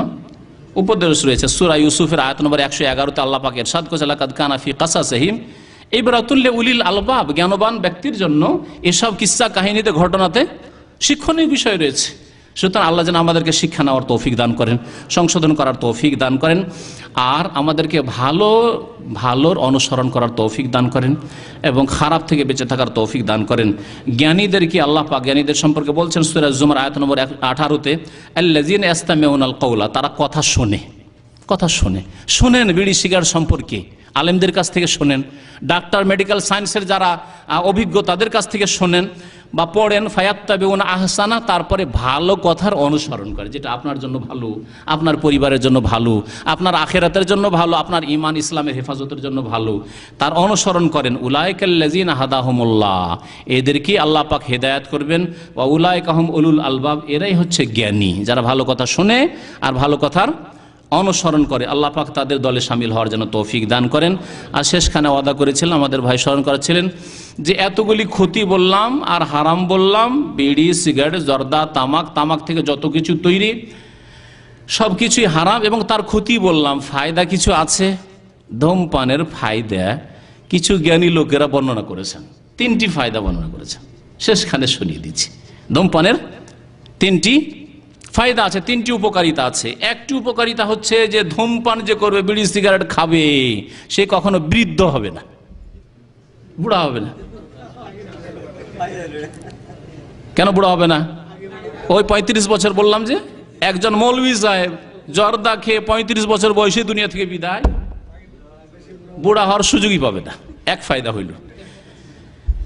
উপদেশ রয়েছে। সূরা ইউসুফের আয়াত নম্বর 111-তে আল্লাহ পাক ইরশাদ করেছেন, লাকাদ কানা ফি কাসাসিহিম ইবরাতুল লিউলিল আলবাব, জ্ঞানবান ব্যক্তির জন্য এসব কিস্সা কাহিনীতে, ঘটনাতে শিক্ষণীয় বিষয় রয়েছে। সুতরাং আল্লাহ যেন আমাদেরকে শিক্ষা নেওয়ার তৌফিক দান করেন, সংশোধন করার তৌফিক দান করেন, আর আমাদেরকে ভালোর অনুসরণ করার তৌফিক দান করেন, এবং খারাপ থেকে বেঁচে থাকার তৌফিক দান করেন। জ্ঞানীদেরকে আল্লাহ পাক জ্ঞানীদের সম্পর্কে বলছেন সূরা জুমার আয়াত নম্বর 18-তে, আল্লাযীনা ইয়াস্তামিউনাল কওলা, তারা কথা শোনেন বিড়ি সিগারেট সম্পর্কে, আলেমদের কাছ থেকে শোনেন, ডাক্তার, মেডিকেল সায়েন্সের যারা অভিজ্ঞ তাদের কাছ থেকে শোনেন বা পড়েন। ফায়াত্তাবিউনা আহসানা, তারপরে ভালো কথার অনুসরণ করে, যেটা আপনার জন্য ভালো, আপনার পরিবারের জন্য ভালো, আপনার আখিরাতের জন্য ভালো, আপনার ঈমান ইসলামের হেফাজতের জন্য ভালো, তার অনুসরণ করেন। উলাইকাল্লাযীনা হাদাহুমুল্লাহ, এদেরকে আল্লাহ পাক হেদায়েত করবেন। ওয়া উলাইকা হুম উলুল আলবাব, এরাই হচ্ছে জ্ঞানী, যারা ভালো কথা শোনে আর ভালো কথার অনুসরণ করে। আল্লাহ পাক তাদের দলে শামিল হওয়ার জন্য তৌফিক দান করেন। আর শেষখানে ওয়াদা করেছিলেন, আমাদের ভাই স্মরণ করেছিলেন যে এতগুলি ক্ষতি বললাম আর হারাম বললাম, বিড়ি সিগারেট জর্দা তামাক থেকে যত কিছু তৈরি সব কিছুই হারাম, এবং তার ক্ষতি বললাম। ফায়দা কিছু আছে, ধূমপানের ফায়দা কিছু জ্ঞানী লোকেরা বর্ণনা করেছেন, 3টি ফায়দা বর্ণনা করেছেন, শেষখানে শুনিয়ে দিচ্ছি। ধূমপানের 3টি ফায়দা আছে, 3টি উপকারিতা আছে। একটি উপকারিতা হচ্ছে যে ধূমপান যে করবে, বিড়ি সিগারেট খাবে, সে কখনো বৃদ্ধ হবে না, বুড়া হবে না। কেন বুড়া হবে না? ওই 35 বছর বললাম যে একজন মৌলভী সাহেব জর্দা খেয়ে 35 বছর বয়সে দুনিয়া থেকে বিদায়, বুড়া হওয়ার সুযোগই পাবে না। এক ফায়দা হইল।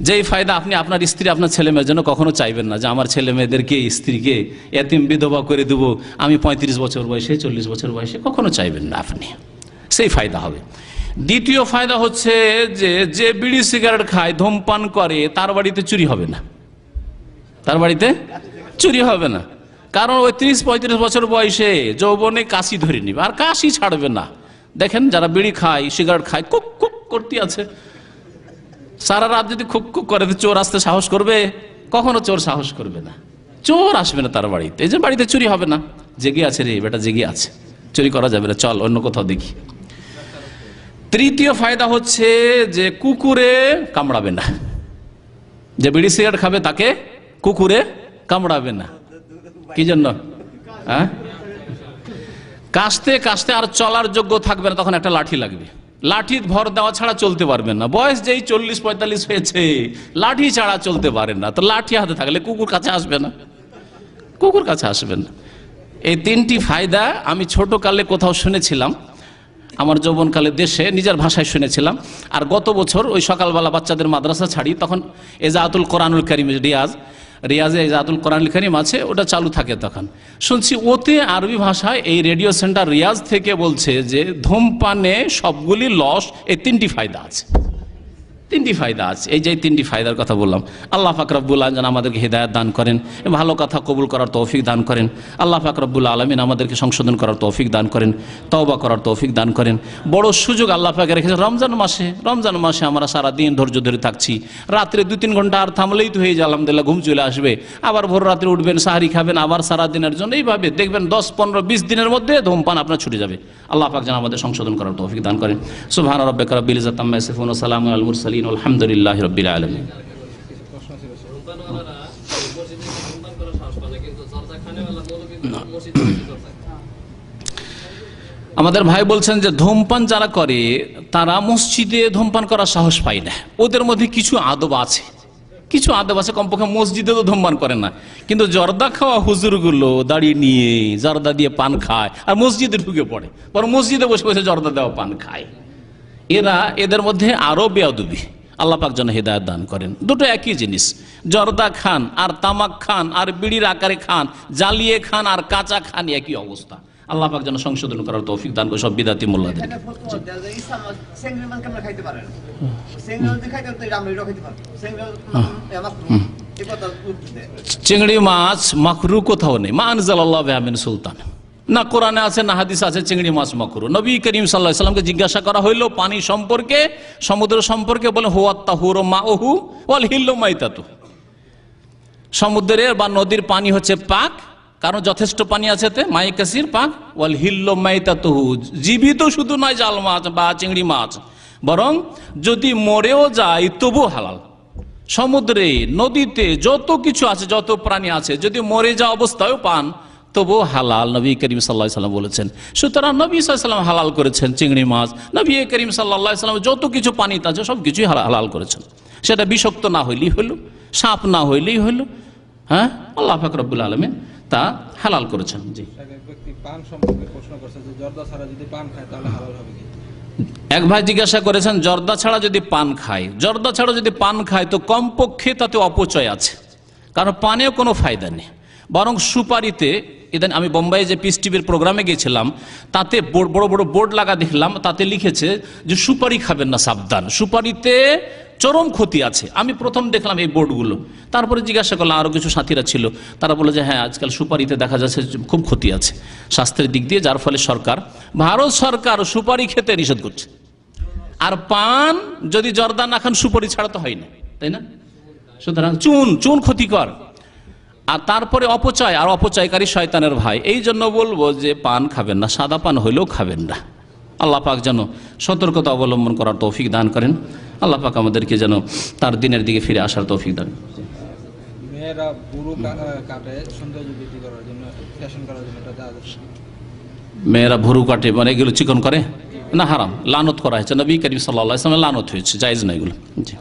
যেই ফায়দা আপনি আপনার স্ত্রী, আপনার ছেলে মেয়ের জন্য কখনো চাইবেন না যে আমার ছেলে মেয়েদেরকে, স্ত্রীকে এতিম বিধবা করে দেবো আমি 35 বছর বয়সে, 40 বছর বয়সে, কখনো চাইবেন না আপনি, সেই ফায়দা হবে। দ্বিতীয় ফায়দা হচ্ছে যে যে বিড়ি সিগারেট খায়, ধূমপান করে, তার বাড়িতে চুরি হবে না। তার বাড়িতে চুরি হবে না, কারণ ওই 30-35 বছর বয়সে যৌবনে কাশি ধরে নিবে আর কাশি ছাড়বে না। দেখেন যারা বিড়ি খায়, সিগারেট খায়, কুক কুক করতে আছে, সারা রাত যদি খুক খুক করে চোর আসতে সাহস করবে? কখনো চোর সাহস করবে না, চোর আসবে না তার বাড়িতে। এই যে বাড়িতে চুরি হবে না, জেগে আছে রে বেটা, জেগে আছে, চুরি করা যাবে না, চল অন্য কোথাও দেখি। তৃতীয় ফায়দা হচ্ছে যে কুকুরে কামড়াবে না। যে বিড়ি সিগারেট খাবে তাকে কুকুরে কামড়াবে না। কি জন্য? হ্যাঁ, কাশতে কাশতে আর চলার যোগ্য থাকবে না, তখন একটা লাঠি লাগবে। লাঠি ভর দেওয়া ছাড়া চলতে পারবেন না। বয়স যেই 40-45 হয়েছে, লাঠি ছাড়া চলতে পারেন না, তো লাঠি হাতে থাকলে কুকুর কাছে আসবে না, কুকুর কাছে আসবে না। এই তিনটি ফায়দা আমি ছোটকালে কোথাও শুনেছিলাম, আমার যৌবনকালে দেশে নিজের ভাষায় শুনেছিলাম। আর গত বছর ওই সকালবেলা বাচ্চাদের মাদ্রাসা ছাড়ি, তখন এজাতুল কোরআনুল কারীম রিয়াজে এজাতুল কোরআনুল কারীম আছে, ওটা চালু থাকে। তখন শুনছি ওতে আরবি ভাষায় এই রেডিও সেন্টার রিয়াজ থেকে বলছে যে ধূমপানে সবগুলি লস, এই তিনটি ফায়দা আছে, তিনটি ফায়দা আছে। এই যে তিনটি ফায়দার কথা বললাম, আল্লাহ পাক রব্বুল আলামিন যেন আমাদেরকে হিদায়াত দান করেন, ভালো কথা কবুল করার তৌফিক দান করেন। আল্লাহ পাক রব্বুল আলামিন আমাদেরকে সংশোধন করার তৌফিক দান করেন, তওবা করার তৌফিক দান করেন। বড় সুযোগ আল্লাহ পাক রেখেছেন রমজান মাসে। রমজান মাসে আমরা সারা দিন ধৈর্য ধরে থাকছি, রাত্রে 2-3 ঘন্টা আর থামলেই তো হয়ে যায়, আলহামদুলিল্লাহ ঘুম চলে আসবে, আবার ভোর রাত্রে উঠবেন, সাহারি খাবেন, আবার সারা দিনের জন্য এইভাবে দেখবেন 10-15-20 দিনের মধ্যে ধূমপান আপনার ছুটে যাবে। আল্লাহ পাক যেন আমাদের সংশোধন করার তৌফিক দান করেন। সুবহান রাব্বিকা রাব্বিল ইজ্জাতি আম্মা ইয়াসিফুন ওয়া সালামুন আলাল মুরসালিন আলহামদুলিল্লাহি রাব্বিল আলামিন। আমাদের ভাই বলছেন যে ধূমপান যারা করে তারা মসজিদে ধূমপান করার সাহস পায় না। ওদের মধ্যে কিছু আদব আছে, কিছু আদব আছে, কমপক্ষে মসজিদে তো ধূমপান করে না, কিন্তু জর্দা খাওয়া হুজুরগুলো দাঁড়িয়ে নিয়ে জর্দা দিয়ে পান খায় আর মসজিদে ঢুকে পড়ে, বরং মসজিদে বসে বসে জর্দা দেওয়া পান খায়। এদের মধ্যে আরো বেয়াদবি। আল্লাহ পাক যেন হিদায়াত দান করেন। দুটো একই জিনিস, জর্দা খান আর তামাক খান আর বিড়ির আকারে খান, জ্বালিয়ে খান আর কাঁচা খান, একই অবস্থা। আল্লাহ পাক যেন সংশোধন করার তৌফিক দান করে সব বিদাতি মোল্লাদের। চিংড়ি মাছ মাকরু কোথাও নেই, মা আনজালাল্লাহু বিহা মিন সুলতান, না কোরআনে আছে না হাদিসে আছে চিংড়ি মাছ মাকরু। নবী করিম সাল্লাল্লাহু আলাইহি ওয়াসাল্লামকে জিজ্ঞাসা করা হইলো পানি সম্পর্কে, সমুদ্র সম্পর্কে, বলে হুয়াত তাহুরু মাউহু ওয়াল হিল্লু মাইতাতু। সমুদ্রের বা নদীর পানি হচ্ছে পাক, কারণ যথেষ্ট পানি আছে এতে, মাই কাসির পাক, ওয়াল হিল্লু মাইতাতুহু, জীবিত শুধু নয় জাল মাছ বা চিংড়ি মাছ, বরং যদি মরেও যায় তবু হালাল। সমুদ্রে নদীতে যত কিছু আছে, যত প্রাণী আছে, যদি মরে যাওয়া অবস্থায়ও পান তবু হালাল, নবী করিম সাল্লাল্লাহু আলাইহি ওয়াসাল্লাম বলেছেন। সুতরাং নবী সাল্লাল্লাহু আলাইহি ওয়াসাল্লাম হালাল করেছেন চিংড়ি মাছ, নবী করিম সাল্লাল্লাহু আলাইহি ওয়াসাল্লাম যত কিছু পানিতে আছে সব কিছুই হালাল করেছেন। সেটা বিষাক্ত না হইলেই হলো, সাপ না হইলেই হলো, হ্যাঁ, আল্লাহ পাক রব্বুল আলামিন তা হালাল করেছেন। জি, এক ভাই জিজ্ঞাসা করেছেন জর্দা ছাড়া যদি পান খায়, জর্দা ছাড়া যদি পান খায় তো কমপক্ষে তাতে অপচয় আছে, কারণ পানেও কোনো ফায়দা নেই, বরং সুপারিতে। ইদান আমি বোম্বাইয়ে যে পিস টিভির প্রোগ্রামে গিয়েছিলাম, তাতে বড় বড় বোর্ড লাগা দেখলাম, তাতে লিখেছে যে সুপারি খাবেন না, সাবধান, সুপারিতে চরম ক্ষতি আছে। আমি প্রথম দেখলাম এই বোর্ডগুলো, তারপরে জিজ্ঞাসা করলাম, আরও কিছু সাথীরা ছিল, তারা বলে যে হ্যাঁ আজকাল সুপারিতে দেখা যাচ্ছে খুব ক্ষতি আছে স্বাস্থ্যের দিক দিয়ে, যার ফলে ভারত সরকার সুপারি খেতে নিষেধ করছে। আর পান যদি জর্দা না খান সুপারি ছাড়া তো হয় না, তাই না? সুতরাং চুন ক্ষতিকর। আর তারপরে অপচয়, আর অপচয়কারী শয়তানের ভাই। এই জন্য বলবো যে পান খাবেন না, সাদা পান হইলেও খাবেন না। আল্লাহ পাক যেন সতর্কতা অবলম্বন করার তৌফিক দান করেন। আল্লাহ পাক আমাদেরকে যেন তার দিনের দিকে ফিরে আসার তৌফিক দান। মেয়েরা ভুরু কাটে সৌন্দর্য বৃদ্ধি করার জন্য, ফ্যাশন করার জন্য, মেয়েরা ভুরু কাটে মানে এগুলো চিকন করে না, হারাম, লানত করা হয়েছে। নবী করিম সাল্লাল্লাহু আলাইহি ওয়াসাল্লাম লানত হয়েছে, জায়েজ না এগুলো। জি,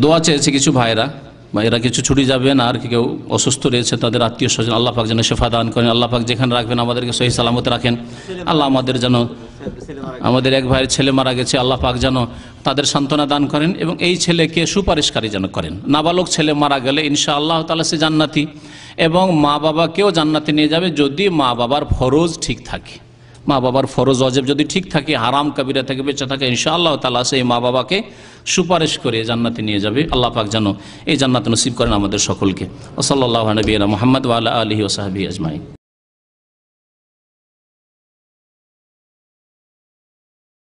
দোয়া চেয়েছে কিছু ভাইরা, এরা কিছু ছুটি যাবেন, আর কেউ অসুস্থ রয়েছে, তাদের আত্মীয় স্বজন, আল্লাহ পাক যেন শেফা দান করেন। আল্লাহ পাক যেখানে রাখবেন আমাদেরকে সহি সালামত রাখেন। আল্লাহ আমাদের যেন, আমাদের এক ভাইয়ের ছেলে মারা গেছে, আল্লাহ পাক যেন তাদের সান্ত্বনা দান করেন এবং এই ছেলেকে সুপারিশকারী যেন করেন। নাবালক ছেলে মারা গেলে ইনশাআল্লাহ তাআলা সে জান্নাতি, এবং মা বাবাকেও জান্নাতে নিয়ে যাবে যদি মা বাবার ফরজ ঠিক থাকে। মা বাবার ফরজ ওয়াজিব যদি ঠিক থাকে, হারাম কাবিরা থেকে বেঁচে থাকে, ইনশাআল্লাহ তাআলা সেই মা বাবাকে সুপারিশ করে জান্নাতে নিয়ে যাবে। আল্লাহ পাক যেন এই জান্নাত নসিব করেন আমাদের সকলকে। ওয়া সাল্লাল্লাহু আলা নবিয়িনা মুহাম্মদ ওয়া আলা আলিহি ওয়া সাহবিহি আজমাইন।